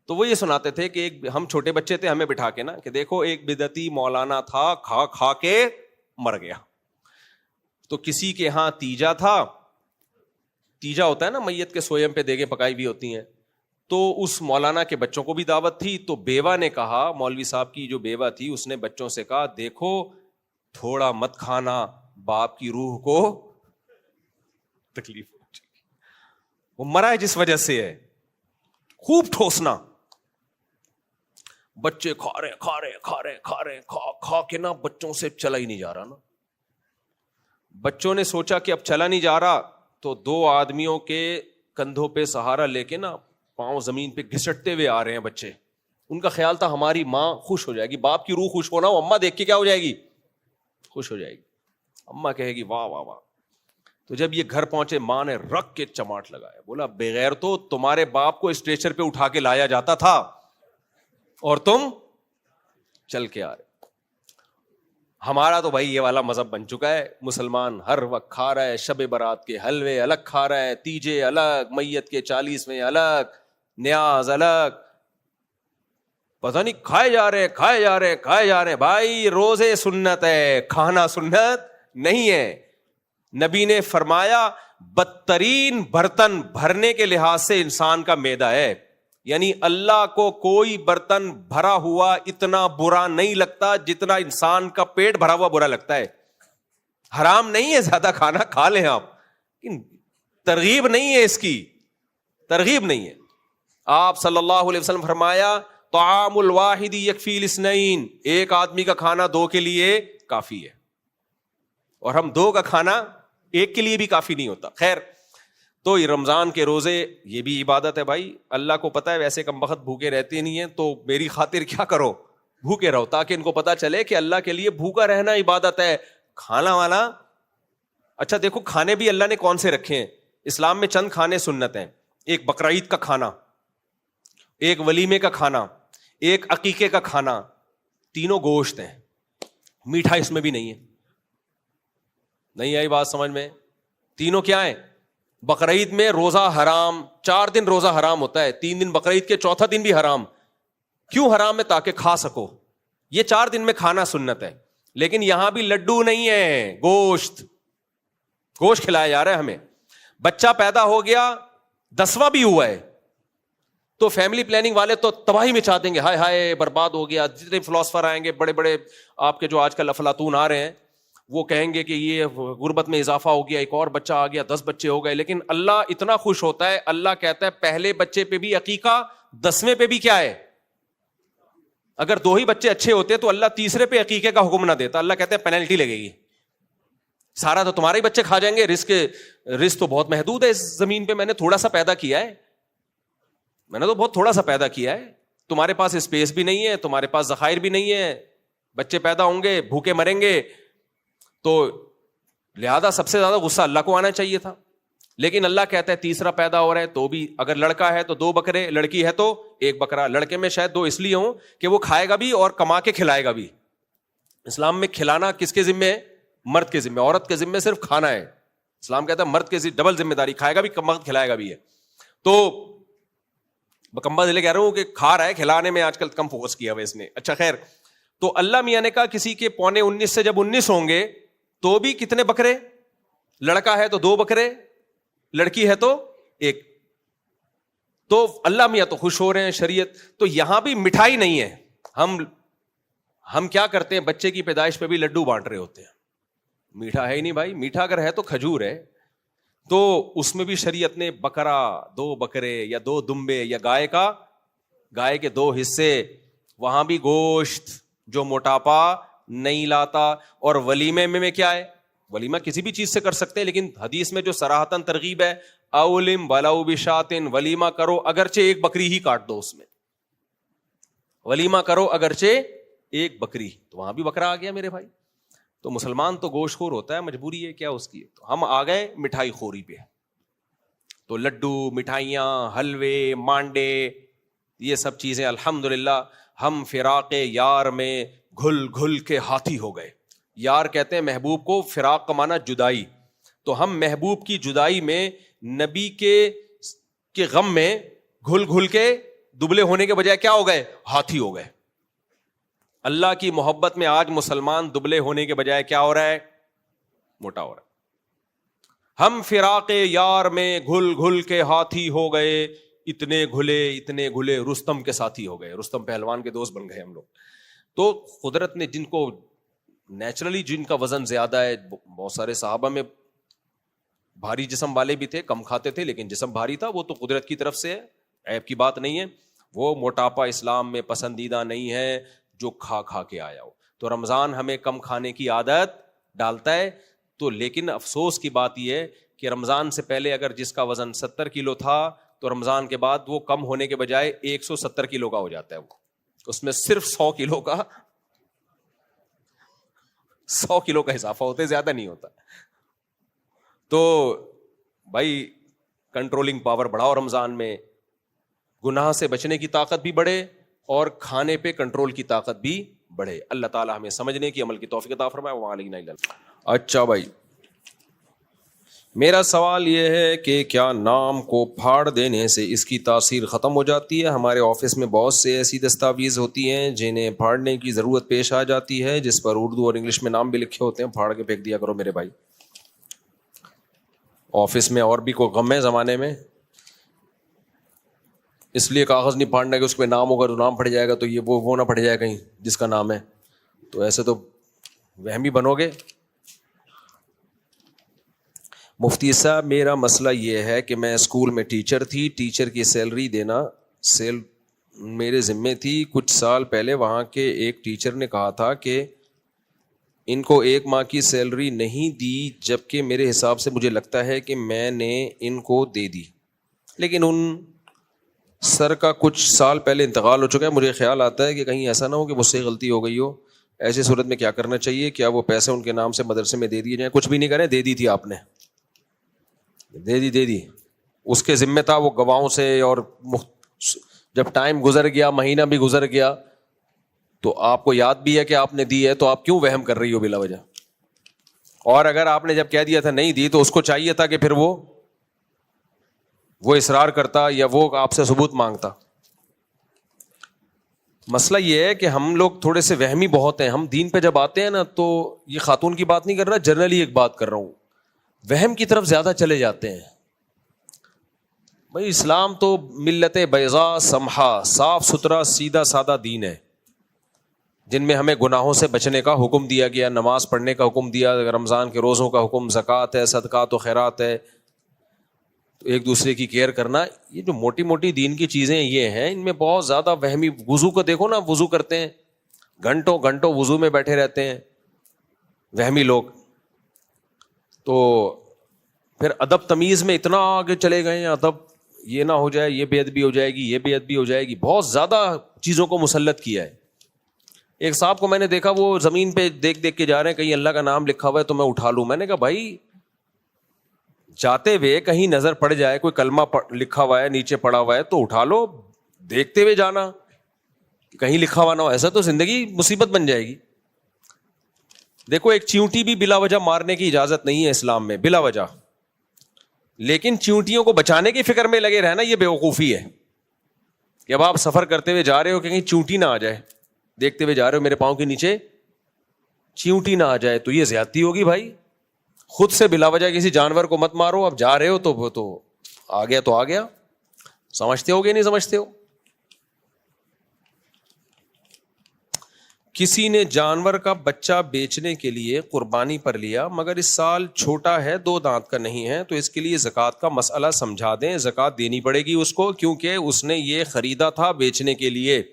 تو وہ یہ سناتے تھے کہ ہم چھوٹے بچے تھے, ہمیں بٹھا کے نا کہ دیکھو ایک بدعتی مولانا تھا, کھا کھا کے مر گیا. تو کسی کے ہاں تیجا تھا, تیجا ہوتا ہے نا میت کے سویم پہ دیگیں پکائی بھی ہوتی ہیں, تو اس مولانا کے بچوں کو بھی دعوت تھی. تو بیوہ نے کہا, مولوی صاحب کی جو بیوہ تھی اس نے بچوں سے کہا دیکھو تھوڑا مت کھانا, باپ کی روح کو تکلیف ہو, وہ مرا ہے جس وجہ سے ہے. خوب ٹھوسنا, بچے کھا رہے کھا کے نا بچوں سے چلا ہی نہیں جا رہا نا. بچوں نے سوچا کہ اب چلا نہیں جا رہا, تو دو آدمیوں کے کندھوں پہ سہارا لے کے نا پاؤں زمین پہ گھسٹتے ہوئے آ رہے ہیں بچے. ان کا خیال تھا ہماری ماں خوش ہو جائے گی, باپ کی روح خوش ہونا, وہ اماں دیکھ کے کیا ہو جائے گی, خوش ہو جائے گی. اماں کہے گی واہ واہ واہ. تو جب یہ گھر پہنچے ماں نے رکھ کے چماٹ لگایا, بولا بغیر تو تمہارے باپ کو اسٹریچر پہ اٹھا کے لایا جاتا تھا اور تم چل کے آ رہے. ہمارا تو بھائی یہ والا مذہب بن چکا ہے, مسلمان ہر وقت کھا رہا ہے, شب برات کے حلوے الگ کھا رہا ہے, تیجے الگ, میت کے 40ویں الگ, نیاز الگ, پتہ نہیں کھائے جا رہے. بھائی روزے سنت ہے, کھانا سنت نہیں ہے. نبی نے فرمایا بدترین برتن بھرنے کے لحاظ سے انسان کا معدہ ہے, یعنی اللہ کو کوئی برتن بھرا ہوا اتنا برا نہیں لگتا جتنا انسان کا پیٹ بھرا ہوا برا لگتا ہے. حرام نہیں ہے زیادہ کھانا, کھا لیں آپ, ترغیب نہیں ہے, اس کی ترغیب نہیں ہے. آپ صلی اللہ علیہ وسلم فرمایا طعام الواحد یکفی الاثنین, ایک آدمی کا کھانا دو کے لیے کافی ہے, اور ہم دو کا کھانا ایک کے لیے بھی کافی نہیں ہوتا. خیر, تو رمضان کے روزے یہ بھی عبادت ہے بھائی. اللہ کو پتا ہے ویسے کم وقت بھوکے رہتے نہیں ہیں, تو میری خاطر کیا کرو, بھوکے رہو, تاکہ ان کو پتا چلے کہ اللہ کے لیے بھوکا رہنا عبادت ہے. کھانا والا اچھا دیکھو کھانے بھی اللہ نے کون سے رکھے ہیں. اسلام میں چند کھانے سنت ہیں, ایک بقرعید کا کھانا, ایک ولیمے کا کھانا, ایک عقیقے کا کھانا. تینوں گوشت ہیں, میٹھا اس میں بھی نہیں ہے. نہیں آئی بات سمجھ میں؟ تینوں کیا ہیں؟ بقرعید میں روزہ حرام, 4 دن روزہ حرام ہوتا ہے, 3 دن بقرعید کے, چوتھا دن بھی حرام. کیوں حرام ہے؟ تاکہ کھا سکو. یہ 4 دن میں کھانا سنت ہے. لیکن یہاں بھی لڈو نہیں ہے, گوشت کھلایا جا رہا ہے ہمیں. بچہ پیدا ہو گیا, 10واں بھی ہوا ہے, تو فیملی پلاننگ والے تو تباہی مچا دیں گے, ہائے ہائے برباد ہو گیا. جتنے فلاسفر آئیں گے بڑے بڑے آپ کے جو آج کل افلاطون آ رہے ہیں, وہ کہیں گے کہ یہ غربت میں اضافہ ہو گیا, ایک اور بچہ آ گیا, 10 بچے ہو گئے. لیکن اللہ اتنا خوش ہوتا ہے, اللہ کہتا ہے پہلے بچے پہ بھی عقیقہ, 10ویں پہ بھی کیا ہے. اگر 2 ہی بچے اچھے ہوتے تو اللہ تیسرے پہ عقیقے کا حکم نہ دیتا. اللہ کہتا ہے پینلٹی لگے گی, سارا تو تمہارے ہی بچے کھا جائیں گے. رزق تو بہت محدود ہے اس زمین پہ, میں نے تھوڑا سا پیدا کیا ہے, میں نے تو بہت تھوڑا سا پیدا کیا ہے. تمہارے پاس اسپیس بھی نہیں ہے, تمہارے پاس ذخائر بھی نہیں ہے, بچے پیدا ہوں گے بھوکے مریں گے. تو لہذا سب سے زیادہ غصہ اللہ کو آنا چاہیے تھا. لیکن اللہ کہتا ہے تیسرا پیدا ہو رہا ہے تو بھی, اگر لڑکا ہے تو 2 بکرے, لڑکی ہے تو 1 بکرا. لڑکے میں شاید 2 اس لیے ہوں کہ وہ کھائے گا بھی اور کما کے کھلائے گا بھی. اسلام میں کھلانا کس کے ذمہ ہے؟ مرد کے ذمہ. عورت کے ذمہ صرف کھانا ہے. اسلام کہتا ہے مرد کے ڈبل ذمہ داری, کھائے گا بھی مرد کھلائے گا بھی ہے. تو بکمبا دلے کہہ رہا ہوں کہ کھا رہا ہے, کھلانے میں آج کل کم فوکس کیا ہوا اس نے. اچھا خیر, تو اللہ میاں نے کہا کسی کے 19.25 سے جب 19 ہوں گے تو بھی کتنے بکرے, لڑکا ہے تو 2 بکرے, لڑکی ہے تو 1. تو اللہ میاں تو خوش ہو رہے ہیں. شریعت تو یہاں بھی مٹھائی نہیں ہے. ہم کیا کرتے ہیں, بچے کی پیدائش پہ بھی لڈو بانٹ رہے ہوتے ہیں. میٹھا ہے ہی نہیں بھائی, میٹھا اگر ہے تو کھجور ہے. تو اس میں بھی شریعت نے بکرا, 2 بکرے یا 2 دمبے یا گائے کے 2 حصے, وہاں بھی گوشت جو موٹاپا نہیں لاتا. اور ولیمے میں کیا ہے, ولیمہ کسی بھی چیز سے کر سکتے ہیں, لیکن حدیث میں جو صراحتاً ترغیب ہے اولم ولو بشاتن, ولیمہ کرو اگرچہ 1 بکری ہی کاٹ دو, اس میں ولیمہ کرو اگرچہ 1 بکری. تو وہاں بھی بکرا آ گیا میرے بھائی. تو مسلمان تو گوشت خور ہوتا ہے, مجبوری ہے کیا اس کی. تو ہم آ گئے مٹھائی خوری پہ, تو لڈو, مٹھائیاں, حلوے, مانڈے, یہ سب چیزیں الحمدللہ ہم فراق یار میں گھل گھل کے ہاتھی ہو گئے. یار کہتے ہیں محبوب کو, فراق کا معنی جدائی, تو ہم محبوب کی جدائی میں نبی کے غم میں گھل گھل کے دبلے ہونے کے بجائے کیا ہو گئے, ہاتھی ہو گئے. اللہ کی محبت میں آج مسلمان دبلے ہونے کے بجائے کیا ہو رہا ہے, موٹا ہو رہا ہے. ہم فراق یار میں گھل گھل کے ہاتھی ہو گئے, اتنے گھلے رستم کے ساتھی ہو گئے, رستم پہلوان کے دوست بن گئے ہم لوگ. تو قدرت نے جن کو نیچرلی جن کا وزن زیادہ ہے, بہت سارے صحابہ میں بھاری جسم والے بھی تھے, کم کھاتے تھے لیکن جسم بھاری تھا, وہ تو قدرت کی طرف سے ہے, عیب کی بات نہیں ہے. وہ موٹاپا اسلام میں پسندیدہ نہیں ہے جو کھا کھا کے آیا ہو. تو رمضان ہمیں کم کھانے کی عادت ڈالتا ہے. تو لیکن افسوس کی بات یہ ہے کہ رمضان سے پہلے اگر جس کا وزن 70 کلو تھا تو رمضان کے بعد وہ کم ہونے کے بجائے 170 کلو کا ہو جاتا ہے. وہ اس میں صرف 100 کلو کا اضافہ ہوتا ہے, زیادہ نہیں ہوتا. تو بھائی کنٹرولنگ پاور بڑھاؤ رمضان میں, گناہ سے بچنے کی طاقت بھی بڑھے اور کھانے پہ کنٹرول کی طاقت بھی بڑھے. اللہ تعالی ہمیں سمجھنے کی, عمل کی توفیق عطا فرمائے. وعلیکم السلام. اچھا بھائی, میرا سوال یہ ہے کہ کیا نام کو پھاڑ دینے سے اس کی تاثیر ختم ہو جاتی ہے؟ ہمارے آفس میں بہت سے ایسی دستاویز ہوتی ہیں جنہیں پھاڑنے کی ضرورت پیش آ جاتی ہے, جس پر اردو اور انگلش میں نام بھی لکھے ہوتے ہیں. پھاڑ کے پھینک دیا کرو میرے بھائی. آفس میں اور بھی کوئی غم ہے زمانے میں, اس لیے کاغذ نہیں پھاڑنا کہ اس پہ نام ہوگا تو نام پڑ جائے گا, تو یہ وہ نہ پڑ جائے کہیں جس کا نام ہے. تو ایسے تو وہمی بنو گے. مفتی صاحب, میرا مسئلہ یہ ہے کہ میں اسکول میں ٹیچر تھی, ٹیچر کی سیلری دینا میرے ذمے تھی. کچھ سال پہلے وہاں کے ایک ٹیچر نے کہا تھا کہ ان کو 1 ماہ کی سیلری نہیں دی, جبکہ میرے حساب سے مجھے لگتا ہے کہ میں نے ان کو دے دی, لیکن ان سر کا کچھ سال پہلے انتقال ہو چکا ہے. مجھے خیال آتا ہے کہ کہیں ایسا نہ ہو کہ مجھ سے غلطی ہو گئی ہو. ایسی صورت میں کیا کرنا چاہیے؟ کیا وہ پیسے ان کے نام سے مدرسے میں دے دیے جائیں؟ کچھ بھی نہیں کریں, دے دی تھی آپ نے, دے دی. اس کے ذمہ تھا, وہ گواہوں سے, اور جب ٹائم گزر گیا, مہینہ بھی گزر گیا, تو آپ کو یاد بھی ہے کہ آپ نے دی ہے, تو آپ کیوں وہم کر رہی ہو بلا وجہ؟ اور اگر آپ نے جب کہہ دیا تھا نہیں دی, تو اس کو چاہیے تھا کہ پھر وہ اصرار کرتا یا وہ آپ سے ثبوت مانگتا. مسئلہ یہ ہے کہ ہم لوگ تھوڑے سے وہمی بہت ہیں. ہم دین پہ جب آتے ہیں نا, تو یہ خاتون کی بات نہیں کر رہا, جنرلی ایک بات کر رہا ہوں, وہم کی طرف زیادہ چلے جاتے ہیں. بھائی اسلام تو ملت بیضاء سمحا, صاف ستھرا سیدھا سادہ دین ہے, جن میں ہمیں گناہوں سے بچنے کا حکم دیا گیا, نماز پڑھنے کا حکم دیا, رمضان کے روزوں کا حکم, زکوٰۃ ہے, صدقات و خیرات ہے, ایک دوسرے کی کیئر کرنا. یہ جو موٹی موٹی دین کی چیزیں یہ ہیں, ان میں بہت زیادہ وہمی. وضو کو دیکھو نا, وضو کرتے ہیں, گھنٹوں گھنٹوں وضو میں بیٹھے رہتے ہیں وہمی لوگ. تو پھر ادب تمیز میں اتنا آگے چلے گئے ہیں, ادب یہ نہ ہو جائے, یہ بے ادبی ہو جائے گی, یہ بے ادبی ہو جائے گی. بہت زیادہ چیزوں کو مسلط کیا ہے. ایک صاحب کو میں نے دیکھا, وہ زمین پہ دیکھ کے جا رہے ہیں, کہیں اللہ کا نام لکھا ہوا ہے تو میں اٹھا لوں. میں نے کہا بھائی جاتے ہوئے کہیں نظر پڑ جائے, کوئی کلمہ لکھا ہوا ہے نیچے پڑا ہوا ہے تو اٹھا لو, دیکھتے ہوئے جانا, کہیں لکھا ہوا نہ ہو, ایسا تو زندگی مصیبت بن جائے گی. دیکھو ایک چیونٹی بھی بلا وجہ مارنے کی اجازت نہیں ہے اسلام میں, بلا وجہ. لیکن چیونٹیوں کو بچانے کی فکر میں لگے رہنا, یہ بیوقوفی ہے. کہ اب آپ سفر کرتے ہوئے جا رہے ہو کہ کہیں چیونٹی نہ آ جائے, دیکھتے ہوئے جا رہے ہو میرے پاؤں کے نیچے چیونٹی نہ آ جائے, تو یہ زیادتی ہوگی بھائی. خود سے بلا وجہ کسی جانور کو مت مارو. اب جا رہے ہو تو وہ تو آ گیا تو آ گیا. سمجھتے ہو کہ نہیں سمجھتے ہو؟ کسی نے جانور کا بچہ بیچنے کے لیے قربانی پر لیا, مگر اس سال چھوٹا ہے, 2 دانت کا نہیں ہے, تو اس کے لیے زکوٰۃ کا مسئلہ سمجھا دیں. زکوٰۃ دینی پڑے گی اس کو, کیونکہ اس نے یہ خریدا تھا بیچنے کے لیے.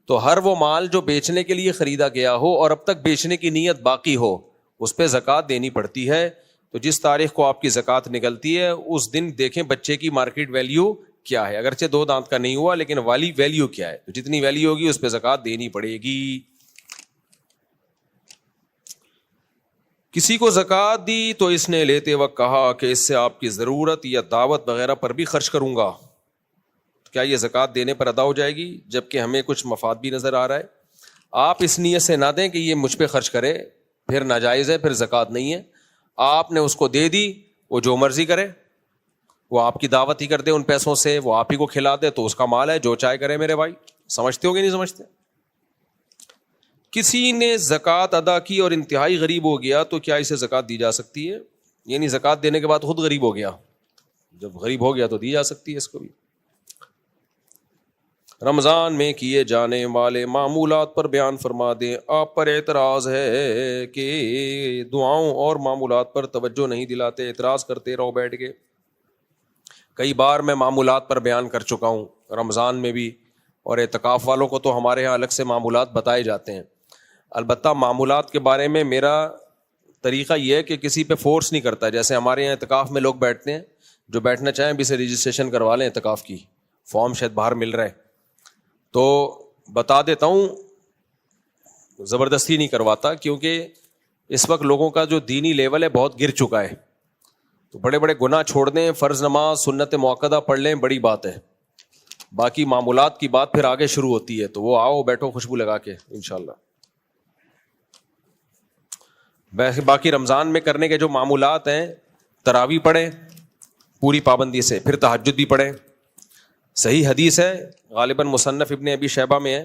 تو ہر وہ مال جو بیچنے کے لیے خریدا گیا ہو اور اب تک بیچنے کی نیت باقی ہو, اس پہ زکوٰۃ دینی پڑتی ہے. تو جس تاریخ کو آپ کی زکوٰۃ نکلتی ہے اس دن دیکھیں بچے کی مارکیٹ ویلیو کیا ہے. اگرچہ 2 دانت کا نہیں ہوا, لیکن والی ویلیو کیا ہے, تو جتنی ویلیو ہوگی اس پہ زکوٰۃ دینی پڑے گی. کسی کو زکوٰۃ دی تو اس نے لیتے وقت کہا کہ اس سے آپ کی ضرورت یا دعوت وغیرہ پر بھی خرچ کروں گا. کیا یہ زکوٰۃ دینے پر ادا ہو جائے گی جبکہ ہمیں کچھ مفاد بھی نظر آ رہا ہے؟ آپ اس نیت سے نہ دیں کہ یہ مجھ پہ خرچ کرے، پھر ناجائز ہے، پھر زکوٰۃ نہیں ہے. آپ نے اس کو دے دی، وہ جو مرضی کرے، وہ آپ کی دعوت ہی کر دے ان پیسوں سے، وہ آپ ہی کو کھلا دے تو اس کا مال ہے، جو چاہے کرے. میرے بھائی سمجھتے ہو کہ نہیں سمجھتے؟ کسی نے زکوٰۃ ادا کی اور انتہائی غریب ہو گیا تو کیا اسے زکوٰۃ دی جا سکتی ہے؟ یعنی زکوٰۃ دینے کے بعد خود غریب ہو گیا، جب غریب ہو گیا تو دی جا سکتی ہے اس کو بھی. رمضان میں کیے جانے والے معمولات پر بیان فرما دیں. آپ پر اعتراض ہے کہ دعاؤں اور معمولات پر توجہ نہیں دلاتے، اعتراض کرتے رہو بیٹھ کے. کئی بار میں معمولات پر بیان کر چکا ہوں رمضان میں بھی، اور اعتکاف والوں کو تو ہمارے ہاں الگ سے معمولات بتائے جاتے ہیں. البتہ معمولات کے بارے میں میرا طریقہ یہ ہے کہ کسی پہ فورس نہیں کرتا. جیسے ہمارے یہاں اعتکاف میں لوگ بیٹھتے ہیں، جو بیٹھنا چاہیں بھی سے رجسٹریشن کروا لیں اعتکاف کی، فارم شاید باہر مل رہا ہے، تو بتا دیتا ہوں، زبردستی نہیں کرواتا، کیونکہ اس وقت لوگوں کا جو دینی لیول ہے بہت گر چکا ہے. تو بڑے بڑے گناہ چھوڑ دیں، فرض نماز سنت موقدہ پڑھ لیں، بڑی بات ہے. باقی معمولات کی بات پھر آگے شروع ہوتی ہے، تو وہ آؤ بیٹھو خوشبو لگا کے انشاءاللہ. باقی رمضان میں کرنے کے جو معمولات ہیں، تراویح پڑھیں پوری پابندی سے، پھر تہجد بھی پڑھیں. صحیح حدیث ہے، غالباً مصنف ابن ابی شیبہ میں ہے،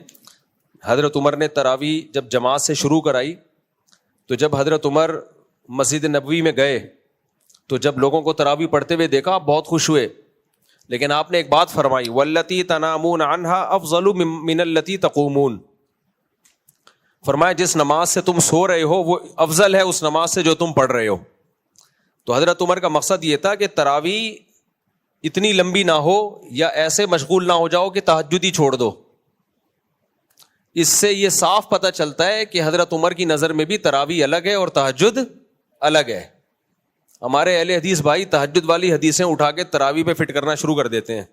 حضرت عمر نے تراویح جب جماعت سے شروع کرائی تو جب حضرت عمر مسجد نبوی میں گئے تو جب لوگوں کو تراویح پڑھتے ہوئے دیکھا آپ بہت خوش ہوئے، لیکن آپ نے ایک بات فرمائی، واللتی تنامون عنہا افضل من اللتی تقومون. فرمایا جس نماز سے تم سو رہے ہو وہ افضل ہے اس نماز سے جو تم پڑھ رہے ہو. تو حضرت عمر کا مقصد یہ تھا کہ تراویح اتنی لمبی نہ ہو یا ایسے مشغول نہ ہو جاؤ کہ تہجد ہی چھوڑ دو. اس سے یہ صاف پتہ چلتا ہے کہ حضرت عمر کی نظر میں بھی تراویح الگ ہے اور تہجد الگ ہے. ہمارے اہل حدیث بھائی تہجد والی حدیثیں اٹھا کے تراویح پہ فٹ کرنا شروع کر دیتے ہیں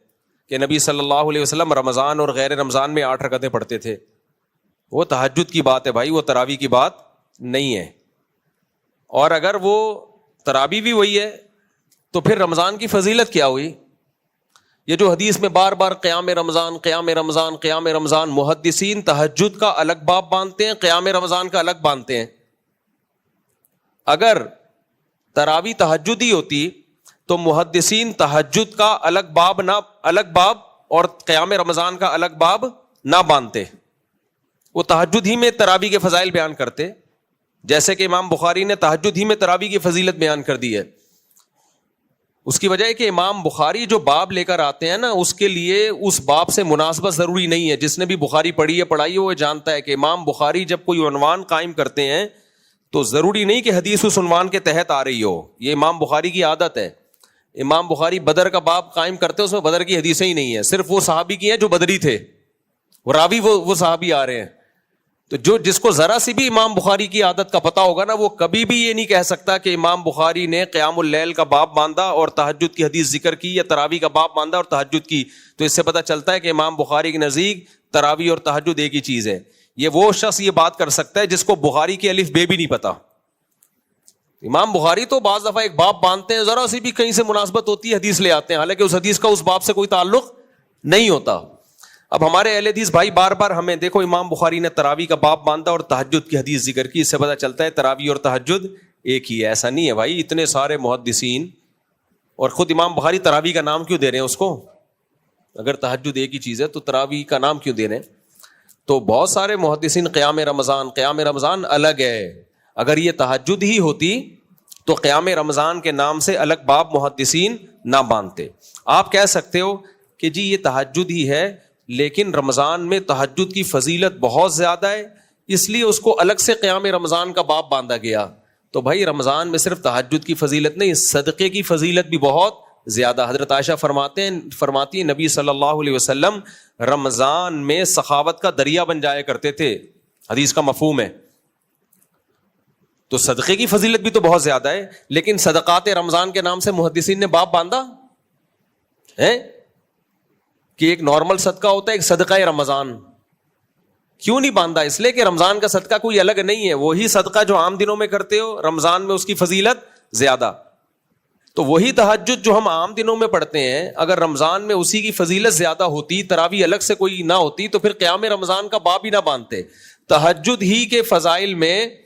کہ نبی صلی اللہ علیہ وسلم رمضان اور غیر رمضان میں 8 رکعتیں پڑھتے تھے. وہ تہجد کی بات ہے بھائی، وہ تراویح کی بات نہیں ہے. اور اگر وہ تراویح بھی وہی ہے تو پھر رمضان کی فضیلت کیا ہوئی؟ یہ جو حدیث میں بار بار قیام رمضان قیام رمضان قیام رمضان، محدثین تہجد کا الگ باب باندھتے ہیں، قیام رمضان کا الگ باندھتے ہیں. اگر تراویح تہجد ہی ہوتی تو محدثین تہجد کا الگ باب اور قیام رمضان کا الگ باب نہ باندھتے. وہ تہجد ہی میں تراویح کے فضائل بیان کرتے، جیسے کہ امام بخاری نے تہجد ہی میں تراویح کی فضیلت بیان کر دی ہے. اس کی وجہ ہے کہ امام بخاری جو باب لے کر آتے ہیں نا، اس کے لیے اس باب سے مناسبت ضروری نہیں ہے. جس نے بھی بخاری پڑھی ہے پڑھائی ہے وہ جانتا ہے کہ امام بخاری جب کوئی عنوان قائم کرتے ہیں تو ضروری نہیں کہ حدیث اس عنوان کے تحت آ رہی ہو. یہ امام بخاری کی عادت ہے. امام بخاری بدر کا باب قائم کرتے ہیں، اس میں بدر کی حدیثیں ہی نہیں ہیں، صرف وہ صحابی کی ہیں جو بدری تھے، وہ راوی وہ صحابی آ رہے ہیں. تو جس کو ذرا سی بھی امام بخاری کی عادت کا پتہ ہوگا نا، وہ کبھی بھی یہ نہیں کہہ سکتا کہ امام بخاری نے قیام اللیل کا باب باندھا اور تہجد کی حدیث ذکر کی، یا تراویح کا باب باندھا اور تہجد کی. تو اس سے پتہ چلتا ہے کہ امام بخاری کے نزدیک تراویح اور تہجد ایک ہی چیز ہے. یہ وہ شخص یہ بات کر سکتا ہے جس کو بخاری کے الف بے بھی نہیں پتا. امام بخاری تو بعض دفعہ ایک باب باندھتے ہیں، ذرا سی بھی کہیں سے مناسبت ہوتی ہے حدیث لے آتے ہیں، حالانکہ اس حدیث کا اس باب سے کوئی تعلق نہیں ہوتا. اب ہمارے اہل حدیث بھائی بار بار ہمیں دیکھو امام بخاری نے تراویح کا باب باندھا اور تہجد کی حدیث ذکر کی، اس سے پتہ چلتا ہے تراویح اور تہجد ایک ہی ہے. ایسا نہیں ہے بھائی. اتنے سارے محدثین، اور خود امام بخاری تراویح کا نام کیوں دے رہے ہیں اس کو؟ اگر تہجد ایک ہی چیز ہے تو تراویح کا نام کیوں دے رہے ہیں؟ تو بہت سارے محدثین قیام رمضان الگ ہے. اگر یہ تہجد ہی ہوتی تو قیام رمضان کے نام سے الگ باب محدثین نہ باندھتے. آپ کہہ سکتے ہو کہ جی یہ تہجد ہی ہے لیکن رمضان میں تہجد کی فضیلت بہت زیادہ ہے، اس لیے اس کو الگ سے قیام رمضان کا باب باندھا گیا. تو بھائی رمضان میں صرف تہجد کی فضیلت نہیں، صدقے کی فضیلت بھی بہت زیادہ. حضرت عائشہ فرماتی ہیں نبی صلی اللہ علیہ وسلم رمضان میں سخاوت کا دریا بن جایا کرتے تھے. حدیث کا مفہوم ہے. تو صدقے کی فضیلت بھی تو بہت زیادہ ہے، لیکن صدقات رمضان کے نام سے محدثین نے باب باندھا ہے کہ ایک نارمل صدقہ ہوتا ہے، ایک صدقہ رمضان. کیوں نہیں باندھا؟ اس لیے کہ رمضان کا صدقہ کوئی الگ نہیں ہے، وہی صدقہ جو عام دنوں میں کرتے ہو رمضان میں اس کی فضیلت زیادہ. تو وہی تہجد جو ہم عام دنوں میں پڑھتے ہیں اگر رمضان میں اسی کی فضیلت زیادہ ہوتی، تراویح الگ سے کوئی نہ ہوتی، تو پھر قیام رمضان کا باب ہی نہ باندھتے. تہجد ہی کے فضائل میں